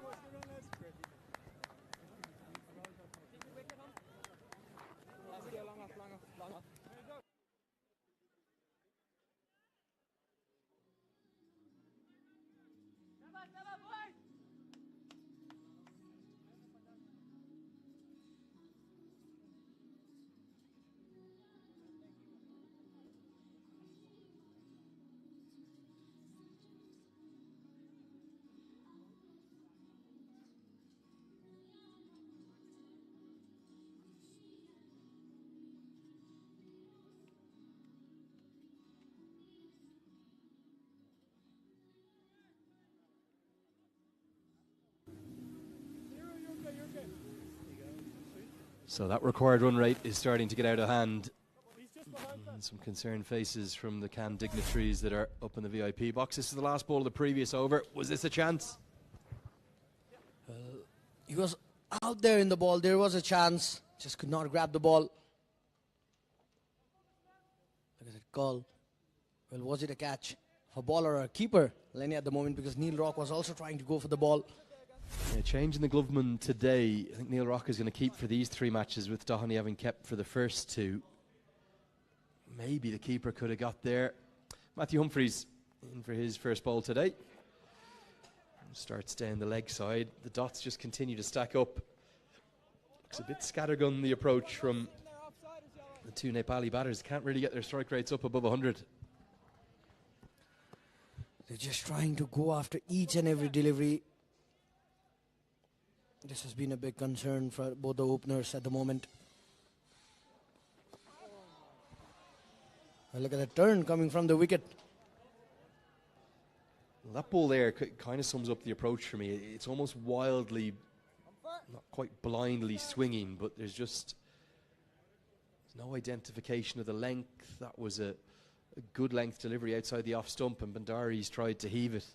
So that required run rate is starting to get out of hand. And some concerned faces from the Can dignitaries that are up in the VIP box. This is the last ball of the previous over. Was this a chance? He was out there in the ball. There was a chance. Just could not grab the ball. Look at that call. Well, was it a catch? A ball or a keeper? Lenny at the moment, because Neil Rock was also trying to go for the ball. Yeah, changing the gloveman today. I think Neil Rock is going to keep for these 3 matches, with Doheny having kept for the first 2. Maybe the keeper could have got there. Matthew Humphreys in for his first ball today. Starts down the leg side. The dots just continue to stack up. Looks a bit scattergun, the approach from the 2 Nepali batters. Can't really get their strike rates up above 100. They're just trying to go after each and every delivery. This has been a big concern for both the openers at the moment. Well, look at the turn coming from the wicket. Well, that ball there kind of sums up the approach for me. It's almost wildly, not quite blindly swinging, but there's no identification of the length. That was a good length delivery outside the off stump, and Bandari's tried to heave it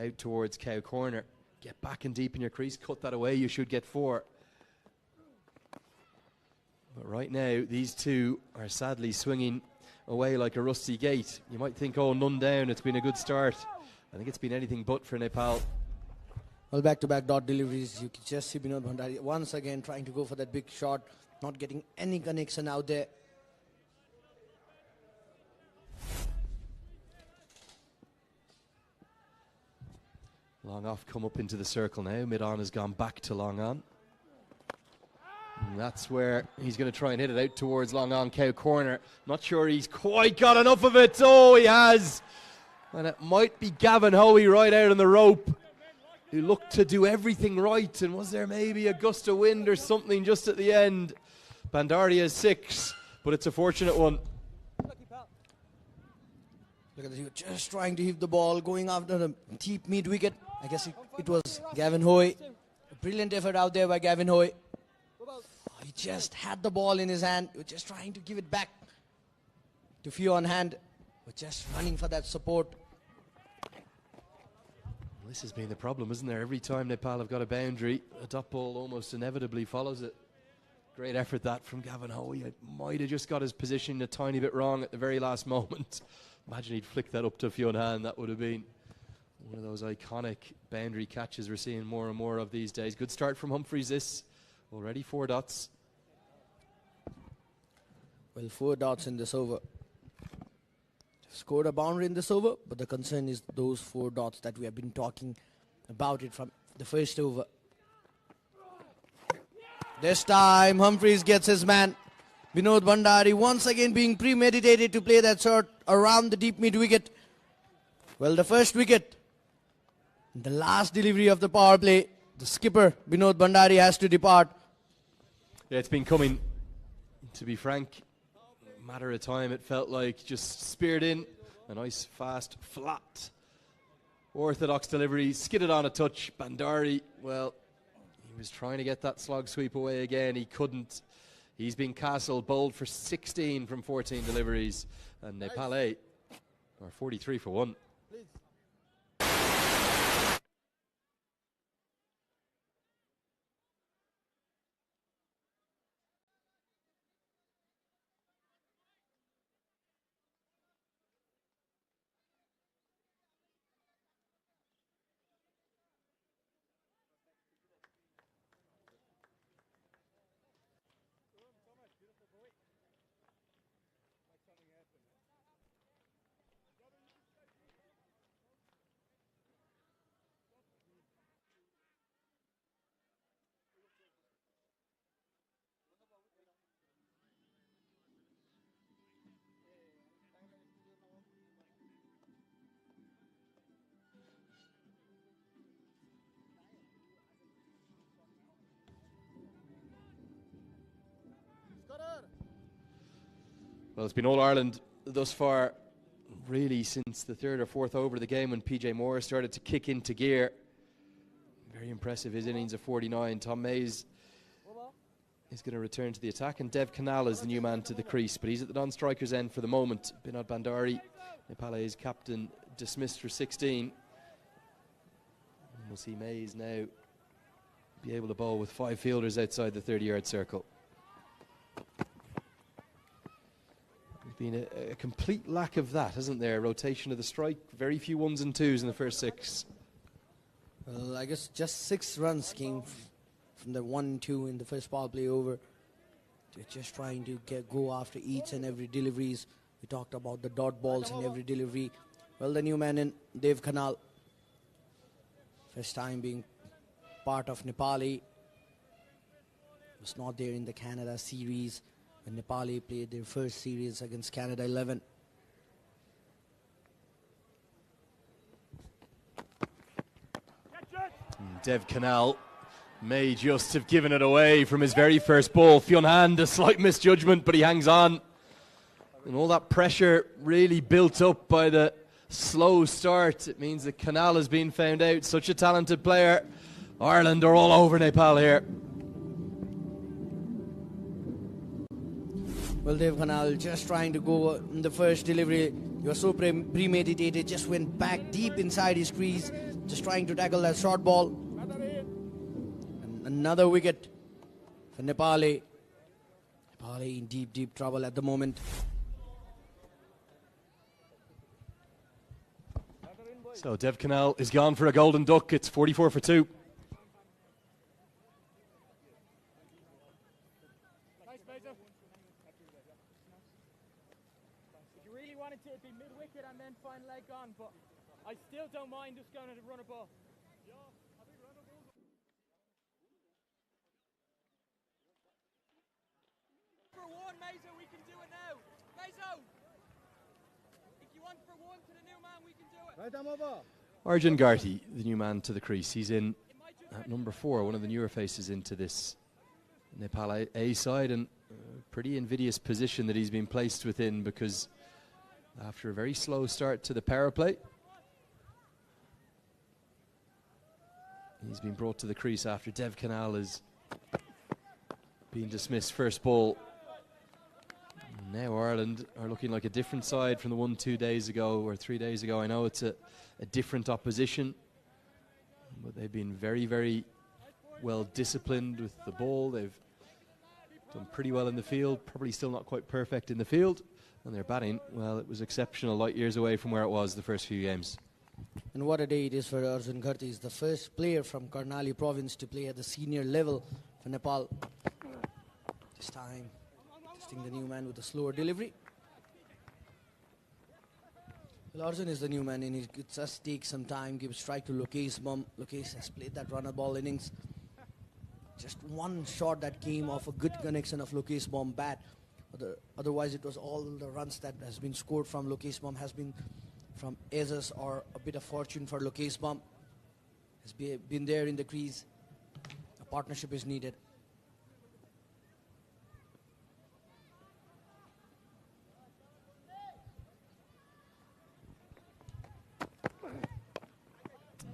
out towards Cow Corner. Get back and deep in your crease, cut that away, you should get 4. But right now, these 2 are sadly swinging away like a rusty gate. You might think, oh, none down, it's been a good start. I think it's been anything but for Nepal. Well, back-to-back dot deliveries. You can just see Binod Bhandari once again trying to go for that big shot, not getting any connection out there. Long off come up into the circle now. Mid-on has gone back to long on. And that's where he's going to try and hit it out towards long on Cow Corner. Not sure he's quite got enough of it. Oh, he has. And it might be Gavin Hoey right out on the rope, who looked to do everything right. And was there maybe a gust of wind or something just at the end? Bandari has 6, but it's a fortunate one. Look at this, just trying to hit the ball, going after the deep mid wicket. I guess it was Gavin Hoey. A brilliant effort out there by Gavin Hoey. He just had the ball in his hand. He was just trying to give it back to few on hand. But just running for that support. This has been the problem, isn't there? Every time Nepal have got a boundary, a dot ball almost inevitably follows it. Great effort that from Gavin Hoey. It might have just got his position a tiny bit wrong at the very last moment. Imagine he'd flicked that up to Fionn hand. That would have been one of those iconic boundary catches we're seeing more and more of these days. Good start from Humphreys this. Already 4 dots. Well, 4 dots in this over. Scored a boundary in this over, but the concern is those 4 dots that we have been talking about it from the first over. This time Humphreys gets his man. Binod Bhandari once again being premeditated to play that shot around the deep mid wicket. Well, the first wicket, the last delivery of the power play, the skipper Binod Bhandari has to depart. Yeah, it's been coming, to be frank. Matter of time, it felt like. Just speared in, a nice fast flat orthodox delivery, skidded on a touch. Bhandari, well, he was trying to get that slog sweep away again, he couldn't. He's been castled, bowled for 16 from 14 deliveries, and Nepal are 43 for 1. Well, it's been All Ireland thus far, really, since the third or fourth over of the game when PJ Moore started to kick into gear. Very impressive, his innings of 49. Tom Mays is going to return to the attack, and Dev Canal is the new man to the crease, but he's at the non-striker's end for the moment. Binod Bandari, Nepal's captain, dismissed for 16. And we'll see Mays now be able to bowl with 5 fielders outside the 30-yard circle. There's been a complete lack of that, hasn't there? Rotation of the strike, very few 1s and 2s in the first 6. Well, I guess just 6 runs came from the 1-2 in the first power play over. They're just trying to go after each and every deliveries. We talked about the dot balls in every delivery. Well, the new man in, Dev Canal, first time being part of Nepali. Was not there in the Canada series when Nepali played their first series against Canada 11. Dev Canal may just have given it away from his very first ball. Fionn Hand, a slight misjudgment, but he hangs on. And all that pressure really built up by the slow start. It means that Canal has been found out. Such a talented player. Ireland are all over Nepal here. Well, Dev Canal just trying to go in the first delivery. He was so premeditated, just went back deep inside his crease, just trying to tackle that short ball. Another wicket for Nepali. Nepali in deep, deep trouble at the moment. So Dev Canal is gone for a golden duck. It's 44 for 2. If you really wanted to, it'd be mid-wicket and then find leg on, but I still don't mind just going to run a ball. For one, Meso, we can do it now. Meso! If you want for one to the new man, we can do it. Right, I'm over. Arjun Garthi, the new man to the crease. He's in at number 4, one of the newer faces into this Nepal A side, and a pretty invidious position that he's been placed within, because after a very slow start to the power play, he's been brought to the crease after Dev Canal has been dismissed first ball. Now Ireland are looking like a different side from the 1-2 days ago or 3 days ago. I know it's a different opposition, but they've been very, very well disciplined with the ball. They've done pretty well in the field, probably still not quite perfect in the field. And their batting, well, it was exceptional, light years away from where it was the first few games. And what a day it is for Arjun Garthi. He's the first player from Karnali province to play at the senior level for Nepal. This time, testing the new man with a slower delivery. Well, Arjun is the new man, and it just takes some time. Gives strike to Lokesh Bum. Lokesh has played that runner ball innings. Just one shot that came off a good connection of Lokesh Bum bat. Otherwise, it was all the runs that has been scored from Lokesh Bum has been from aces or a bit of fortune for Lokesh Bum. Has been there in the crease. A partnership is needed.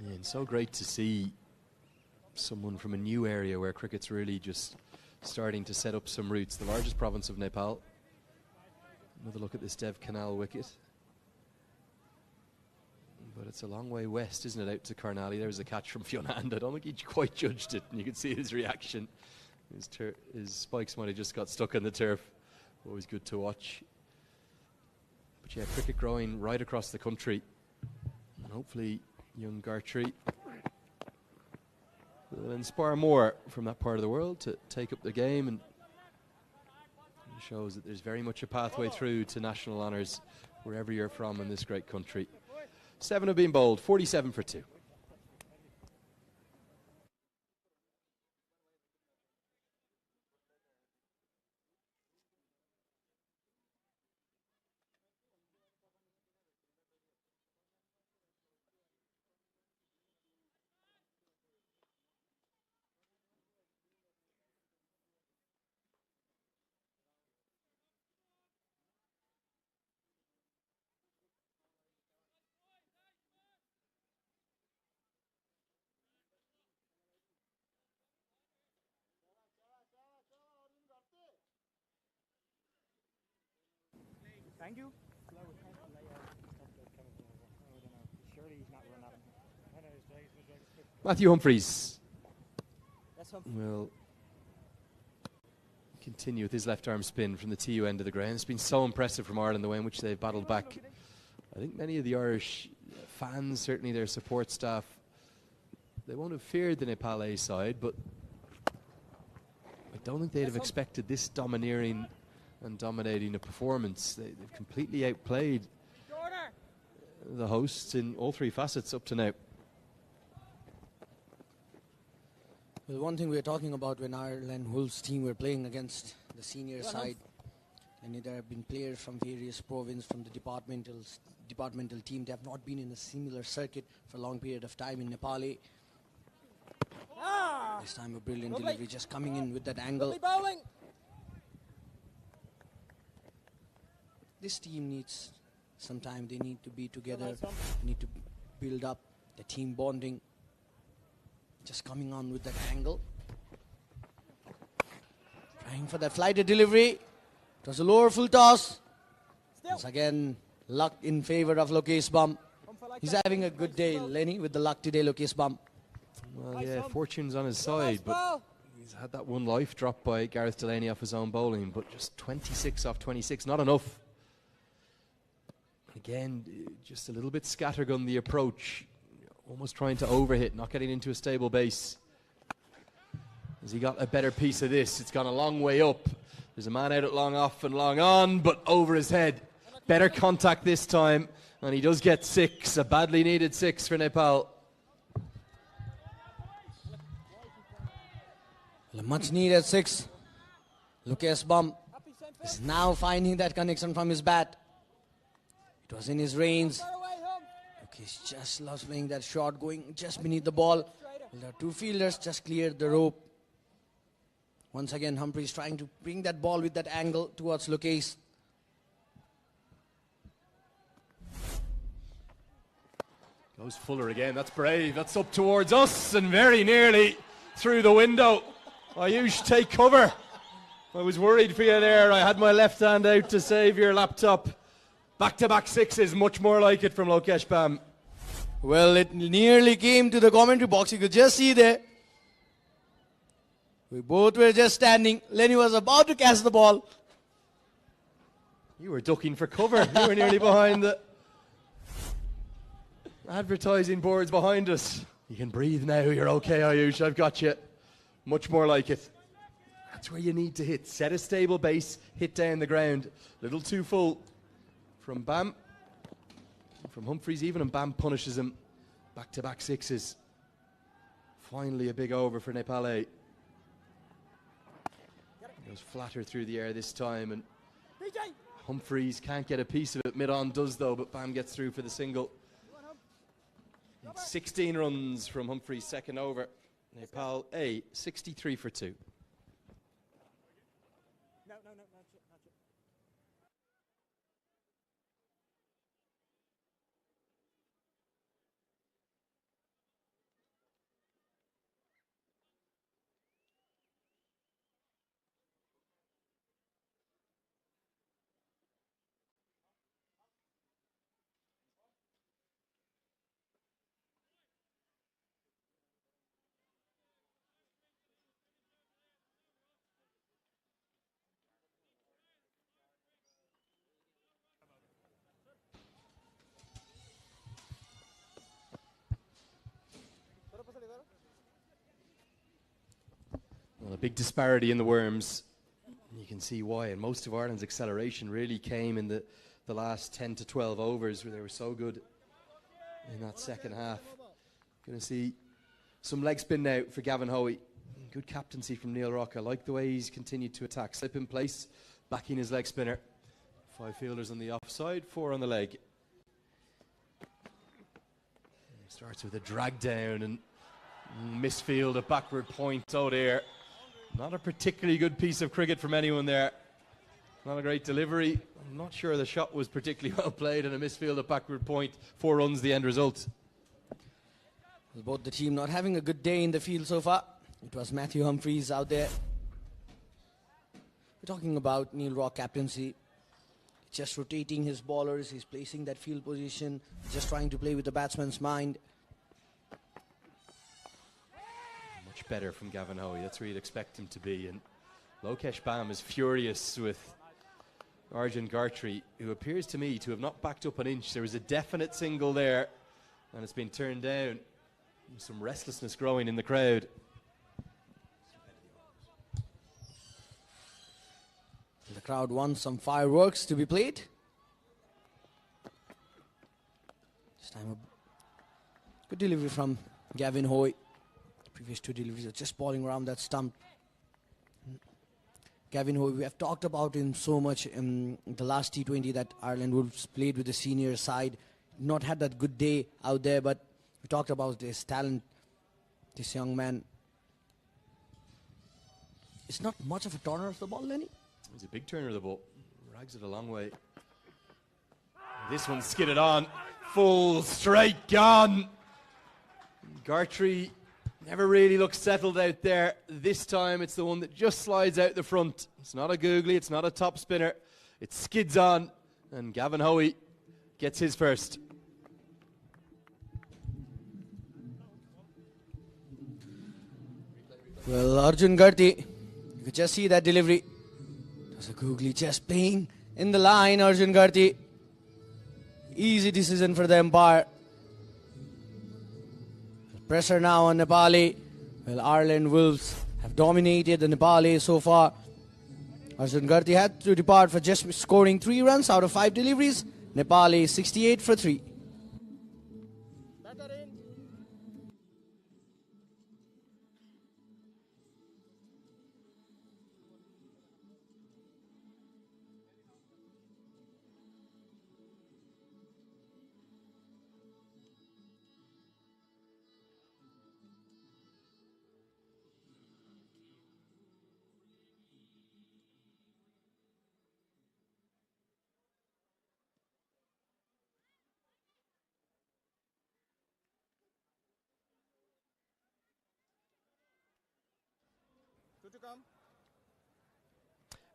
Yeah, and so great to see someone from a new area where cricket's really just starting to set up some roots. The largest province of Nepal. Another look at this Dev Canal wicket. But it's a long way west, isn't it, out to Karnali. There was a catch from Fionn Hand. I don't think he quite judged it, and you could see his reaction. His spikes might have just got stuck in the turf. Always good to watch. But yeah, cricket growing right across the country. And hopefully young Gartree will inspire more from that part of the world to take up the game, and it shows that there's very much a pathway through to national honours wherever you're from in this great country. 7 have been bowled, 47 for 2. Thank you. Slow it. I don't know. Surely he's not run at him. I know he's right. Matthew Humphries That's something. will continue with his left arm spin from the TU end of the ground. It's been so impressive from Ireland the way in which they've battled back. I think many of the Irish fans, certainly their support staff, they won't have feared the Nepal A side, but I don't think they'd have expected this domineering and dominating a performance. They've completely outplayed the hosts in all three facets up to now. Well, one thing we were talking about when Ireland Wolves team were playing against the senior side, and there have been players from various provinces from the departmental team. They have not been in a similar circuit for a long period of time in Nepal. This time a brilliant delivery, just coming in with that angle. Bowling. This team needs some time. They need to be together. They need to build up the team bonding. Just coming on with that angle. Trying for that flighted delivery. It was a lower full toss. Once again, luck in favor of Lokesh Bum. He's having a good day, Lenny, with the luck today, Lokesh Bum. Well, yeah, fortune's on his side, but he's had that one life dropped by Gareth Delaney off his own bowling, but just 26 off 26, not enough. Again, just a little bit scattergun the approach, almost trying to overhit, not getting into a stable base. Has he got a better piece of this? It's gone a long way up. There's a man out at long off and long on, but over his head. Better contact this time, and he does get 6, a badly needed 6 for Nepal. Well, a much needed 6. Lokesh Bum is now finding that connection from his bat. It was in his reins. Lokesh just loves playing that shot, going just beneath the ball. Well, the two fielders just cleared the rope. Once again, Humphries trying to bring that ball with that angle towards Lokesh. Goes Fuller again, that's brave, that's up towards us and very nearly through the window. Ayush, take cover. I was worried for you there, I had my left hand out to save your laptop. Back-to-back 6s, much more like it from Lokesh Bam. Well, it nearly came to the commentary box, you could just see there. We both were just standing. Lenny was about to catch the ball. You were ducking for cover, you were nearly behind the advertising boards behind us. You can breathe now, you're okay Ayush, I've got you. Much more like it. That's where you need to hit. Set a stable base, hit down the ground. Little too full from Bam. From Humphries even, and Bam punishes him. Back-to-back 6s. Finally a big over for Nepal A. Goes flatter through the air this time, and Humphries can't get a piece of it. Mid-on does though, but Bam gets through for the single. 16 runs from Humphries' second over. Nepal A, 63 for 2. No, not yet. Well, a big disparity in the Worms. You can see why, and most of Ireland's acceleration really came in the last 10 to 12 overs where they were so good in that second half. Going to see some leg spin now for Gavin Hoey. Good captaincy from Neil Rock. I like the way he's continued to attack. Slip in place, backing his leg spinner. 5 fielders on the offside, 4 on the leg. He starts with a drag down and misfield, a backward point. Oh dear. Not a particularly good piece of cricket from anyone there. Not a great delivery. I'm not sure the shot was particularly well played, and a misfield at backward point. 4 runs the end result. Well, both the team not having a good day in the field so far. It was Matthew Humphries out there. We're talking about Neil Rock captaincy. just rotating his bowlers. He's placing that field position, just trying to play with the batsman's mind. Much better from Gavin Hoey. That's where you'd expect him to be. And Lokesh Bam is furious with Arjun Gartry, who appears to me to have not backed up an inch. There was a definite single there, and it's been turned down. Some restlessness growing in the crowd. The crowd wants some fireworks to be played. This time a good delivery from Gavin Hoey. The previous two deliveries are just bowling around that stump. Gavin Hoey, we have talked about him so much in the last T20 that Ireland Wolves played with the senior side. Not had that good day out there, but we talked about his talent. This young man is not much of a turner of the ball, Lenny. He's a big turner of the ball. Rags it a long way. This one's skidded on. Full straight gone. Gartry never really looks settled out there. This time it's the one that just slides out the front. It's not a googly, it's not a top spinner. It skids on, and Gavin Hoey gets his first. Well, Arjun Gartry, you could just see that delivery. It was a googly just playing in the line, Arjun Gartry. Easy decision for the umpire. Pressure now on Nepali. Well, Ireland Wolves have dominated the Nepali so far. Arjun Gartry had to depart for just scoring 3 runs out of 5 deliveries. Nepali 68 for 3.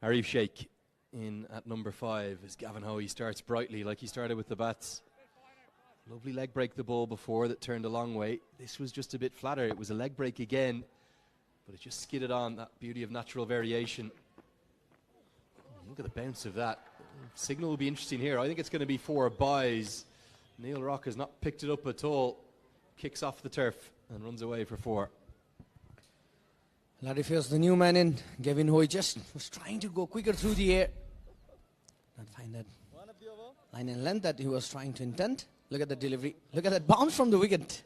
Arif Sheikh in at number 5 as Gavin Hoey starts brightly like he started with the bats. Lovely leg break the ball before that turned a long way. This was just a bit flatter. It was a leg break again, but it just skidded on. That beauty of natural variation. Look at the bounce of that. Signal will be interesting here. I think it's going to be 4 byes. Neil Rock has not picked it up at all. Kicks off the turf and runs away for 4. Larry feels the new man in. Gavin Hoey just was trying to go quicker through the air. Not find that line and length that he was trying to intend. Look at the delivery. Look at that bounce from the wicket.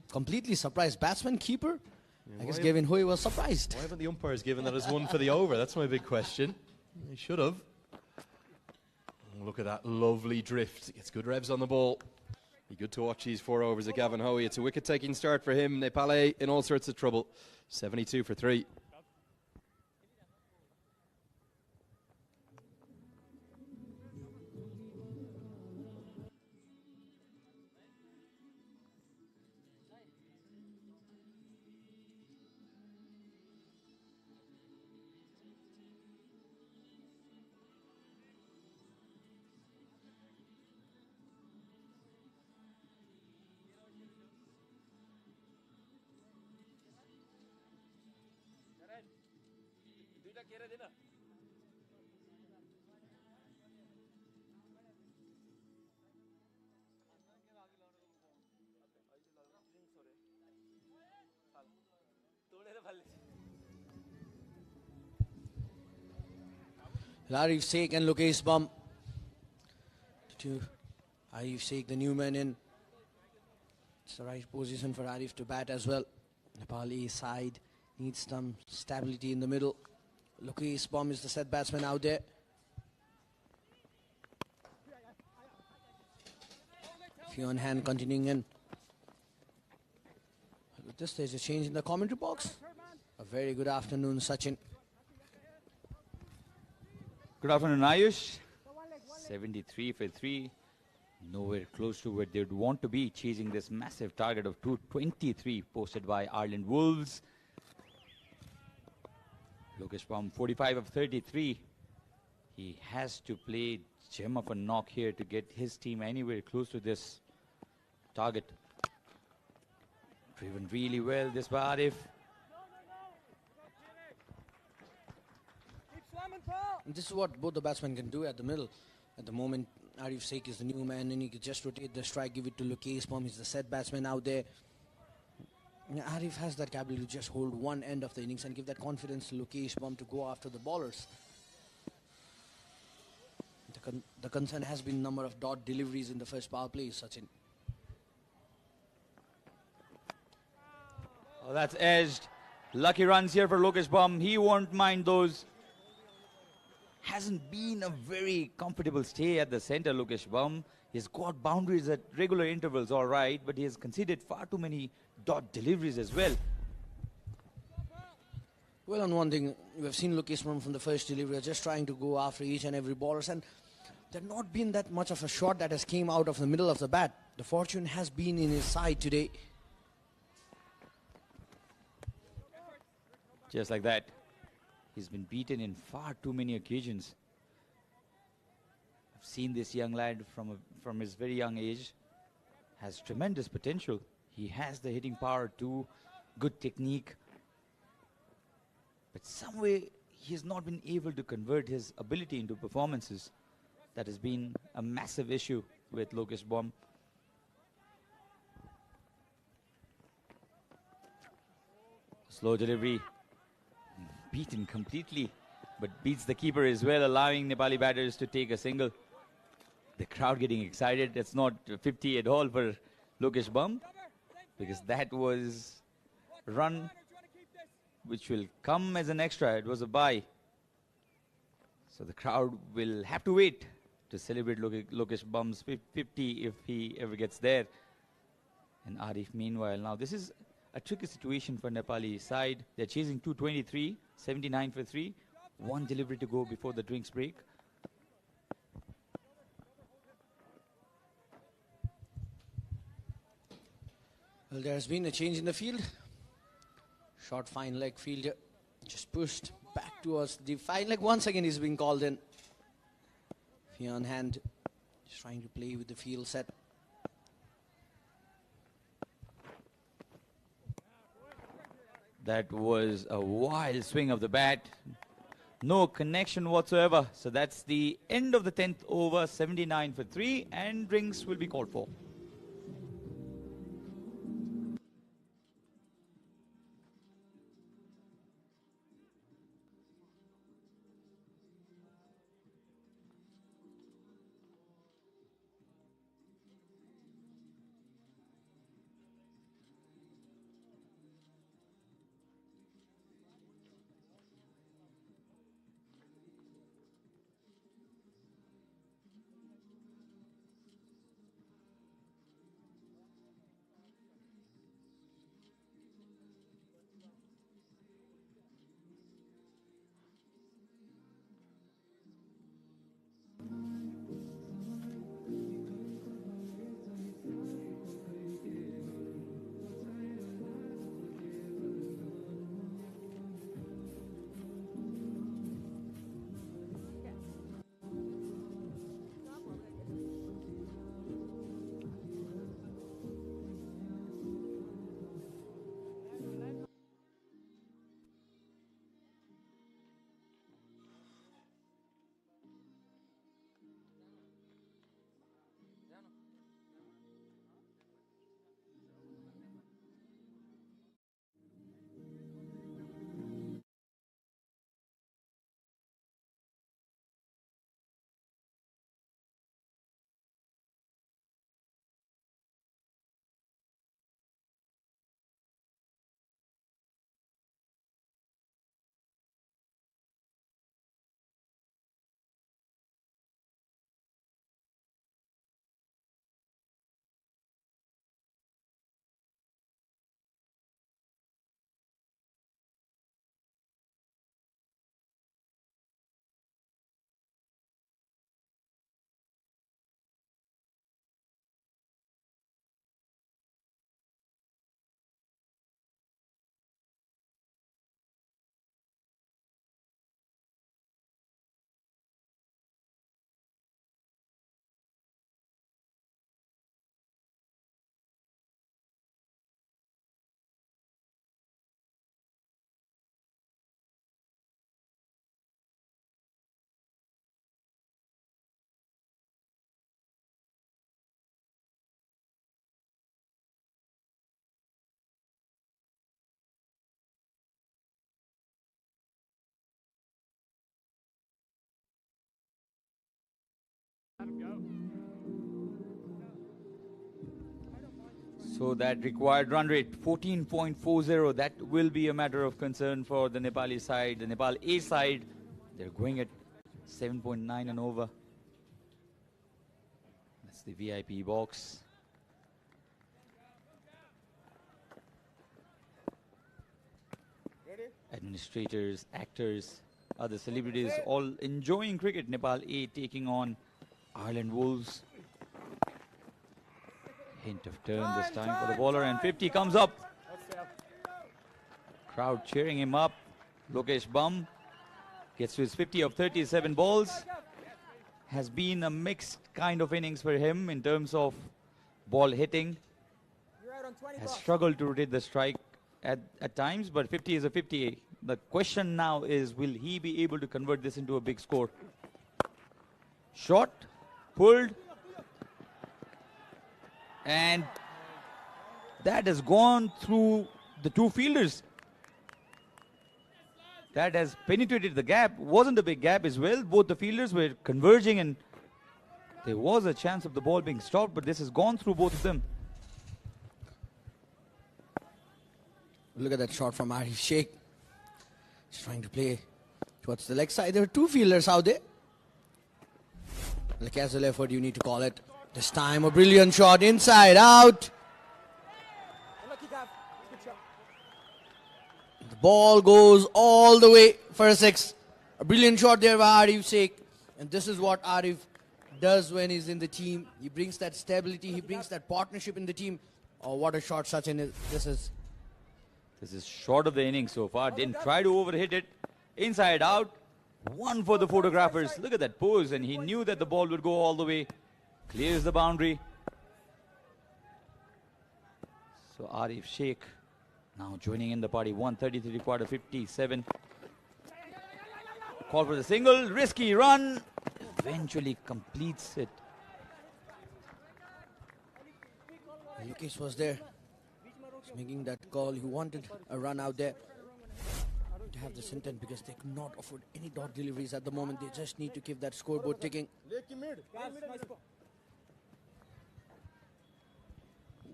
Completely surprised. Batsman, keeper. Yeah, I guess Gavin Hoey was surprised. Why haven't the umpires given that as 1 for the over? That's my big question. They should have. Oh, look at that lovely drift. It gets good revs on the ball. Be good to watch these 4 overs of Gavin Hoey. It's a wicket-taking start for him. Nepal in all sorts of trouble. 72 for 3. Arif Sheikh and Lokesh Bam. Arif Sheikh, the new man in. It's the right position for Arif to bat as well. Nepali side needs some stability in the middle. Lokesh Bam is the set batsman out there. Few on hand continuing in. With this, there's a change in the commentary box. A very good afternoon, Sachin. Good afternoon, Ayush. 73 for 3. Nowhere close to where they'd want to be, chasing this massive target of 223 posted by Ireland Wolves. Lokesh Bam, 45 of 33. He has to play gem of a knock here to get his team anywhere close to this target. Driven really well, this by Arif. Keep slamming, Paul. And this is what both the batsmen can do at the middle. At the moment, Arif Sheikh is the new man, and he can just rotate the strike, give it to Lokesh Pam. He's the set batsman out there. Yeah, Arif has that capability to just hold one end of the innings and give that confidence to Lokesh Pam to go after the bowlers. The concern has been number of dot deliveries in the first power play, Sachin. Oh, that's edged. Lucky runs here for Lokesh Pam. He won't mind those. Hasn't been a very comfortable stay at the center, Lokesh Pam. He's got boundaries at regular intervals, all right, but he has conceded far too many dot deliveries as well. Well, on one thing, we've seen Lokesh Pam from the first delivery just trying to go after each and every bowlers, and there's not been that much of a shot that has came out of the middle of the bat. The fortune has been in his side today. Just like that. He's been beaten in far too many occasions. I've seen this young lad from his very young age. Has tremendous potential. He has the hitting power too, good technique. But some way he has not been able to convert his ability into performances. That has been a massive issue with Lokesh Pam. Slow delivery. Beaten completely, but beats the keeper as well, allowing Nepali batters to take a single. The crowd getting excited. That's not 50 at all for Lokesh Pam, because that was a run which will come as an extra. It was a bye. So the crowd will have to wait to celebrate Lokesh Pam's 50 if he ever gets there. And Arif meanwhile, now this is a tricky situation for Nepali side. They're chasing 223, 79 for 3. One delivery to go before the drinks break. Well, there has been a change in the field. Short fine leg fielder just pushed back towards the fine leg. Once again is being called in. On hand, just trying to play with the field set. That was a wild swing of the bat. No connection whatsoever. So that's the end of the 10th over, 79 for 3, and drinks will be called for. So that required run rate 14.40. That will be a matter of concern for the Nepali side. The Nepal A side, they're going at 7.9 and over. That's the VIP box. Administrators, actors, other celebrities all enjoying cricket. Nepal A taking on Ireland Wolves. Hint of turn this time for the bowler, and 50 comes up. Crowd cheering him up. Lokesh Bum gets to his 50 of 37 balls. Has been a mixed kind of innings for him in terms of ball hitting. Has struggled to rotate the strike at times, but 50 is a 50. The question now is, will he be able to convert this into a big score? Shot, pulled, and that has gone through the two fielders. That has penetrated the gap. Wasn't a big gap as well. Both the fielders were converging, and there was a chance of the ball being stopped, but this has gone through both of them. Look at that shot from Arif Sheikh. He's trying to play towards the leg side. There are two fielders out there. The casual effort, you need to call it. This time a brilliant shot inside out. The ball goes all the way for a six. A brilliant shot there by Arif Sheikh. And this is what Arif does when he's in the team. He brings that stability. He brings that partnership in the team. Oh, what a shot Sachin is. This is short of the innings so far. Didn't try to overhit it. Inside out. One for the photographers. Look at that pose, and he knew that the ball would go all the way. Clears the boundary. So Arif Sheikh now joining in the party. 133 quarter 57. Call for the single. Risky run. Eventually completes it. Lucas was there. He's making that call. He wanted a run out there to have this intent, because they could not afford any dot deliveries at the moment. They just need to keep that scoreboard ticking.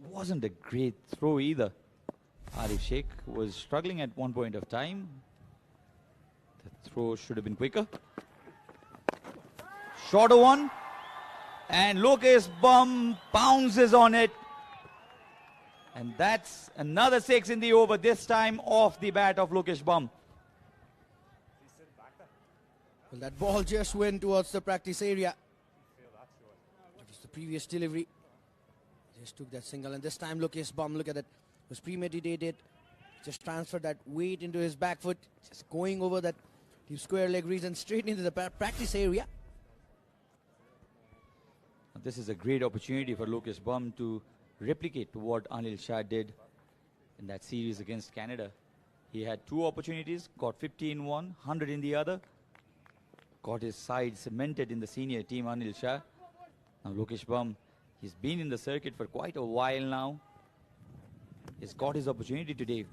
Wasn't a great throw either. Arif Sheikh was struggling at one point of time. The throw should have been quicker. Shorter one. And Lokesh Bum pounces on it. And that's another six in the over, this time off the bat of Lokesh Bum. Well, that ball just went towards the practice area. That was the previous delivery. Just took that single, and this time Lokesh Bum, look at that, was premeditated. Just transferred that weight into his back foot, just going over that deep square leg region straight into the practice area. This is a great opportunity for Lokesh Bum to replicate what Anil Shah did in that series against Canada. He had two opportunities, got 50 in one, 100 in the other. Got his side cemented in the senior team, Anil Shah. Now Lokesh Bum, he's been in the circuit for quite a while now. He's got his opportunity today.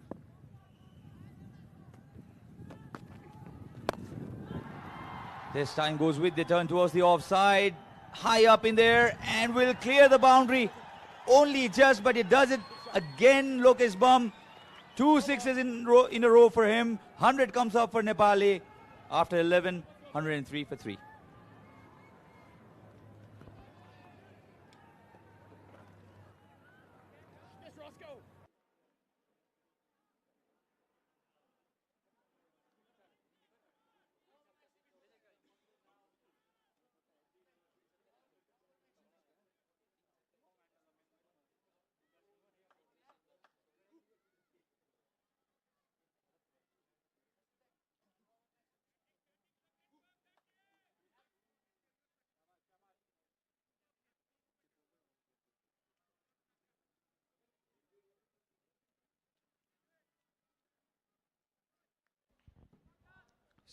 This time goes with the turn towards the offside. High up in there and will clear the boundary. Only just, but it does it again, Lokesh Bum. 2 sixes in a row for him. 100 comes up for Nepal after 11, 103 for 3.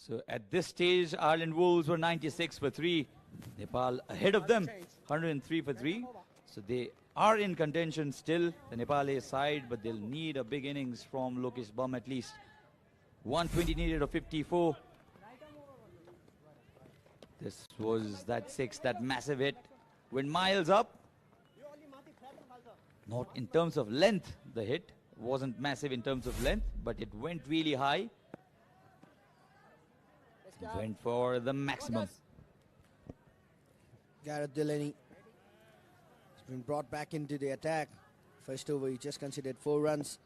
So at this stage, Ireland Wolves were 96 for 3. Nepal ahead of them, 103 for 3. So they are in contention still, the Nepali side, but they'll need a big innings from Lokesh Bum at least. 120 needed of 54. This was that 6, that massive hit. Went miles up. Not in terms of length, the hit wasn't massive in terms of length, but it went really high. Went for the maximum. Gareth Delaney has been brought back into the attack. First over, he just considered 4 runs.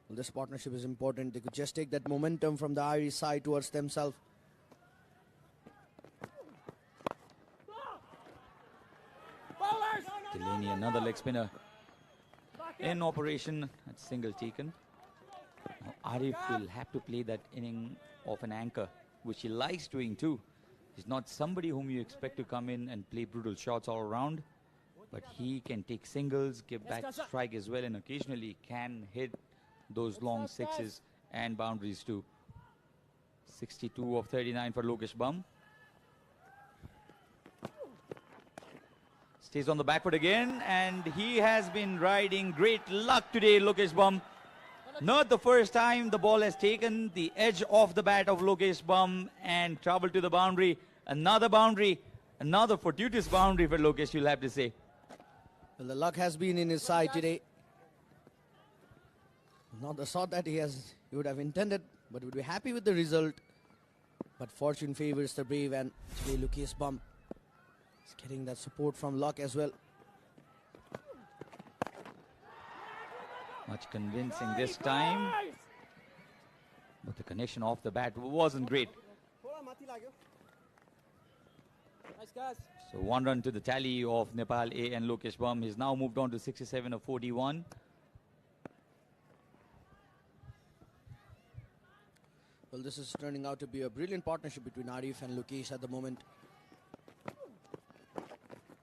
Well, this partnership is important. They could just take that momentum from the Irish side towards themselves. Delaney, another leg spinner in operation at single taken. Now Arif will have to play that inning of an anchor, which he likes doing too. He's not somebody whom you expect to come in and play brutal shots all around, but he can take singles, give back strike as well, and occasionally can hit those long sixes and boundaries too. 62 of 39 for Lokesh Bum. Stays on the back foot again, and he has been riding great luck today, Lokesh Bum. Not the first time the ball has taken the edge off the bat of Lokesh Bum and traveled to the boundary. Another boundary, another fortuitous boundary for Lokesh, you'll have to say. Well, the luck has been in his side today. Not the sort that he would have intended, but would be happy with the result. But fortune favors the brave, and today Lokesh Bum is getting that support from luck as well. Much convincing this time, but the connection off the bat wasn't great. So 1 run to the tally of Nepal A and Lokesh Bum. He's now moved on to 67 of 41. Well, this is turning out to be a brilliant partnership between Arif and Lokesh at the moment.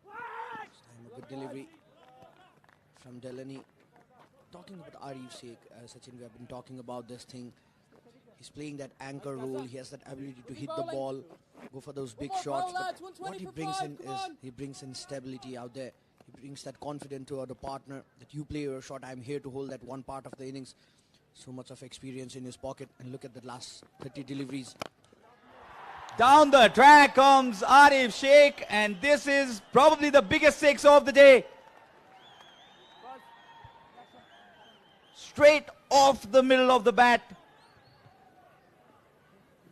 A good delivery from Delaney. Talking about Arif's sake, Sachin, we have been talking about this thing. He's playing that anchor role. He has that ability to hit the ball, go for those big shots. But what he brings in is he brings in stability out there. He brings that confidence to the partner that you play your shot. I'm here to hold that one part of the innings. So much of experience in his pocket. And look at the last 30 deliveries. Down the track comes Arif Sheikh, and this is probably the biggest 6 of the day. Straight off the middle of the bat.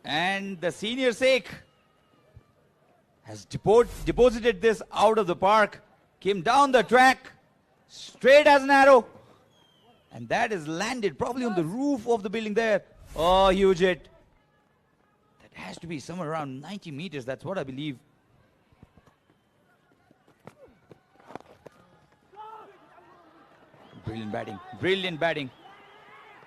And the senior Sheikh has deposited this out of the park. Came down the track, straight as an arrow. And that is landed probably on the roof of the building there. Oh, huge hit. That has to be somewhere around 90 meters. That's what I believe. Brilliant batting. Brilliant batting.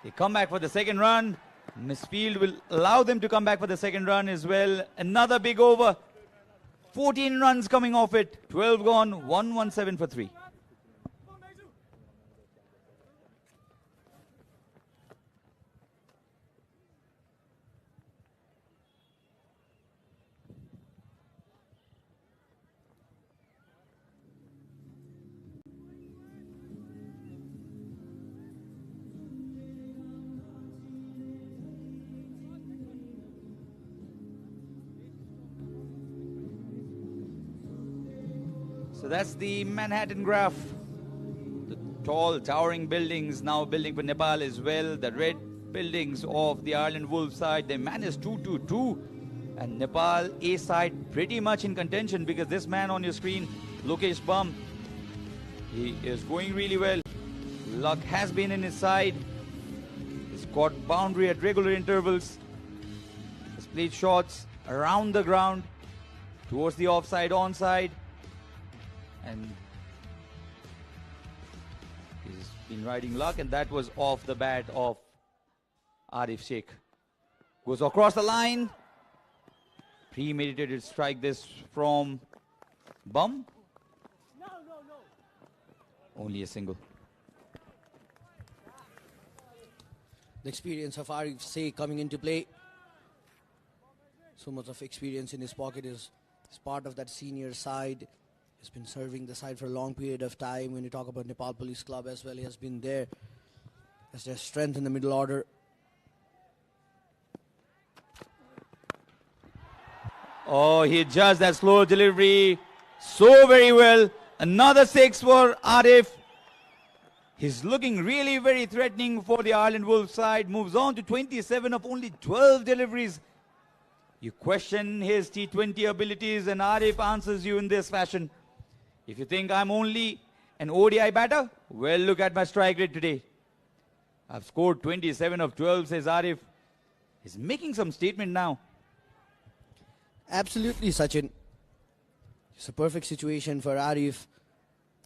They come back for the second run. Misfield will allow them to come back for the second run as well. Another big over. 14 runs coming off it. 12 gone. 117 for 3. So that's the Manhattan graph. The tall, towering buildings now building for Nepal as well. The red buildings of the Ireland Wolves side. They managed 2-2-2. And Nepal A side pretty much in contention because this man on your screen, Lokesh Bum, he is going really well. Luck has been in his side. He's got boundary at regular intervals. He's played shots around the ground, towards the offside, onside. And he's been riding luck, and that was off the bat of Arif Sheikh. Goes across the line. Premeditated strike this from Bum. Only a single. The experience of Arif Sheikh coming into play. So much of experience in his pocket is part of that senior side. He's been serving the side for a long period of time. When you talk about Nepal Police Club as well, he has been there as their strength in the middle order. Oh, he adjusts that slow delivery so very well. Another 6 for Arif. He's looking really very threatening for the Ireland Wolves side. Moves on to 27 of only 12 deliveries. You question his T20 abilities and Arif answers you in this fashion. If you think I'm only an ODI batter, well, look at my strike rate today. I've scored 27 of 12, says Arif. He's making some statement now. Absolutely, Sachin. It's a perfect situation for Arif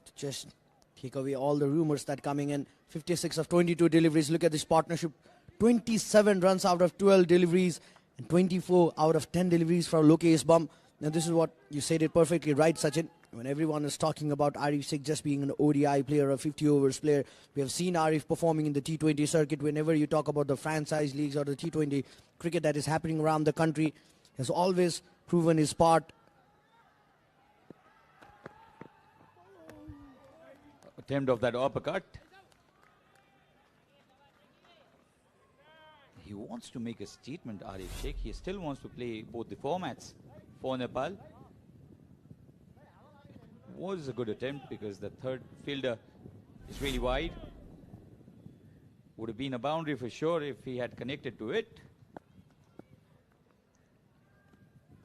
to just take away all the rumors that coming in. 56 of 22 deliveries. Look at this partnership. 27 runs out of 12 deliveries and 24 out of 10 deliveries for Lokesh Bum. Now this is what you said it perfectly right, Sachin. When everyone is talking about Arif Sheikh just being an ODI player, a 50 overs player, we have seen Arif performing in the T20 circuit. Whenever you talk about the franchise leagues or the T20 cricket that is happening around the country, has always proven his part. Attempt of that uppercut. He wants to make a statement, Arif Sheikh. He still wants to play both the formats for Nepal. Was a good attempt because the third fielder is really wide. Would have been a boundary for sure if he had connected to it.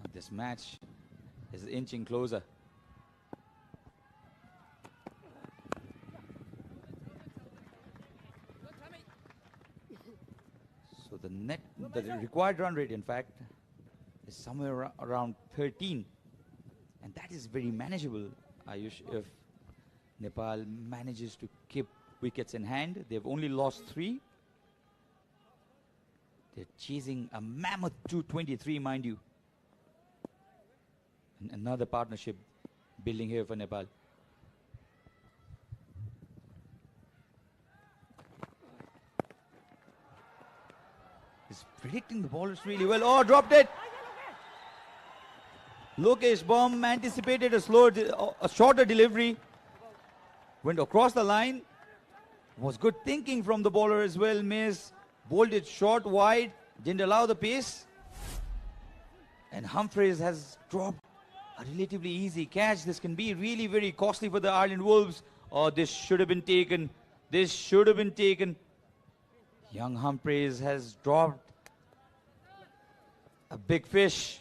And this match is inching closer. So the required run rate, in fact, is somewhere around 13. And that is very manageable, Ayush, if Nepal manages to keep wickets in hand. They've only lost 3. They're chasing a mammoth 223, mind you. And another partnership building here for Nepal. He's predicting the bowlers really well. Oh, dropped it! Lokesh Bum anticipated a shorter delivery. Went across the line. Was good thinking from the bowler as well. Miss. Bowled it short, wide. Didn't allow the pace. And Humphreys has dropped a relatively easy catch. This can be really very costly for the Ireland Wolves. Oh, this should have been taken. This should have been taken. Young Humphreys has dropped a big fish.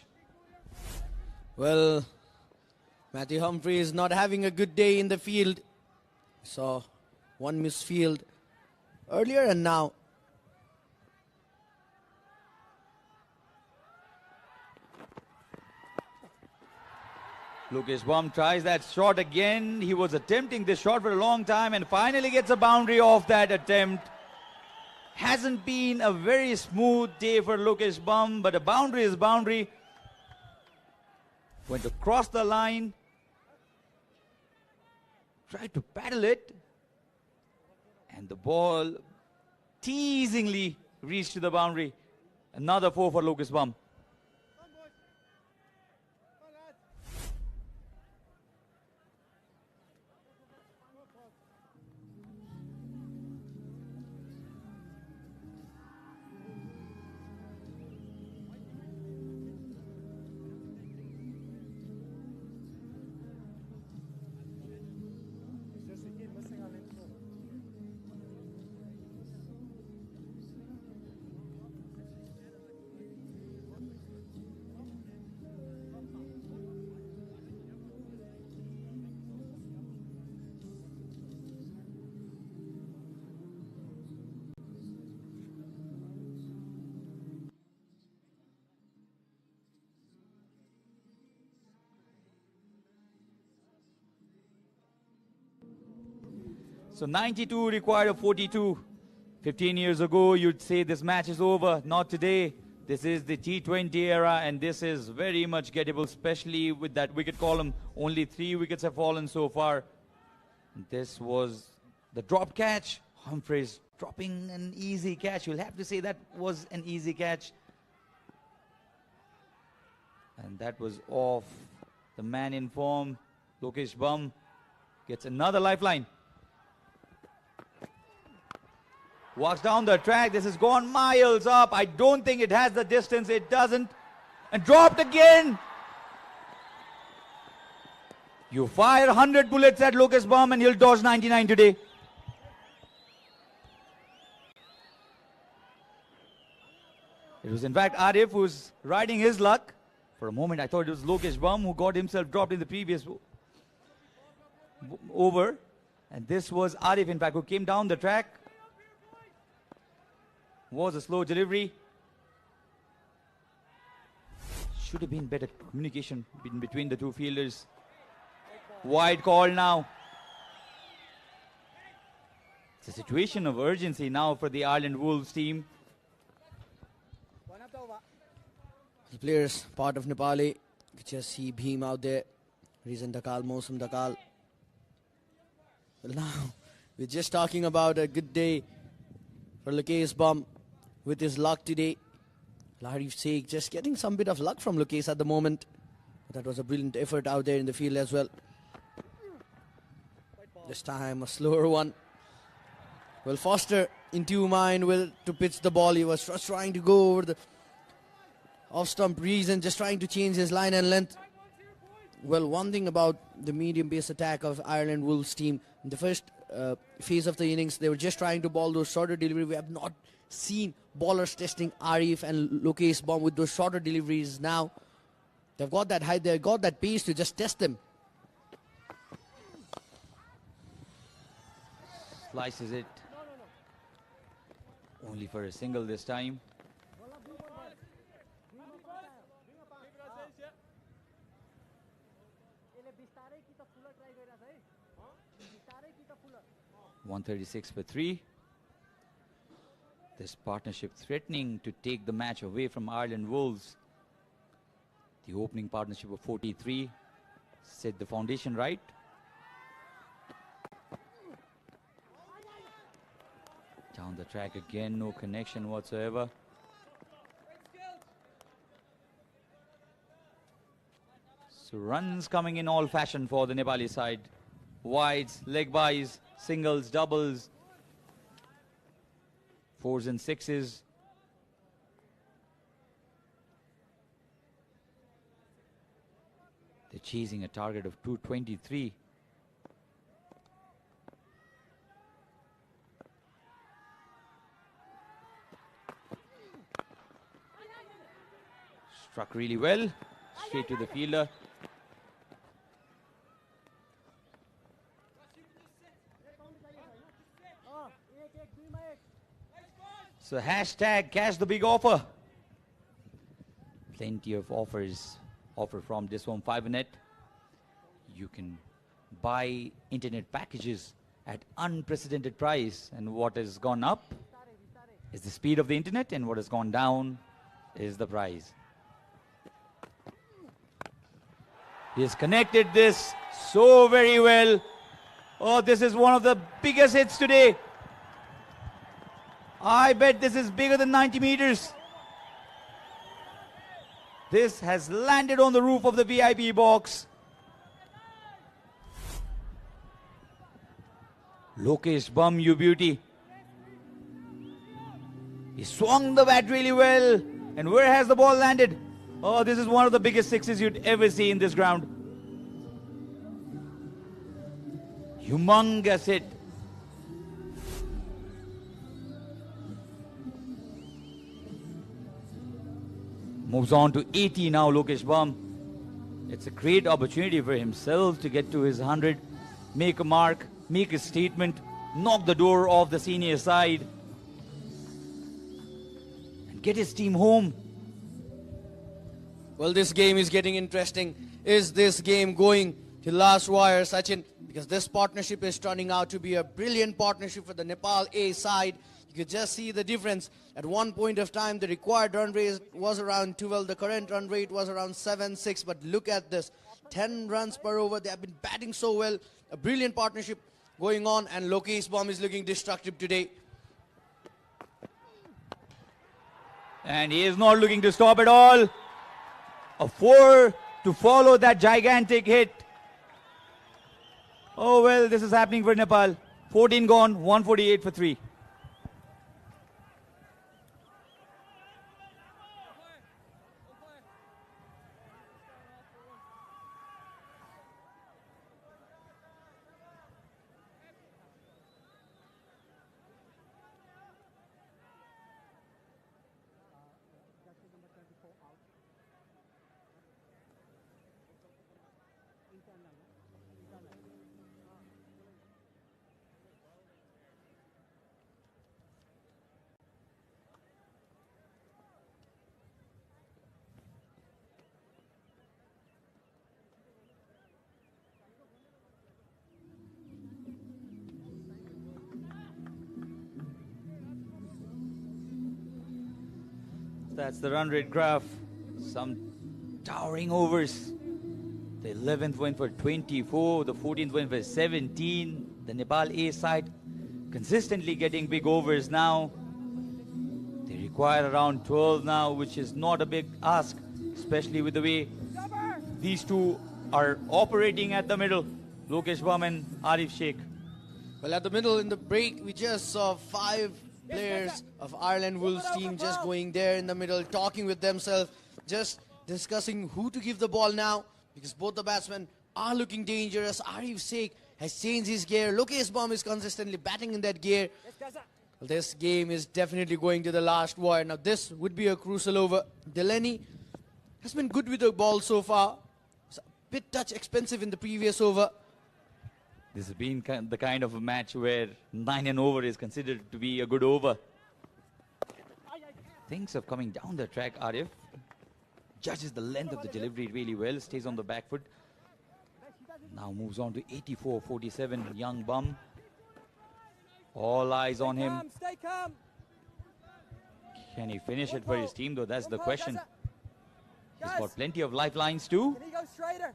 Well, Matthew Humphrey is not having a good day in the field. Saw one missed field earlier and now. Lokesh Bum tries that shot again. He was attempting this shot for a long time and finally gets a boundary off that attempt. Hasn't been a very smooth day for Lokesh Bum, but a boundary is boundary. Went across the line. Tried to paddle it. And the ball teasingly reached to the boundary. Another 4 for Lokesh Bum. So 92 required of 42. 15 years ago, you'd say this match is over. Not today. This is the T20 era, and this is very much gettable, especially with that wicket column. Only 3 wickets have fallen so far. This was the drop catch. Humphreys dropping an easy catch. You'll have to say that was an easy catch. And that was off. The man in form, Lokesh Bum, gets another lifeline. Walks down the track. This has gone miles up. I don't think it has the distance. It doesn't. And dropped again. You fire 100 bullets at Lokesh Bum and he'll dodge 99 today. It was in fact Arif who's riding his luck. For a moment I thought it was Lokesh Bum who got himself dropped in the previous over. And this was Arif in fact who came down the track. Was a slow delivery. Should have been better communication between the two fielders. Wide call now. It's a situation of urgency now for the Ireland Wolves team. The players, part of Nepali, you just see Bhim out there. Reason Dakal, Mosam Dakal. Well, now, we're just talking about a good day for Lokesh Bum with his luck today. Larry's sake, just getting some bit of luck from Lokesh at the moment. That was a brilliant effort out there in the field as well. This time a slower one. Well, Foster in two mind to pitch the ball. He was just trying to go over the off-stump reason, just trying to change his line and length. Well, one thing about the medium pace attack of Ireland Wolves team, in the first phase of the innings, they were just trying to ball those shorter deliveries. We have not seen bowlers testing Arif and Lokesh Bum with those shorter deliveries now. They've got that height, they've got that pace to just test them. Slices it. Only for a single this time. .136 for 3. This partnership threatening to take the match away from Ireland Wolves. The opening partnership of 43 set the foundation right. Down the track again, no connection whatsoever. So runs coming in all fashion for the Nepali side. Wides, leg bys, singles, doubles, 4s and 6s. They're chasing a target of 223. Struck really well, straight to the fielder. So hashtag cash the big offer. Plenty of offers offer from this one 5net. You can buy internet packages at unprecedented price, and what has gone up is the speed of the internet, and what has gone down is the price. He has connected this so very well. Oh, this is one of the biggest hits today. I bet this is bigger than 90 meters. This has landed on the roof of the VIP box. Lokesh Bum, you beauty. He swung the bat really well. And where has the ball landed? Oh, this is one of the biggest sixes you'd ever see in this ground. Humongous hit. Moves on to 80 now, Lokesh Bum. It's a great opportunity for himself to get to his 100, make a mark, make a statement, knock the door off the senior side, and get his team home. Well, this game is getting interesting. Is this game going to last wire, Sachin? Because this partnership is turning out to be a brilliant partnership for the Nepal A side. You could just see the difference. At one point of time, the required run rate was around 12. The current run rate was around 7-6. But look at this. 10 runs per over. They have been batting so well. A brilliant partnership going on. And Lokesh Bum is looking destructive today. And he is not looking to stop at all. A 4 to follow that gigantic hit. Oh, well, this is happening for Nepal. 14 gone, 148 for 3. That's the run rate graph. Some towering overs. The 11th went for 24, the 14th went for 17. The Nepal A side consistently getting big overs now. They require around 12 now, which is not a big ask, especially with the way these two are operating at the middle. Lokesh Bum and Arif Sheikh. Well, at the middle in the break, we just saw 5 players of Ireland Wolves team just going there in the middle, talking with themselves, just discussing who to give the ball now, because both the batsmen are looking dangerous. Arif Sheikh has changed his gear. Lokesh Bum is consistently batting in that gear. Well, this game is definitely going to the last wire. Now, this would be a crucial over. Delaney has been good with the ball so far. It's a bit touch expensive in the previous over. This has been the kind of a match where 9 and over is considered to be a good over. Things are coming down the track. Arif judges the length of the delivery really well, stays on the back foot. Now moves on to 84-47, young Bum. All eyes on him. Stay calm. Can he finish it for his team, though? That's the question. He's got plenty of lifelines too. Can he go straighter?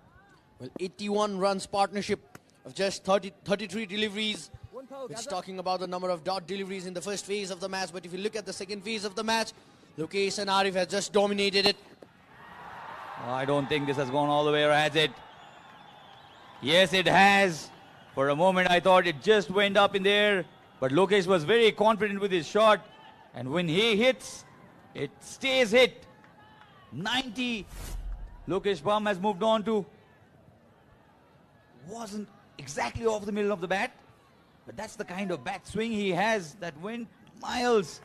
Well, 81 runs partnership of just 33 deliveries. One pole, It's Gaza. talking about the number of dot deliveries in the first phase of the match. But if you look at the second phase of the match, Lokesh and Arif have just dominated it. I don't think this has gone all the way, or has it? Yes, it has. For a moment, I thought it just went up in the air. But Lokesh was very confident with his shot. And when he hits, it stays hit. 90. Lokesh Bum has moved on to. Wasn't exactly off the middle of the bat. But that's the kind of bat swing he has that went miles.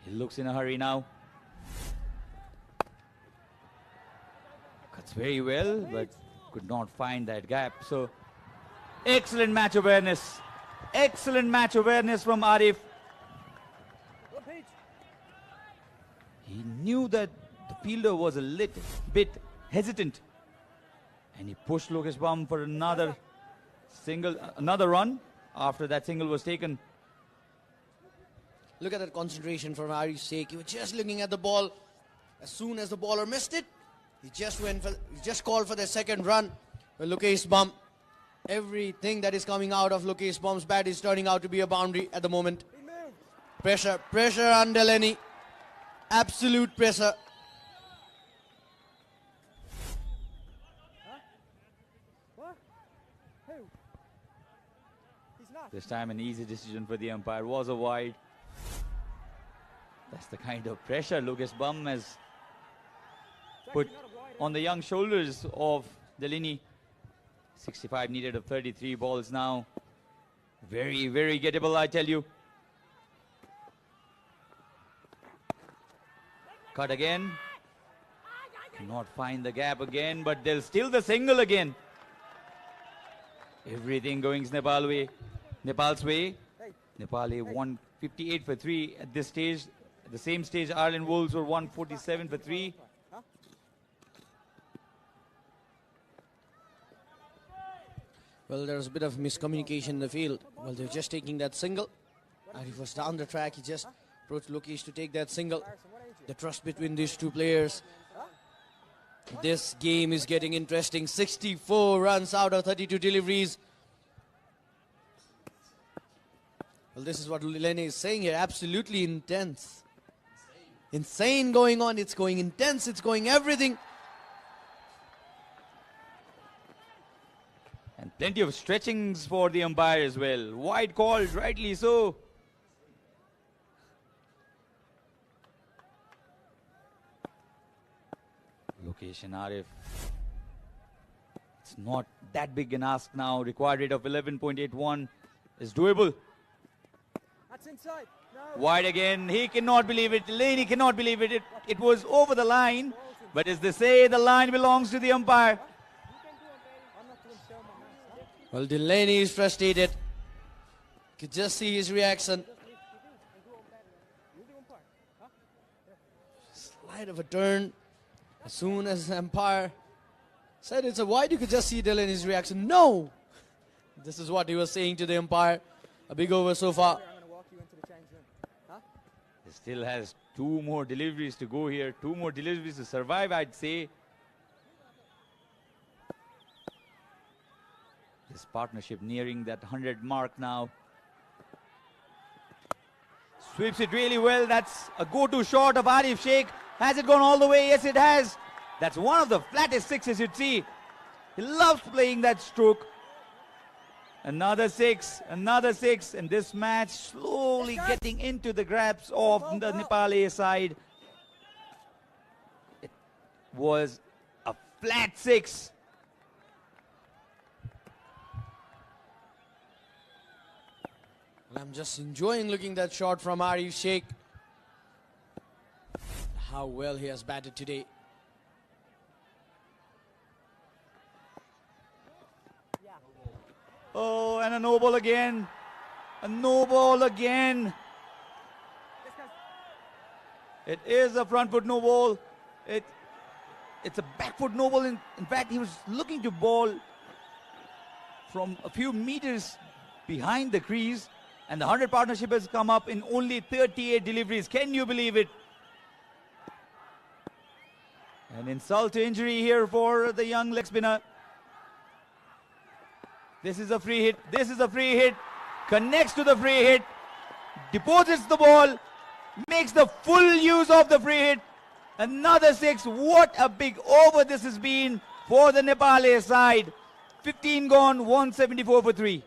He looks in a hurry now. Cuts very well, but could not find that gap. So, excellent match awareness. Excellent match awareness from Arif. He knew that the fielder was a little bit hesitant. And he pushed Lokesh Bum for another single, another run after that single was taken. Look at that concentration from Arif Sheikh. He was just looking at the ball. As soon as the bowler missed it, he just called for the second run. Well, Lokesh Bum, everything that is coming out of Lokesh Bum's bat is turning out to be a boundary at the moment. Pressure on Delaney. Absolute pressure. What? Who? He's not. This time an easy decision for the umpire. Was a wide. That's the kind of pressure Lokesh Bum has put on the young shoulders of Delaney. 65 needed of 33 balls now. Very, very gettable, I tell you. Cut again. Cannot find the gap again, but they'll steal the single again. Everything going Nepal's way. Nepal A 158 for 3 at this stage. At the same stage, Ireland Wolves were 147 for 3. Well, there was a bit of miscommunication in the field. Well, they're just taking that single. Arif was down the track. He just approached Lokesh to take that single. The trust between these two players. This game is getting interesting. 64 runs out of 32 deliveries. Well, this is what Delaney is saying here. Absolutely intense. Insane going on. It's going intense. It's going everything. And plenty of stretchings for the umpire as well. Wide called, rightly so. Lokesh and Arif. It's not that big an ask now. Required rate of 11.81 is doable. That's inside. No. Wide again. He cannot believe it. Delaney cannot believe it. It was over the line. But as they say, the line belongs to the umpire. Well, Delaney is frustrated. Could just see his reaction. Slight of a turn. As soon as the umpire said it's a wide, you could just see Delaney's reaction. No! This is what he was saying to the umpire. A big over so far. I'm going to walk you into the change He still has 2 more deliveries to go here. 2 more deliveries to survive, I'd say. This partnership nearing that 100 mark now. Sweeps it really well. That's a go-to shot of Arif Sheikh. Has it gone all the way? Yes, it has. That's one of the flattest sixes you'd see. He loves playing that stroke. Another 6, and this match slowly getting into the grasp of the Nepali side. It was a flat 6. Well, I'm just enjoying looking that shot from Arif Sheikh. How well he has batted today. Oh, and a no ball again. A no ball again. It is a front foot no ball. It's a back foot no ball. In fact, he was looking to ball from a few meters behind the crease. And the 100 partnership has come up in only 38 deliveries. Can you believe it? An insult to injury here for the young leg spinner. This is a free hit. This is a free hit. Connects to the free hit. Deposits the ball. Makes the full use of the free hit. Another 6. What a big over this has been for the Nepali side. 15 gone, 174 for 3.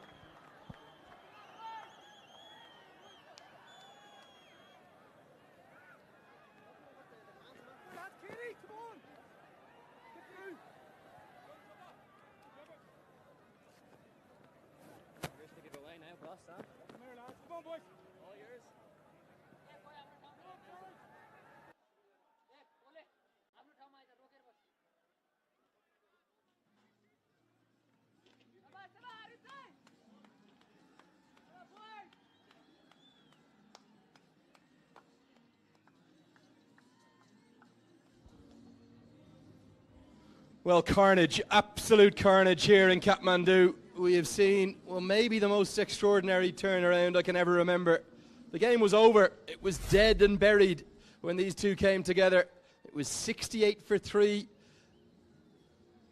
Well, carnage, absolute carnage here in Kathmandu. We have seen, well, maybe the most extraordinary turnaround I can ever remember. The game was over. It was dead and buried when these two came together. It was 68 for 3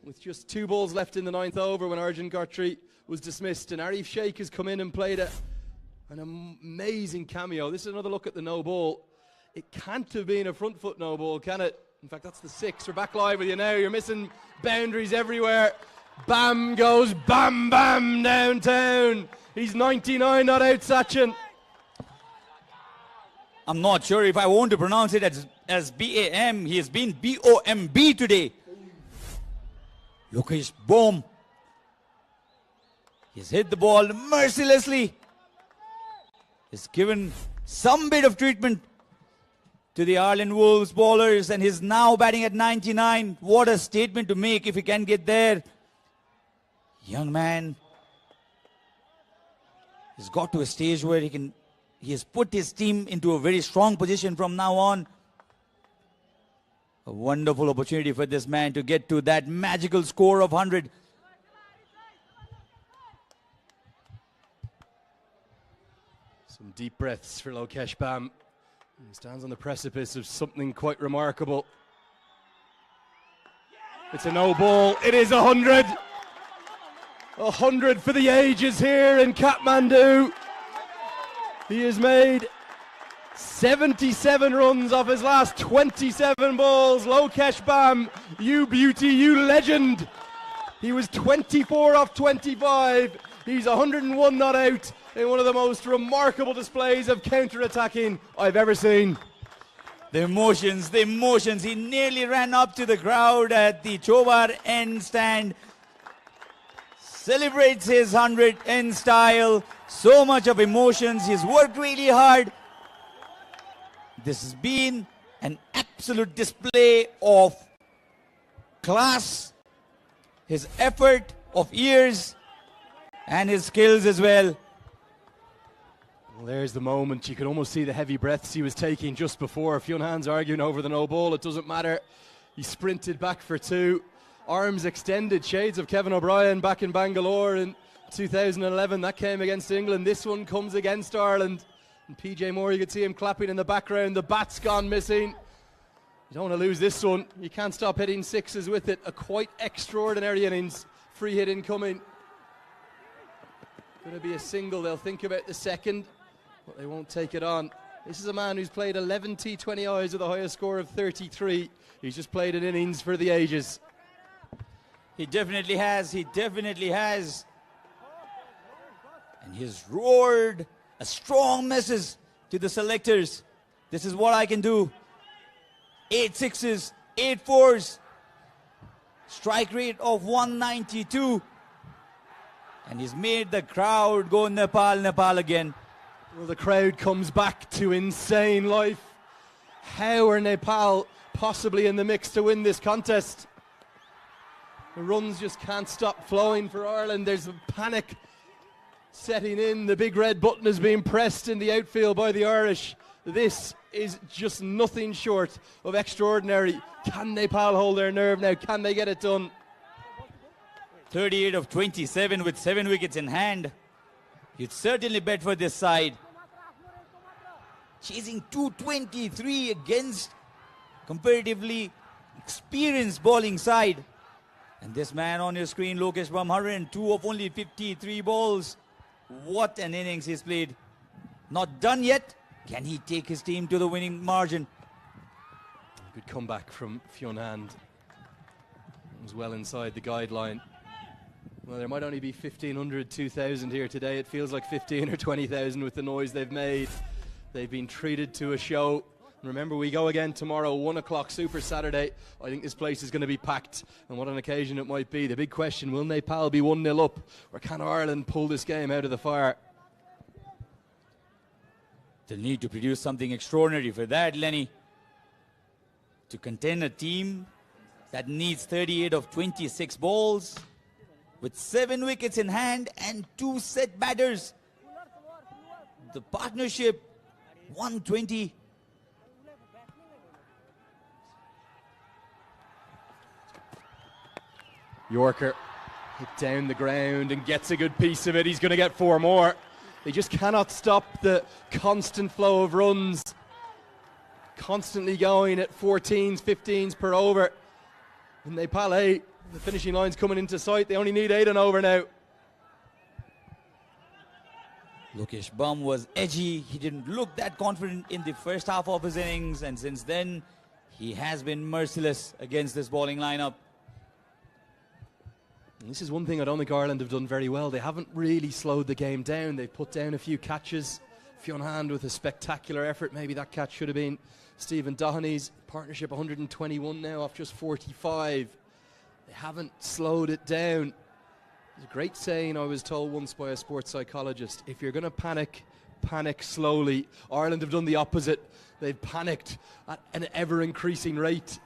with just 2 balls left in the 9th over when Arjun Gartri was dismissed. And Arif Sheikh has come in and played an amazing cameo. This is another look at the no ball. It can't have been a front foot no ball, can it? In fact, that's the 6. We're back live with you now. You're missing boundaries everywhere. Bam goes bam bam downtown. He's 99 not out, Sachin. I'm not sure if I want to pronounce it as B-A-M. He has been B-O-M-B today. Lokesh Boom. He's hit the ball mercilessly. He's given some bit of treatment to the Ireland Wolves bowlers, and he's now batting at 99. What a statement to make if he can get there. Young man, he's got to a stage where he has put his team into a very strong position from now on. A wonderful opportunity for this man to get to that magical score of 100. Some deep breaths for Lokesh Bam. He stands on the precipice of something quite remarkable. It's a no ball. It is 100. 100 for the ages here in Kathmandu. He has made 77 runs off his last 27 balls. Lokesh Bam, you beauty, you legend. He was 24 off 25. He's 101 not out in one of the most remarkable displays of counter-attacking I've ever seen. The emotions. He nearly ran up to the crowd at the Chobar end stand. Celebrates his 100 in style. So much of emotions. He's worked really hard. This has been an absolute display of class, his effort of years, and his skills as well. Well, there's the moment. You can almost see the heavy breaths he was taking just before. Fionn Hands arguing over the no ball. It doesn't matter. He sprinted back for 2. Arms extended. Shades of Kevin O'Brien back in Bangalore in 2011. That came against England. This one comes against Ireland. And PJ Moore, you can see him clapping in the background. The bat's gone missing. You don't want to lose this one. You can't stop hitting sixes with it. A quite extraordinary innings. Free hit incoming. Going to be a single. They'll think about the second, but they won't take it on. This is a man who's played 11 T20Is with a highest score of 33. He's just played an innings for the ages. He definitely has. He definitely has. And he's roared a strong message to the selectors. This is what I can do. 8 sixes, 8 fours. Strike rate of 192. And he's made the crowd go Nepal, Nepal again. Well, the crowd comes back to insane life. How are Nepal possibly in the mix to win this contest? The runs just can't stop flowing for Ireland. There's a panic setting in. The big red button is being pressed in the outfield by the Irish. This is just nothing short of extraordinary. Can Nepal hold their nerve now? Can they get it done? 38 of 27 with 7 wickets in hand. You'd certainly bet for this side. Chasing 223 against comparatively experienced bowling side. And this man on your screen, Lokesh Bam, 102 of only 53 balls. What an innings he's played. Not done yet. Can he take his team to the winning margin? Good comeback from Fionn Hand. It was well inside the guideline. Well, there might only be 1,500, 2,000 here today. It feels like 15 or 20,000 with the noise they've made. They've been treated to a show. Remember, we go again tomorrow, 1 o'clock, Super Saturday. I think this place is going to be packed, and what an occasion it might be. The big question, will Nepal be 1-0 up, or can Ireland pull this game out of the fire? They'll need to produce something extraordinary for that, Lenny. To contain a team that needs 38 of 26 balls, with 7 wickets in hand and 2 set batters. The partnership, 120. Yorker hit down the ground and gets a good piece of it. He's going to get 4 more. They just cannot stop the constant flow of runs. Constantly going at 14s, 15s per over. And Nepal, the finishing line's coming into sight. They only need 8 and over now. Lokesh Bam was edgy. He didn't look that confident in the first half of his innings, and since then he has been merciless against this bowling lineup. And this is one thing I don't think Ireland have done very well. They haven't really slowed the game down. They've put down a few catches. Fionn Hand with a spectacular effort. Maybe that catch should have been Stephen Doheney's. Partnership 121 now off just 45. They haven't slowed it down. There's a great saying I was told once by a sports psychologist: if you're going to panic, panic slowly. Ireland have done the opposite. They've panicked at an ever-increasing rate.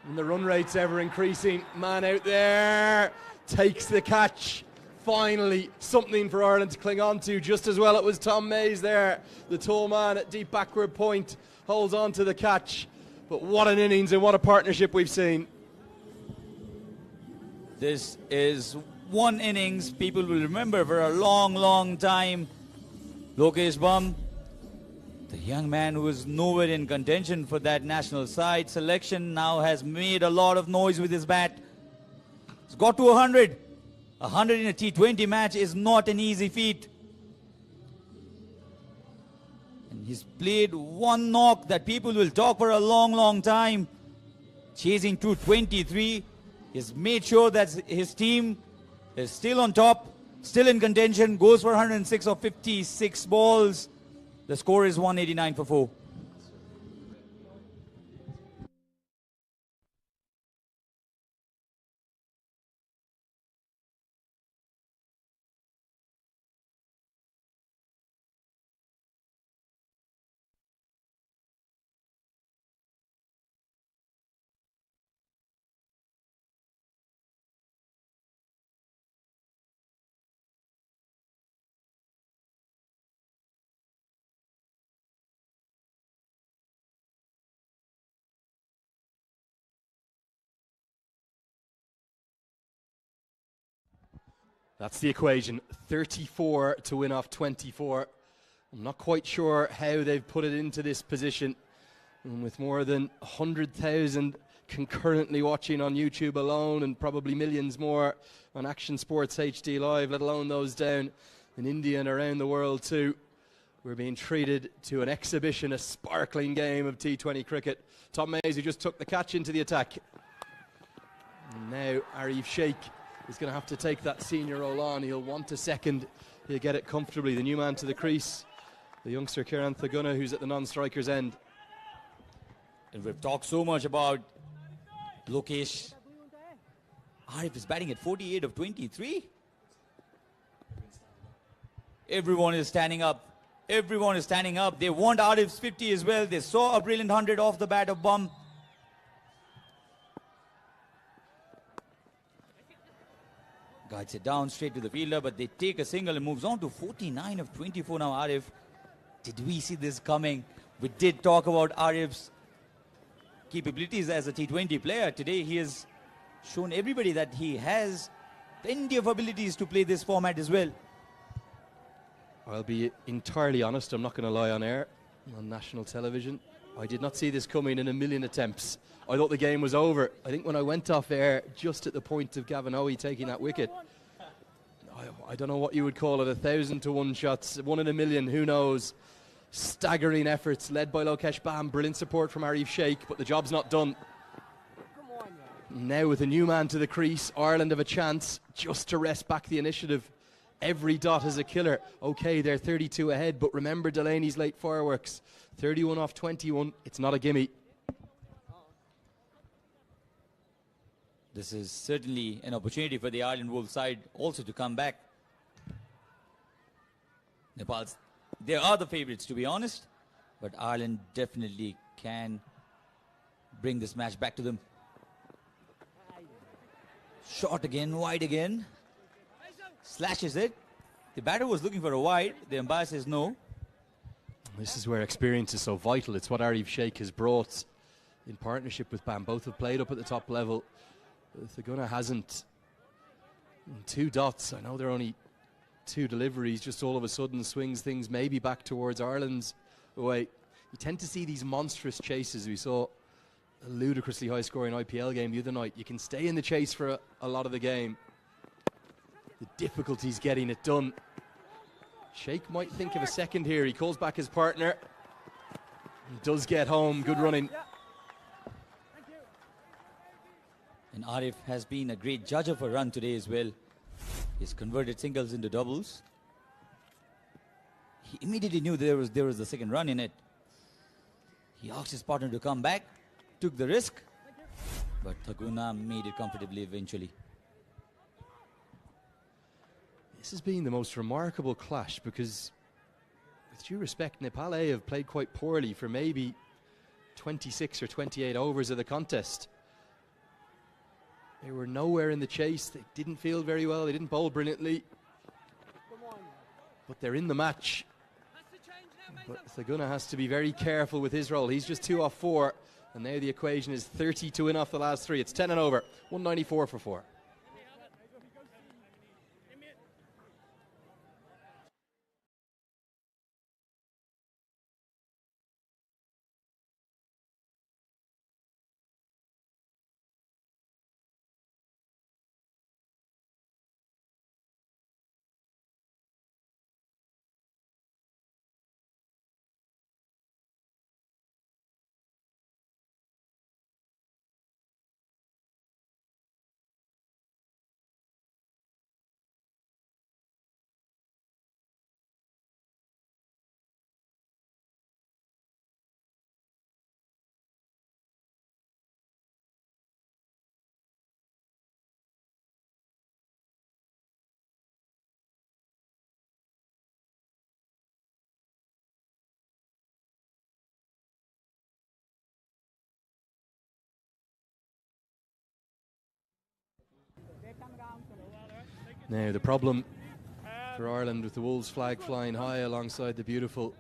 And the run rate's ever increasing. Man out there takes the catch. Finally, something for Ireland to cling on to. Just as well it was Tom Mays there. The tall man at deep backward point holds on to the catch. But what an innings and what a partnership we've seen. This is one innings people will remember for a long, long time. Lokesh Bam, the young man who was nowhere in contention for that national side selection, now has made a lot of noise with his bat. He's got to 100. 100 in a T20 match is not an easy feat. And he's played one knock that people will talk for a long, long time. Chasing 223. He's made sure that his team is still on top, still in contention, goes for 106 of 56 balls. The score is 189 for 4. That's the equation. 34 to win off 24. I'm not quite sure how they've put it into this position. And with more than 100,000 concurrently watching on YouTube alone, and probably millions more on Action Sports HD Live, let alone those down in India and around the world too, we're being treated to an exhibition, a sparkling game of T20 cricket. Tom Mays, who just took the catch into the attack. And now Arif Sheikh is going to have to take that senior role on. He'll want a second. He'll get it comfortably. The new man to the crease, the youngster Kiran Thaguna, who's at the non-striker's end. And we've talked so much about Lokesh. Arif is batting at 48 of 23. Everyone is standing up. Everyone is standing up. They want Arif's 50 as well. They saw a brilliant 100 off the bat of Bum. Guides it down straight to the fielder, but they take a single and moves on to 49 of 24 now. Arif, did we see this coming? We did talk about Arif's capabilities as a T20 player. Today he has shown everybody that he has plenty of abilities to play this format as well. I'll be entirely honest, I'm not going to lie on air, on national television. I did not see this coming in a million attempts. I thought the game was over. I think when I went off air, just at the point of Gavin Owie taking that wicket, I don't know what you would call it, 1,000 to 1 shots, 1 in a million, who knows. Staggering efforts led by Lokesh Bam, brilliant support from Arif Sheikh, but the job's not done. Now with a new man to the crease, Ireland have a chance just to wrest back the initiative. Every dot is a killer. Okay, they're 32 ahead, but remember Delaney's late fireworks. 31 off 21, it's not a gimme. This is certainly an opportunity for the Ireland Wolves side also to come back. Nepal's, they are the favourites to be honest, but Ireland definitely can bring this match back to them. Short again, wide again. Slashes it. The batter was looking for a wide. The umpire says no. This is where experience is so vital. It's what Arif Sheikh has brought in partnership with Bam. Both have played up at the top level. Thaguna hasn't. 2 dots. I know they're only 2 deliveries. Just all of a sudden swings things maybe back towards Ireland's way. You tend to see these monstrous chases. We saw a ludicrously high-scoring IPL game the other night. You can stay in the chase for a lot of the game. The difficulty's getting it done. Sheikh might think of a second here. He calls back his partner. He does get home. Good running. And Arif has been a great judge of a run today as well. He's converted singles into doubles. He immediately knew there was the second run in it. He asked his partner to come back, took the risk, but Thaguna made it comfortably eventually. This has been the most remarkable clash because, with due respect, Nepal A have played quite poorly for maybe 26 or 28 overs of the contest. They were nowhere in the chase. They didn't field very well. They didn't bowl brilliantly. But they're in the match. But Thaguna has to be very careful with his role. He's just 2 off 4. And now the equation is 30 to win off the last 3. It's 10 and over. 194 for 4. Now the problem for Ireland with the Wolves flag flying high alongside the beautiful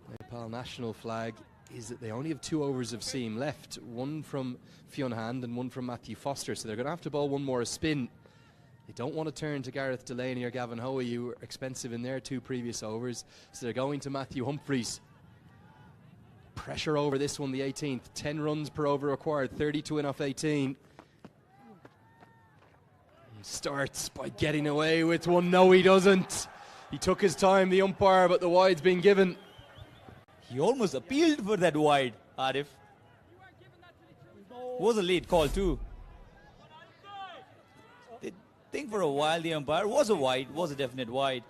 Nepal national flag is that they only have 2 overs of seam left, 1 from Fionn Hand and 1 from Matthew Foster, so they're going to have to bowl 1 more a spin. They don't want to turn to Gareth Delaney or Gavin Hoey, who were expensive in their 2 previous overs. So they're going to Matthew Humphreys. Pressure over this one, the 18th. 10 runs per over required, 30 to win off 18. He starts by getting away with one. No, he doesn't. He took his time, the umpire, but the wide's been given. He almost appealed for that wide, Arif. Was a late call too. They think for a while the umpire was a wide, was a definite wide.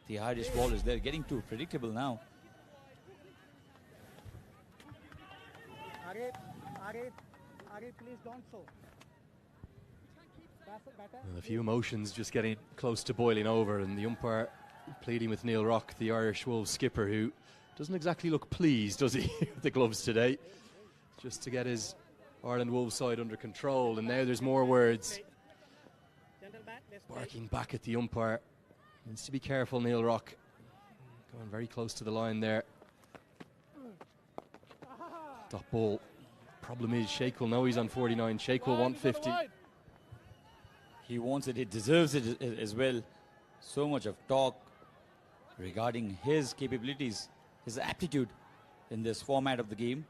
The Irish ballers, they're getting too predictable now. Arif, please don't so. Well, a few emotions just getting close to boiling over, and the umpire pleading with Neil Rock, the Irish Wolves skipper, who doesn't exactly look pleased, does he, with the gloves today, just to get his Ireland Wolves side under control. And now there's more words barking back at the umpire. Needs to be careful, Neil Rock, going very close to the line there. Dot ball. Problem is Sheikh will know he's on 49. Sheikh will want 50. He wants it, he deserves it as well. So much of talk regarding his capabilities, his aptitude in this format of the game.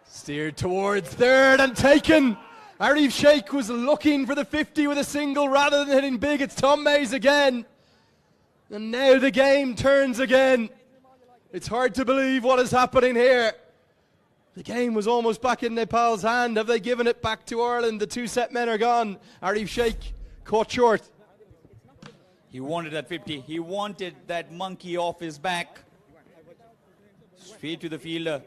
Steered towards third and taken. Arif Sheikh was looking for the 50 with a single rather than hitting big. It's Tom Mays again. And now the game turns again. It's hard to believe what is happening here. The game was almost back in Nepal's hand. Have they given it back to Ireland? The 2 set men are gone. Arif Sheikh caught short. He wanted that 50. He wanted that monkey off his back. Straight to the fielder.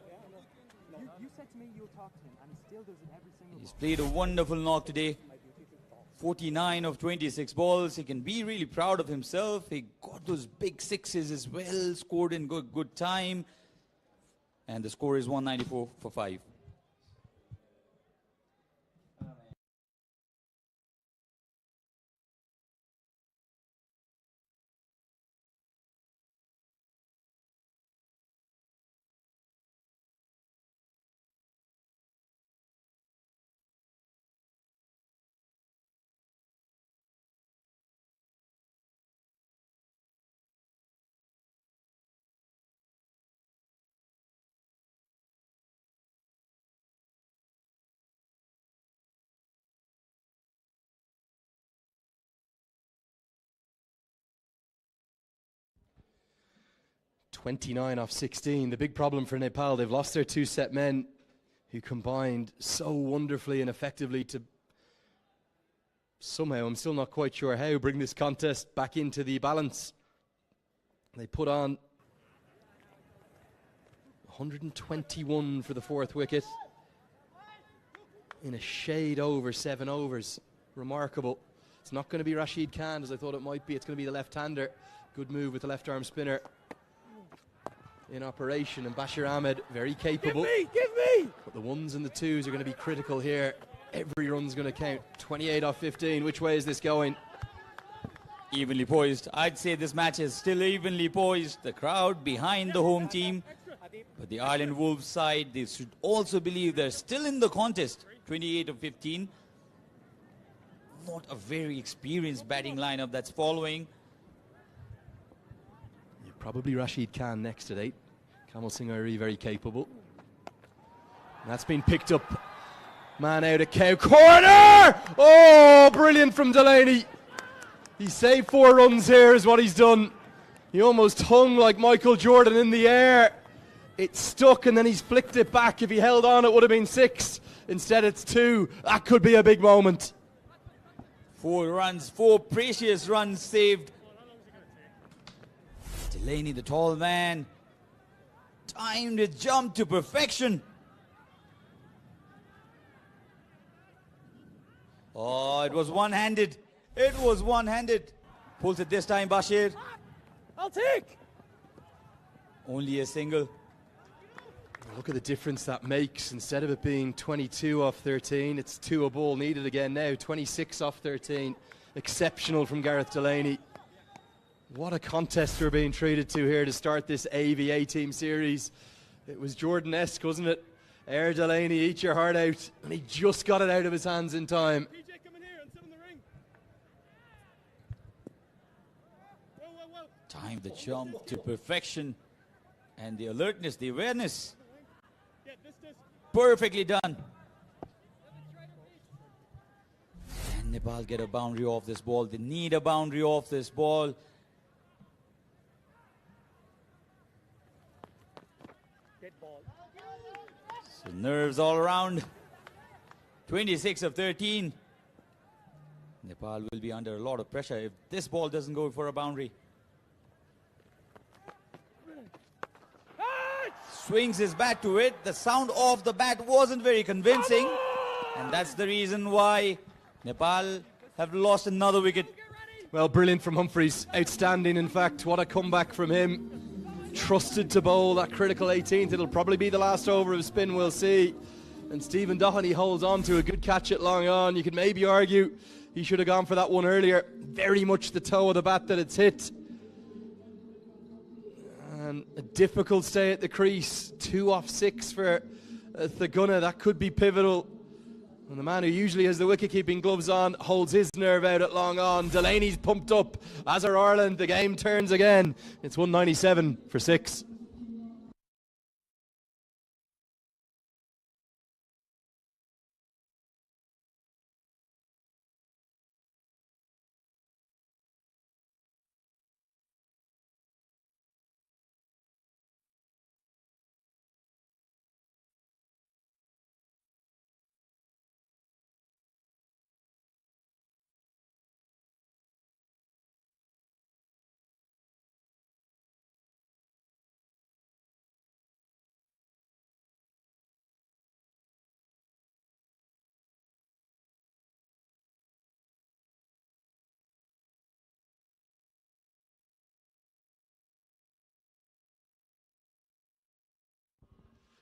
You said to me you'll talk to him, and he still does it every single He's played a wonderful knock today. 49 of 26 balls. He can be really proud of himself. He got those big sixes as well, scored in good time. And the score is 194 for 5. .29 off 16. The big problem for Nepal, they've lost their 2 set men who combined so wonderfully and effectively to somehow, I'm still not quite sure how, bring this contest back into the balance. They put on 121 for the 4th wicket in a shade over 7 overs. Remarkable. It's not going to be Rashid Khan as I thought it might be. It's going to be the left-hander. Good move with the left arm spinner in operation, and Bashir Ahmed very capable. Give me! But the 1s and the 2s are going to be critical here. Every run's going to count. 28 off 15. Which way is this going? Evenly poised. I'd say this match is still evenly poised. The crowd behind the home team. But the Ireland Wolves side, they should also believe they're still in the contest. 28 of 15. Not a very experienced batting lineup that's following. Probably Rashid Khan next at 8. Kamal Singh Airi very capable. And that's been picked up. Man out of cow corner! Oh, brilliant from Delaney. He saved 4 runs here is what he's done. He almost hung like Michael Jordan in the air. It stuck and then he's flicked it back. If he held on, it would have been 6. Instead, it's 2. That could be a big moment. 4 runs, 4 precious runs saved. Delaney, the tall man, timed his jump to perfection. Oh, it was one-handed. It was one-handed. Pulls it this time, Bashir. I'll take! Only a single. Look at the difference that makes. Instead of it being 22 off 13, it's 2 a ball needed again now. 26 off 13. Exceptional from Gareth Delaney. What a contest we're being treated to here to start this AVA team series. It was Jordan-esque, wasn't it? Air Delaney, eat your heart out. And he just got it out of his hands in time. PJ, come in here and sit in the ring. Whoa, whoa, whoa. Time the jump to perfection. And the alertness, the awareness. Yeah, this. Perfectly done. And Nepal get a boundary off this ball. They need a boundary off this ball. Get ball. So nerves all around. 26 of 13. Nepal will be under a lot of pressure if this ball doesn't go for a boundary. Swings his bat to it. The sound of the bat wasn't very convincing. And that's the reason why Nepal have lost another wicket. Well, brilliant from Humphreys. Outstanding, in fact. What a comeback from him. Trusted to bowl that critical 18th. It'll probably be the last over of spin, we'll see. And Stephen Doherty holds on to a good catch at long on. You could maybe argue he should have gone for that one earlier. Very much the toe of the bat that it's hit. And a difficult stay at the crease. 2 off 6 for Thaguna. That could be pivotal. And the man who usually has the wicket-keeping gloves on holds his nerve out at long on. Delaney's pumped up, as are Ireland. The game turns again. It's 197 for 6.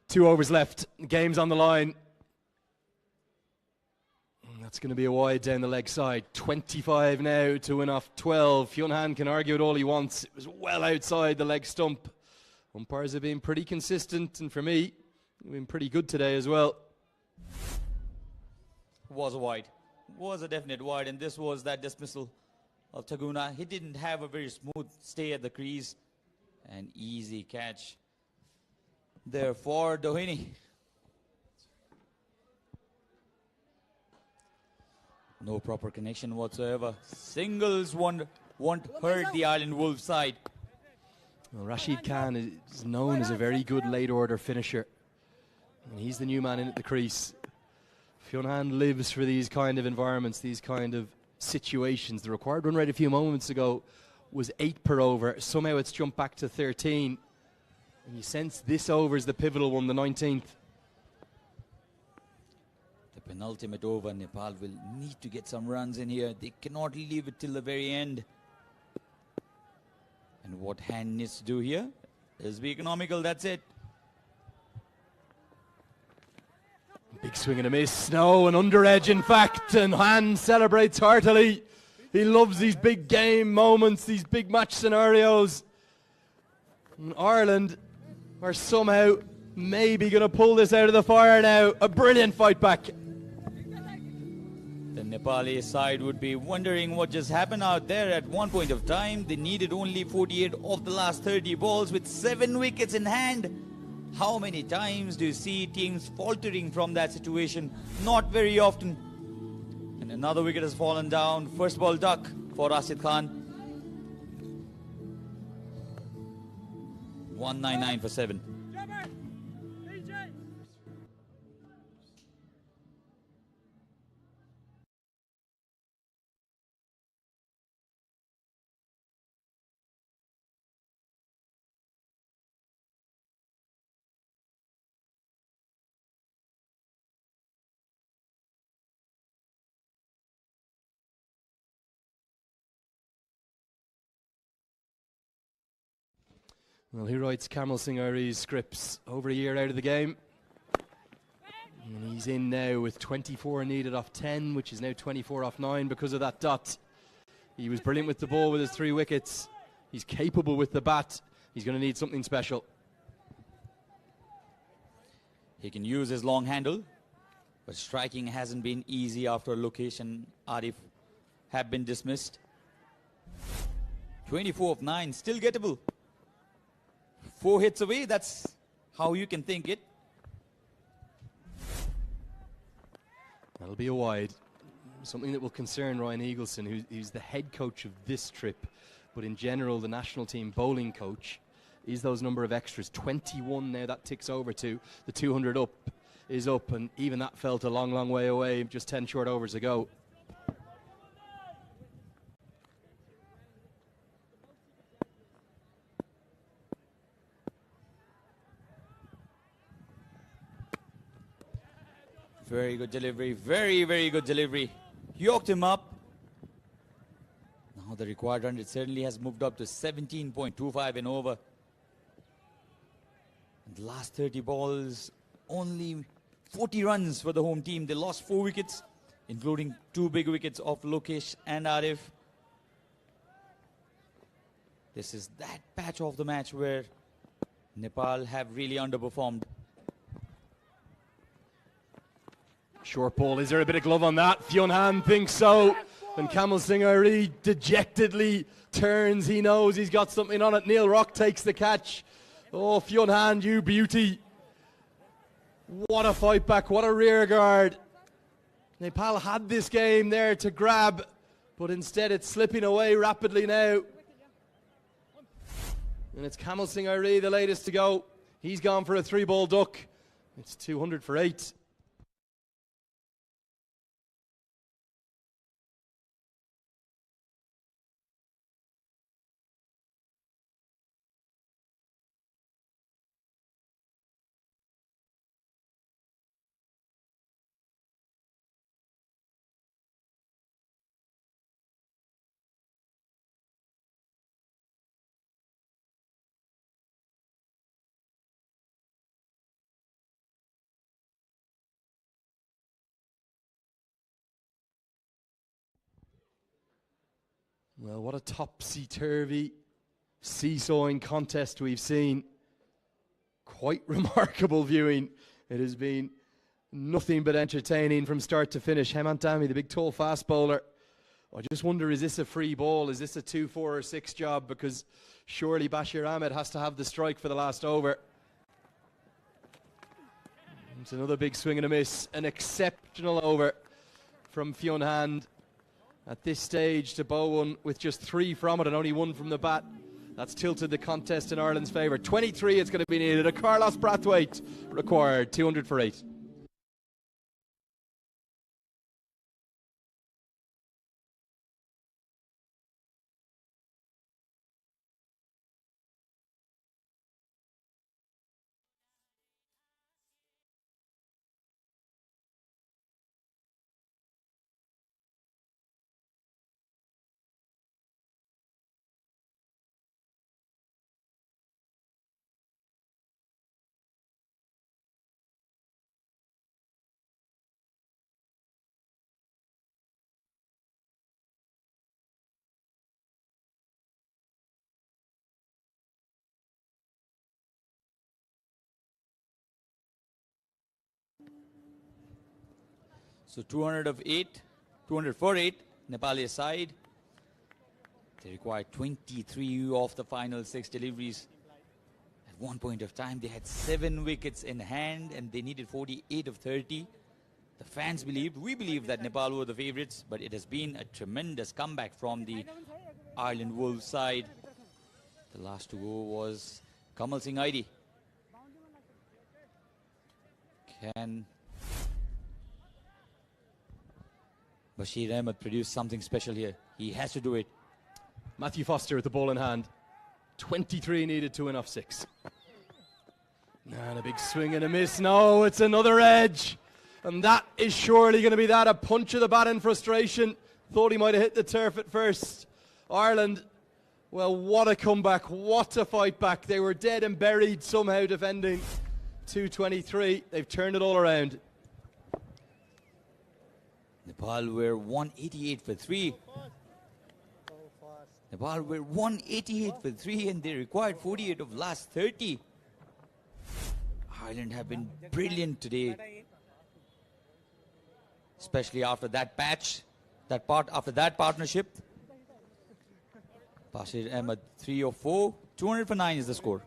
Two overs left. Game's on the line. That's going to be a wide down the leg side. 25 now to win off 12. Hyun Han can argue it all he wants. It was well outside the leg stump. Umpires have been pretty consistent, and for me, they've been pretty good today as well. Was a wide. Was a definite wide, and this was that dismissal of Thaguna. He didn't have a very smooth stay at the crease. An easy catch there for Doheny. No proper connection whatsoever. Singles won't hurt the Ireland Wolves side. Well, Rashid Khan is known as a very good late order finisher, and he's the new man in at the crease. Hyun Han lives for these kind of environments, these kind of situations. The required run rate a few moments ago was 8 per over. Somehow it's jumped back to 13. And you sense this over is the pivotal one, the 19th. The penultimate over. Nepal will need to get some runs in here. They cannot leave it till the very end. And what Han needs to do here is be economical. That's it. Big swing and a miss. No, an under edge, in fact. And Han celebrates heartily. He loves these big game moments, these big match scenarios. And Ireland are somehow maybe going to pull this out of the fire now. A brilliant fight back. The Nepali side would be wondering what just happened out there. At one point of time, they needed only 48 of the last 30 balls with 7 wickets in hand. How many times do you see teams faltering from that situation? Not very often. And another wicket has fallen down. First ball duck for Rashid Khan. 199 for 7. Jumper! PJ! Well, he writes Kamal Singh Ari's scripts over a year out of the game. And he's in now with 24 needed off 10, which is now 24 off 9 because of that dot. He was brilliant with the ball with his 3 wickets. He's capable with the bat. He's going to need something special. He can use his long handle, but striking hasn't been easy after Lokesh and Arif have been dismissed. 24 of 9, still gettable. 4 hits away, that's how you can think it. That'll be a wide. Something that will concern Ryan Eagleson, who's the head coach of this trip, but in general the national team bowling coach, is those number of extras. 21 now, that ticks over to the 200 up is up, and even that felt a long, long way away, just 10 short overs ago. Very good delivery, very, very good delivery. Yoked him up. Now the required run, it certainly has moved up to 17.25 in over. And the last 30 balls, only 40 runs for the home team. They lost 4 wickets, including 2 big wickets of Lokesh and Arif. This is that patch of the match where Nepal have really underperformed. Short ball, is there a bit of glove on that? Fionn Han thinks so. And Kamal Singh Ari dejectedly turns. He knows he's got something on it. Neil Rock takes the catch. Oh, Fionn Han, you beauty. What a fight back, what a rear guard. Nepal had this game there to grab, but instead it's slipping away rapidly now. And it's Kamal Singh Ari, the latest to go. He's gone for a 3-ball duck. It's 200 for 8. Well, what a topsy-turvy, seesawing contest we've seen. Quite remarkable viewing. It has been nothing but entertaining from start to finish. Hemant Dami, the big tall fast bowler. I just wonder, is this a free ball? Is this a 2, 4 or 6 job? Because surely Bashir Ahmed has to have the strike for the last over. It's another big swing and a miss. An exceptional over from Fionn Han. At this stage to bow one with just 3 from it and only 1 from the bat. That's tilted the contest in Ireland's favour. 23 it's going to be needed. A Carlos Brathwaite required. 200 for 8. So 200 for 8, Nepali side. They required 23 of the final 6 deliveries. At one point of time, they had 7 wickets in hand and they needed 48 of 30. The fans believed, we believe that Nepal were the favourites, but it has been a tremendous comeback from the Ireland Wolves side. The last to go was Kamal Singh Ari. Can Bashir Ahmed produce something special here? He has to do it. Matthew Foster with the ball in hand. 23 needed to win off 6. And a big swing and a miss. No, it's another edge. And that is surely going to be that. A punch of the bat in frustration. Thought he might have hit the turf at first. Ireland, well, what a comeback. What a fight back. They were dead and buried somehow defending. 223. They've turned it all around. Nepal were 188 for 3. Nepal were 188 for 3 and they required 48 of last 30. Ireland have been brilliant today, especially after that after that partnership. Bashir Ahmed 3 of 4, 200 for 9 is the score.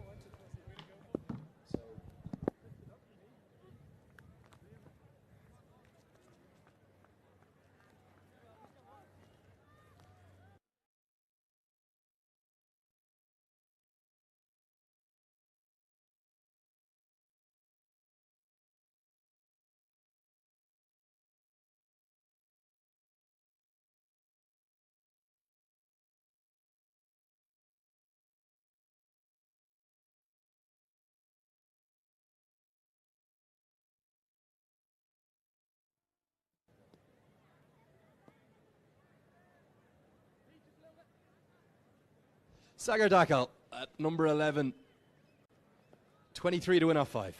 Sagar Dakal at number 11. 23 to win off 5.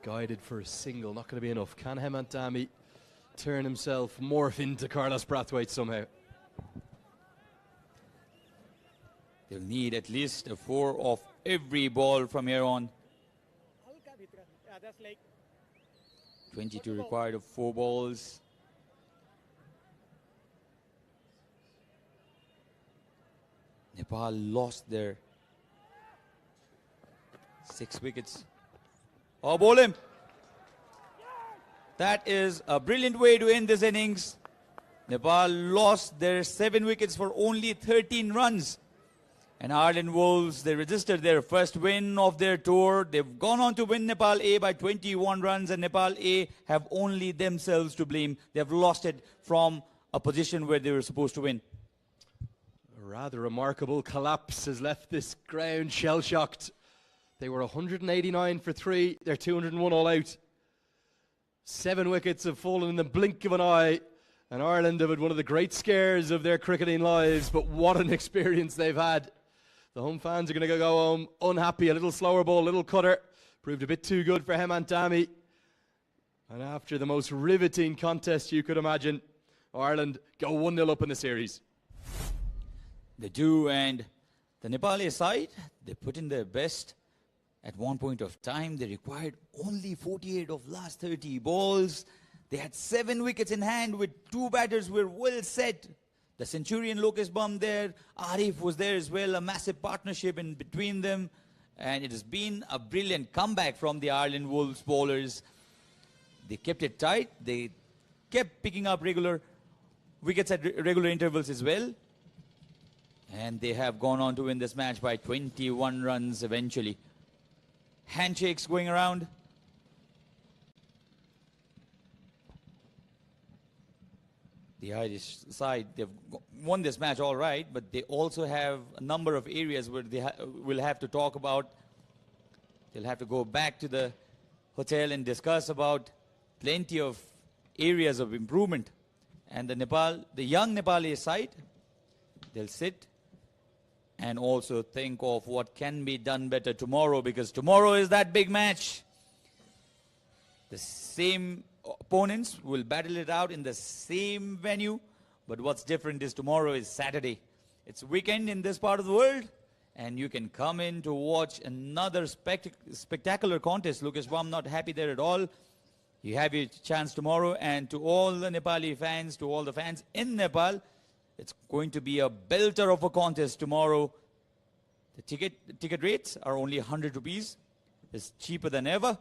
Guided for a single, not going to be enough. Can Hemant Dami turn himself, morph into Carlos Brathwaite somehow? They'll need at least a 4 off every ball from here on. 22 required of 4 balls. Nepal lost their 6 wickets. Oh, bowl him. That is a brilliant way to end this innings. Nepal lost their 7 wickets for only 13 runs. And Ireland Wolves, they registered their first win of their tour. They've gone on to win Nepal A by 21 runs, and Nepal A have only themselves to blame. They've lost it from a position where they were supposed to win. A rather remarkable collapse has left this ground shell-shocked. They were 189 for 3. They're 201 all out. 7 wickets have fallen in the blink of an eye. And Ireland have had one of the great scares of their cricketing lives. But what an experience they've had. The home fans are going to go home unhappy. A little slower ball, a little cutter. Proved a bit too good for Hemant Dami. And after the most riveting contest you could imagine, Ireland go 1-0 up in the series. They do, and the Nepali side, they put in their best. At one point of time, they required only 48 of last 30 balls. They had 7 wickets in hand with 2 batters were well set. The Centurion Lokesh Bum there, Arif was there as well, a massive partnership in between them. And it has been a brilliant comeback from the Ireland Wolves bowlers. They kept it tight. They kept picking up regular wickets at regular intervals as well. And they have gone on to win this match by 21 runs eventually. Handshakes going around. The Irish side, they've won this match all right, but they also have a number of areas where they will have to talk about. They'll have to go back to the hotel and discuss about plenty of areas of improvement. And the young Nepali side, they'll sit and also think of what can be done better tomorrow, because tomorrow is that big match. The same opponents will battle it out in the same venue, but what's different is tomorrow is Saturday. It's weekend in this part of the world, and you can come in to watch another spectacular contest. Lokesh Bum not happy there at all. You have your chance tomorrow, and to all the Nepali fans, to all the fans in Nepal, it's going to be a belter of a contest tomorrow. The ticket rates are only 100 rupees. It's cheaper than ever.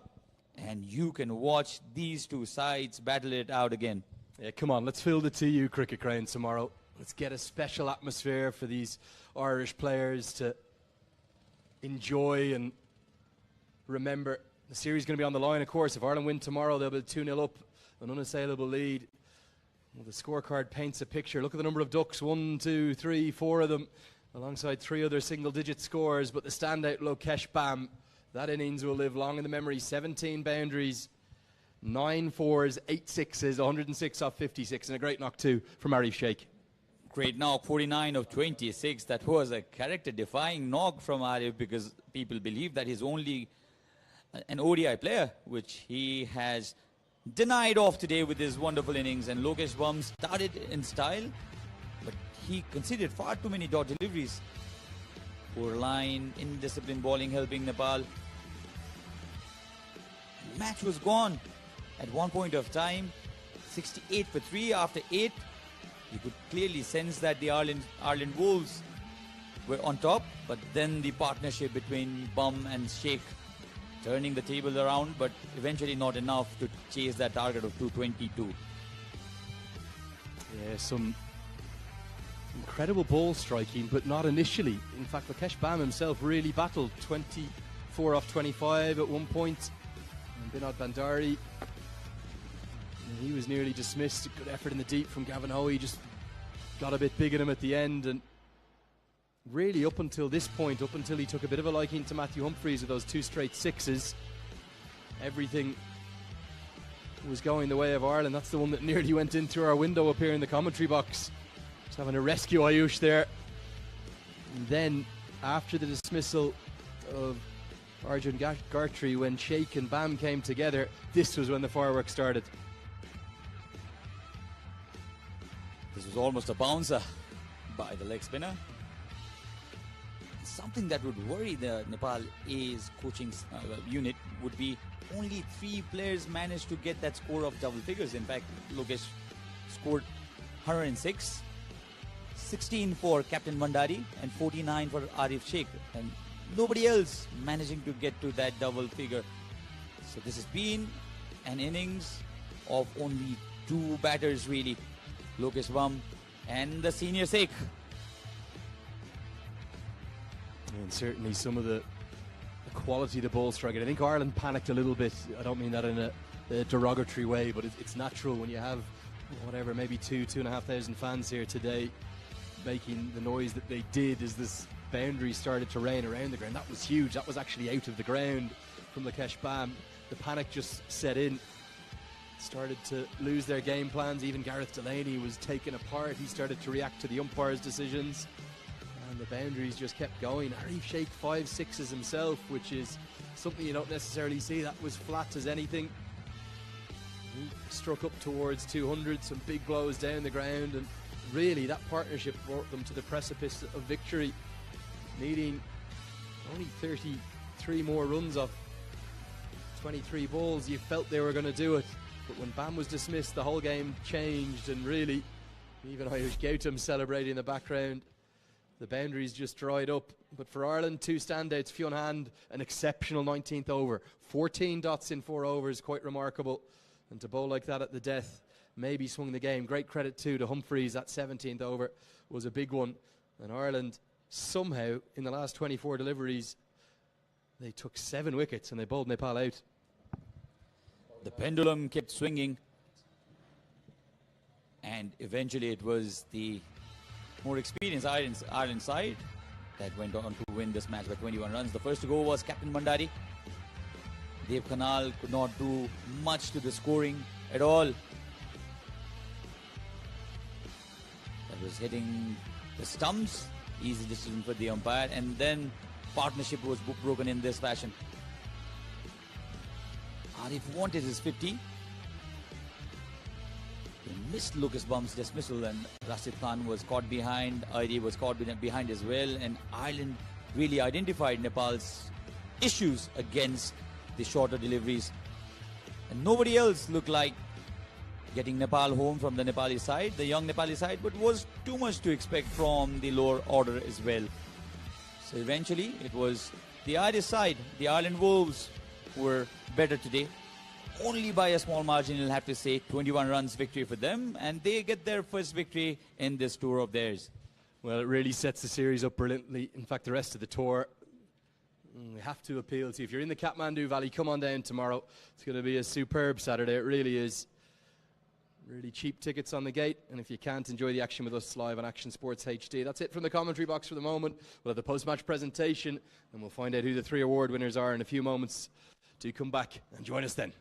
And you can watch these two sides battle it out again. Yeah, come on, let's fill the TU cricket ground tomorrow. Let's get a special atmosphere for these Irish players to enjoy and remember. The series is going to be on the line, of course. If Ireland win tomorrow, they'll be 2-0 up, an unassailable lead. Well, the scorecard paints a picture. Look at the number of ducks, 1, 2, 3, 4 of them, alongside 3 other single-digit scores. But the standout, Lokesh Bam, that innings will live long in the memory. 17 boundaries, 9 fours, 8 sixes, 106 off 56, and a great knock too from Arif Sheikh. Great knock, 49 of 26. That was a character-defying knock from Arif, because people believe that he's only an ODI player, which he has denied off today with his wonderful innings. And Lokesh Bum started in style, but he conceded far too many dot deliveries. Poor line, indisciplined bowling helping Nepal. match was gone at one point of time. 68 for 3 after 8. You could clearly sense that the Ireland Wolves were on top, but then the partnership between Bum and Sheikh turning the table around, but eventually not enough to chase that target of 222. Yeah, some incredible ball striking, but not initially. In fact, Rakesh Bam himself really battled. 24 off 25 at one point. And Binod Bandari, he was nearly dismissed. Good effort in the deep from Gavin Hoey, just got a bit big in him at the end. And really up until this point, up until he took a bit of a liking to Matthew Humphreys with those 2 straight sixes, everything was going the way of Ireland. That's the one that nearly went in through our window up here in the commentary box. Just having to rescue Ayush there. And then after the dismissal of Arjun Gartry, when Sheikh and Bam came together, this was when the fireworks started. This was almost a bouncer by the leg spinner. Something that would worry the Nepal A's coaching unit would be only 3 players managed to get that score of double figures. In fact, Lokesh scored 106, 16 for Captain Mandari and 49 for Arif Sheikh, and nobody else managing to get to that double figure. So this has been an innings of only 2 batters really, Lokesh Bum and the senior Sheikh. And certainly some of the quality of the ball striking. I think Ireland panicked a little bit. I don't mean that in a derogatory way, but it's natural when you have whatever, maybe 2,500 fans here today making the noise that they did as this boundary started to rain around the ground. That was huge. That was actually out of the ground from Lakesh Bam. The panic just set in. Started to lose their game plans. Even Gareth Delaney was taken apart. He started to react to the umpire's decisions. And the boundaries just kept going. Arif Sheikh 5 sixes himself, which is something you don't necessarily see. That was flat as anything. He struck up towards 200, some big blows down the ground, and really that partnership brought them to the precipice of victory, needing only 33 more runs off 23 balls. You felt they were going to do it, but when Bam was dismissed, the whole game changed, and really even Ayush Gautam celebrating in the background. The boundaries just dried up. But for Ireland, 2 standouts. Fionn Hand, an exceptional 19th over. 14 dots in 4 overs, quite remarkable. And to bowl like that at the death maybe swung the game. Great credit too to Humphreys. That 17th over was a big one. And Ireland, somehow, in the last 24 deliveries, they took 7 wickets and they bowled Nepal out. The pendulum kept swinging. And eventually it was the more experienced Ireland side that went on to win this match by 21 runs. The first to go was Captain Mandari. Dev Khanal could not do much to the scoring at all. That was hitting the stumps. Easy decision for the umpire. And then partnership was broken in this fashion. Arif wanted his 50. He missed Lucas Bum's dismissal, and Rashid Khan was caught behind. Airi was caught behind as well, and Ireland really identified Nepal's issues against the shorter deliveries. And nobody else looked like getting Nepal home from the Nepali side, the young Nepali side, but was too much to expect from the lower order as well. So eventually it was the Irish side, the Ireland Wolves, who were better today. Only by a small margin, you'll have to say. 21 runs victory for them, and they get their first victory in this tour of theirs. Well, it really sets the series up brilliantly. In fact, the rest of the tour, we have to appeal to. If you're in the Kathmandu Valley, come on down tomorrow. It's going to be a superb Saturday. It really is. Really cheap tickets on the gate, and if you can't, enjoy the action with us live on Action Sports HD. That's it from the commentary box for the moment. We'll have the post-match presentation, and we'll find out who the 3 award winners are in a few moments. Do come back and join us then.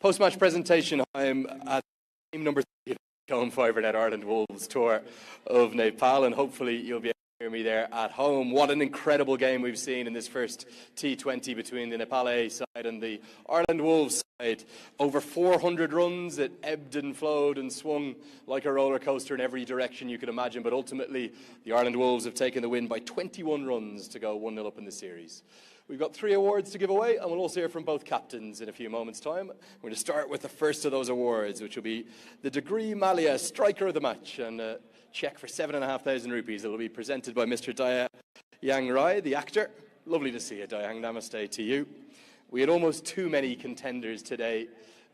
Post-match presentation, I'm at game number 3 of the Home Fivernet Ireland Wolves tour of Nepal, and hopefully you'll be able to hear me there at home. What an incredible game we've seen in this first T20 between the Nepal A side and the Ireland Wolves side. Over 400 runs, it ebbed and flowed and swung like a roller coaster in every direction you could imagine, but ultimately the Ireland Wolves have taken the win by 21 runs to go 1-0 up in the series. We've got 3 awards to give away, and we'll also hear from both captains in a few moments' time. We're going to start with the first of those awards, which will be the Degree Malia Striker of the Match, and a cheque for 7,500 rupees that will be presented by Mr. Dayang Rai, the actor. Lovely to see you, Dayang. Namaste to you. We had almost too many contenders today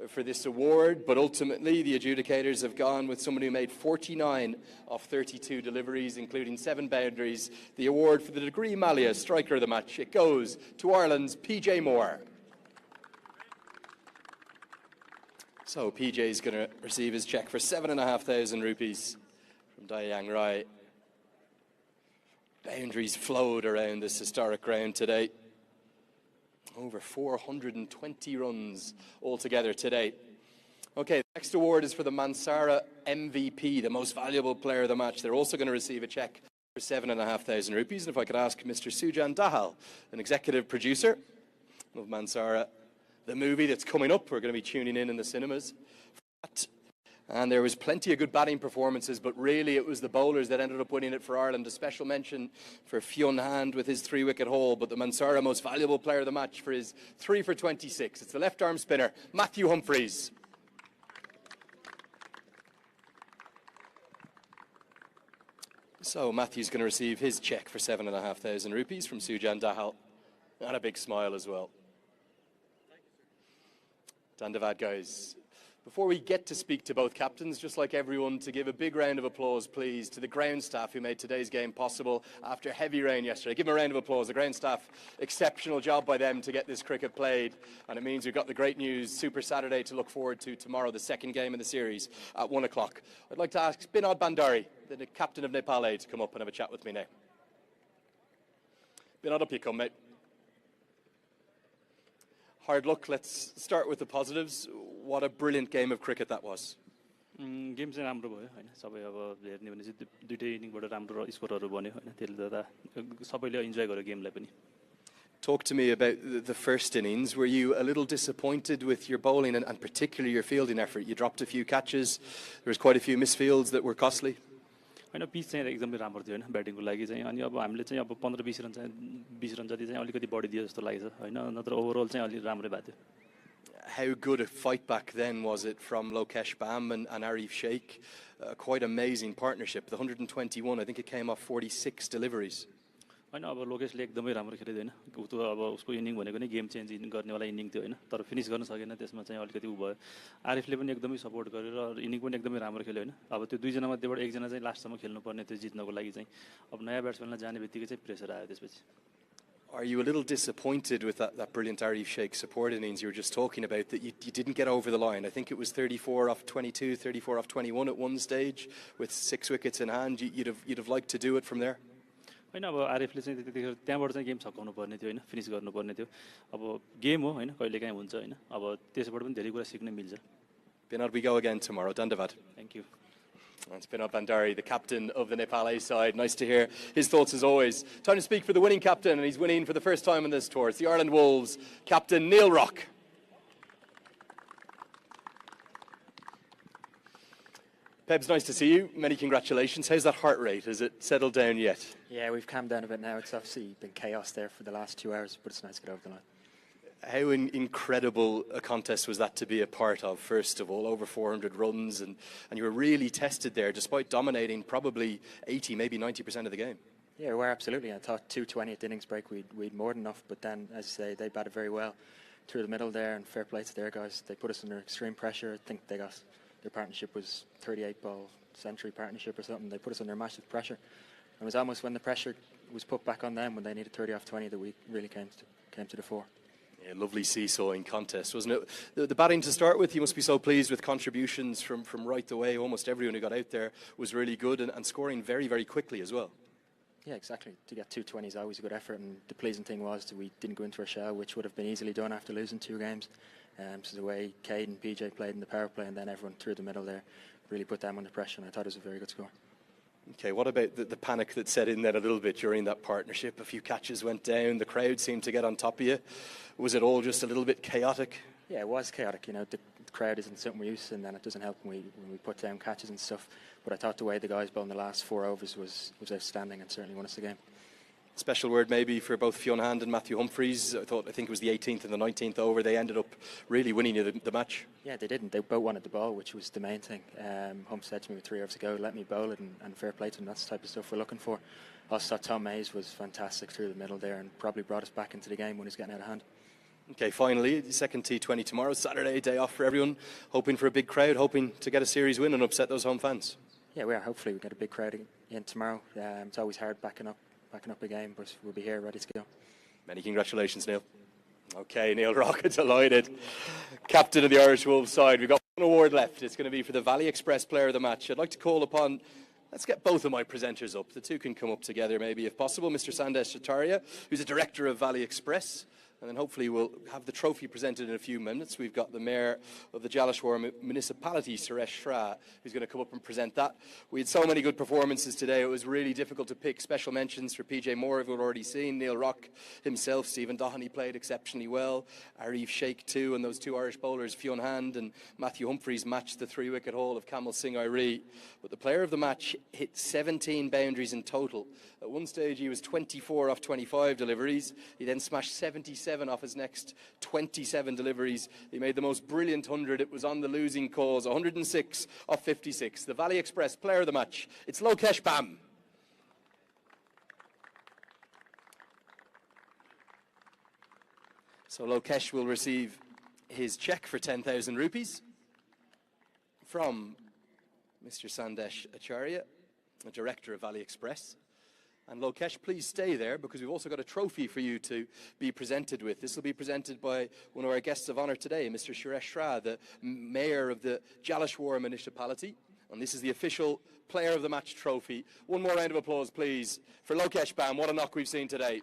for this award, but ultimately the adjudicators have gone with someone who made 49 of 32 deliveries, including 7 boundaries. The award for the Degree Malia Striker of the Match, it goes to Ireland's PJ Moore. So PJ is going to receive his cheque for 7,500 rupees from Dayang Rai. Boundaries flowed around this historic ground today. Over 420 runs altogether today. Okay, the next award is for the Mansara MVP, the most valuable player of the match. They're also going to receive a cheque for 7,500 rupees. And if I could ask Mr. Sujan Dahal, an executive producer of Mansara, the movie that's coming up, we're going to be tuning in the cinemas for that. And there was plenty of good batting performances, but really it was the bowlers that ended up winning it for Ireland. A special mention for Fionn Hand with his 3-wicket haul, but the Mansara most valuable player of the match for his 3 for 26. It's the left-arm spinner, Matthew Humphreys. So Matthew's going to receive his cheque for 7,500 rupees from Sujan Dahal. And a big smile as well. Dandavad, guys. Before we get to speak to both captains, just like everyone, to give a big round of applause, please, to the ground staff who made today's game possible after heavy rain yesterday. Give them a round of applause. The ground staff, exceptional job by them to get this cricket played. And it means we've got the great news, Super Saturday to look forward to tomorrow, the second game in the series at 1 o'clock. I'd like to ask Binod Bandari, the captain of Nepal A, to come up and have a chat with me now. Binod, up you come, mate. Hard luck. Let's start with the positives. What a brilliant game of cricket that was. Game चाहिँ राम्रो भयो हैन सबै अब हेर्ने भने चाहिँ दुईटै इनिङबाट राम्रो स्कोरहरू बन्यो हैन त्यसले गर्दा सबैले इन्जोय गर्यो गेमलाई पनि. Talk to me about the first innings. Were you a little disappointed with your bowling and particularly your fielding effort? You dropped a few catches. There was quite a few misfields that were costly. हैन pitch चाहिँ एकदमै राम्रो थियो हैन ब्याटिङको लागि चाहिँ अनि अब हामीले चाहिँ अब 15-20 रन चाहिँ 20 रन जति चाहिँ अलिकति बढी दियो जस्तो लागेछ हैन नत्र ओभरअल चाहिँ अलि राम्रै भएको थियो. How good a fight back then was it from Lokesh Bam and Arif Sheikh? Quite amazing partnership. The 121, I think it came off 46 deliveries. हैन अब लोकेशले एकदमै राम्रो खेल्यो हैन उतो अब उसको इनिङ भनेको नै गेम चेन्ज गर्नेवाला इनिङ थियो हैन तर फिनिश गर्न सकेन त्यसमा चाहिँ अलिकति उ भयो. आरिफले पनि एकदमै सपोर्ट गर्यो र इनिङ पनि एकदमै राम्रो खेल्यो हैन अब त्यो दुई जना मध्येबाट एकजना चाहिँ लास्टसम्म खेल्नुपर्ने थियो जित्नको लागि चाहिँ अब नयाँ ब्याट्सम्यानलाई जाने बित्तिकै चाहिँ प्रेसर आयो त्यसपछि. Are you a little disappointed with that brilliant Arif Sheikh support innings you were just talking about, that you didn't get over the line? I think it was 34 off 22, 34 off 21 at one stage with 6 wickets in hand. You'd have liked to do it from there? हैन अब आरिफले चाहिँ त्यतिखेर त्यहाँबाट चाहिँ game छकाउनु पर्ने थियो हैन finish गर्नुपर्ने थियो. अब गेम हो हैन कहिलेकाहीँ हुन्छ हैन अब त्यसबाट पनि धेरै कुरा सिक्न मिल्छ. Binod, we go again tomorrow. Dandavad. Thank you. That's Binod Bandari, the captain of the Nepal A side. Nice to hear his thoughts as always. Time to speak for the winning captain, and he's winning for the first time on this tour. It's the Ireland Wolves captain, Neil Rock. Pebs, nice to see you. Many congratulations. How's that heart rate? Has it settled down yet? Yeah, we've calmed down a bit now. It's obviously been chaos there for the last 2 hours, but it's nice to get over the line. How incredible a contest was that to be a part of, first of all, over 400 runs, and you were really tested there, despite dominating probably 80, maybe 90% of the game. Yeah, we were absolutely. I thought 220 at the innings break, we'd more than enough, but then, as I say, they batted very well through the middle there, and fair play to their guys. They put us under extreme pressure. I think they got, their partnership was 38-ball century partnership or something. They put us under massive pressure. It was almost when the pressure was put back on them, when they needed 30 off 20, that we really came to the fore. Yeah, lovely seesawing contest, wasn't it? The batting to start with, you must be so pleased with contributions from right the way. Almost everyone who got out there was really good and scoring very, very quickly as well. Yeah, exactly. To get 220 is always a good effort, and the pleasing thing was that we didn't go into a shell, which would have been easily done after losing 2 games. So the way Cade and PJ played in the power play and then everyone through the middle there really put them under pressure, and I thought it was a very good score. Okay, what about the panic that set in there a little bit during that partnership? A few catches went down, the crowd seemed to get on top of you. Was it all just a little bit chaotic? Yeah, it was chaotic. The crowd isn't something we're used to, and then it doesn't help when we put down catches and stuff. But I thought the way the guys bowled in the last 4 overs was outstanding and certainly won us the game. Special word maybe for both Fionn Hand and Matthew Humphreys. I think it was the 18th and the 19th over. They ended up really winning the match. Yeah, they didn't. They both wanted the ball, which was the main thing. Hump said to me with 3 overs ago, let me bowl it, and fair play to them. That's the type of stuff we're looking for. I also thought Tom Mays was fantastic through the middle there and probably brought us back into the game when he's getting out of hand. Okay, finally, the second T20 tomorrow, Saturday, day off for everyone. Hoping for a big crowd, hoping to get a series win and upset those home fans. Yeah, we are. Hopefully we get a big crowd in tomorrow. It's always hard backing up a game, but we'll be here ready to go. Many congratulations, Neil. Okay, Neil Rocket, delighted. Captain of the Irish Wolves side. We've got one award left. It's going to be for the Valley Express Player of the Match. I'd like to call upon, let's get both of my presenters up. The two can come up together maybe if possible. Mr. Sandesh Acharya, who's the director of Valley Express. And then hopefully we'll have the trophy presented in a few minutes. We've got the Mayor of the Jalashwar Municipality, Suresh Shra, who's going to come up and present that. We had so many good performances today. It was really difficult to pick. Special mentions for PJ Moore, who we've already seen. Neil Rock himself. Stephen Doheny played exceptionally well. Arif Sheikh too, and those 2 Irish bowlers, Fionn Hand and Matthew Humphreys, matched the 3-wicket haul of Kamal Singh Iree. But the player of the match hit 17 boundaries in total. At one stage he was 24 off 25 deliveries. He then smashed 77 off his next 27 deliveries. He made the most brilliant 100. It was on the losing cause. 106 off 56. The Valley Express player of the match. It's Lokesh Bam. So Lokesh will receive his cheque for 10,000 rupees from Mr. Sandesh Acharya, the director of Valley Express. And Lokesh, please stay there because we've also got a trophy for you to be presented with. This will be presented by one of our guests of honour today, Mr. Suresh Shra, the Mayor of the Jalashwar Municipality. And this is the official Player of the Match trophy. One more round of applause, please, for Lokesh Bam. What a knock we've seen today.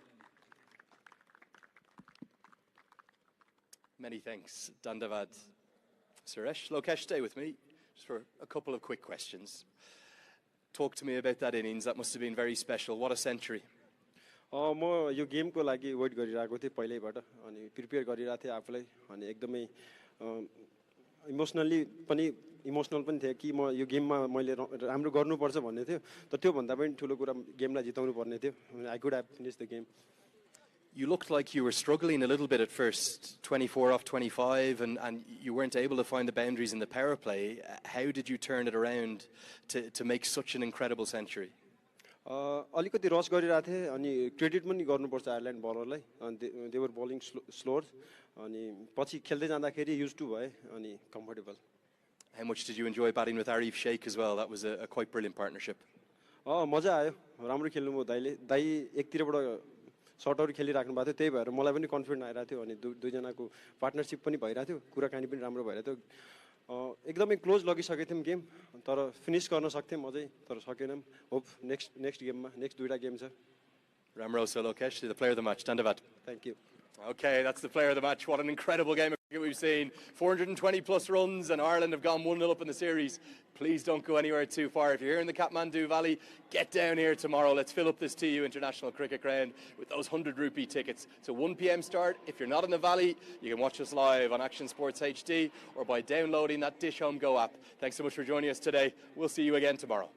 Many thanks, Dandavad. Suresh, Lokesh, stay with me just for a couple of quick questions. Talk to me about that innings. That must have been very special. What a century. म यो गेमको लागि wait गरिरहेको थिएँ पहिल्यैबाट अनि prepare गरिरहेको थिएँ आफूलाई अनि एकदमै इमोसनल पनि थिएँ कि म यो गेममा मैले राम्रो गर्नुपर्छ भन्ने थियो तर त्यो भन्दा पनि ठुलो कुरा गेमलाई जिताउनु पर्ने थियो I could have finish the game You looked like you were struggling a little bit at first, 24 off 25, and you weren't able to find the boundaries in the power play. How did you turn it around to make such an incredible century? अलिकति रस गरिरहेको थिएँ अनि credit पनि गर्नुपर्छ Ireland बलरलाई अनि दे वर bowling स्लोर अनि पछि खेल्दै जाँदाखेरि युज टु भए अनि comfortable. How much did you enjoy batting with Arif Sheikh as well? That was a quite brilliant partnership. मजा आयो राम्रो खेल्नुभयो दाइले एकतिरबाट सर्टहरू खेलिराख्नु भएको थियो त्यही भएर मलाई पनि कन्फिडेन्ट आइरहेको थियो अनि दुईजनाको पार्टनरसिप पनि भइरहेको थियो कुराकानी पनि राम्रो भइरहेको थियो एकदमै क्लोज लगिसकेको थियौँ गेम तर फिनिस गर्न सक्थ्यौँ अझै तर सकेनौँ होप नेक्स्ट गेममा नेक्स्ट 2टा गेम छ. Ramrosa Lokesh, the player of the match. Dandavad. Thank you. Okay, that's the player of the match. What an incredible game of cricket we've seen. 420 plus runs and Ireland have gone 1-0 up in the series. Please don't go anywhere too far. If you're here in the Kathmandu Valley, get down here tomorrow. Let's fill up this TU International Cricket Ground with those 100 rupee tickets. It's a 1 p.m. start. If you're not in the Valley, you can watch us live on Action Sports HD or by downloading that Dish Home Go app. Thanks so much for joining us today. We'll see you again tomorrow.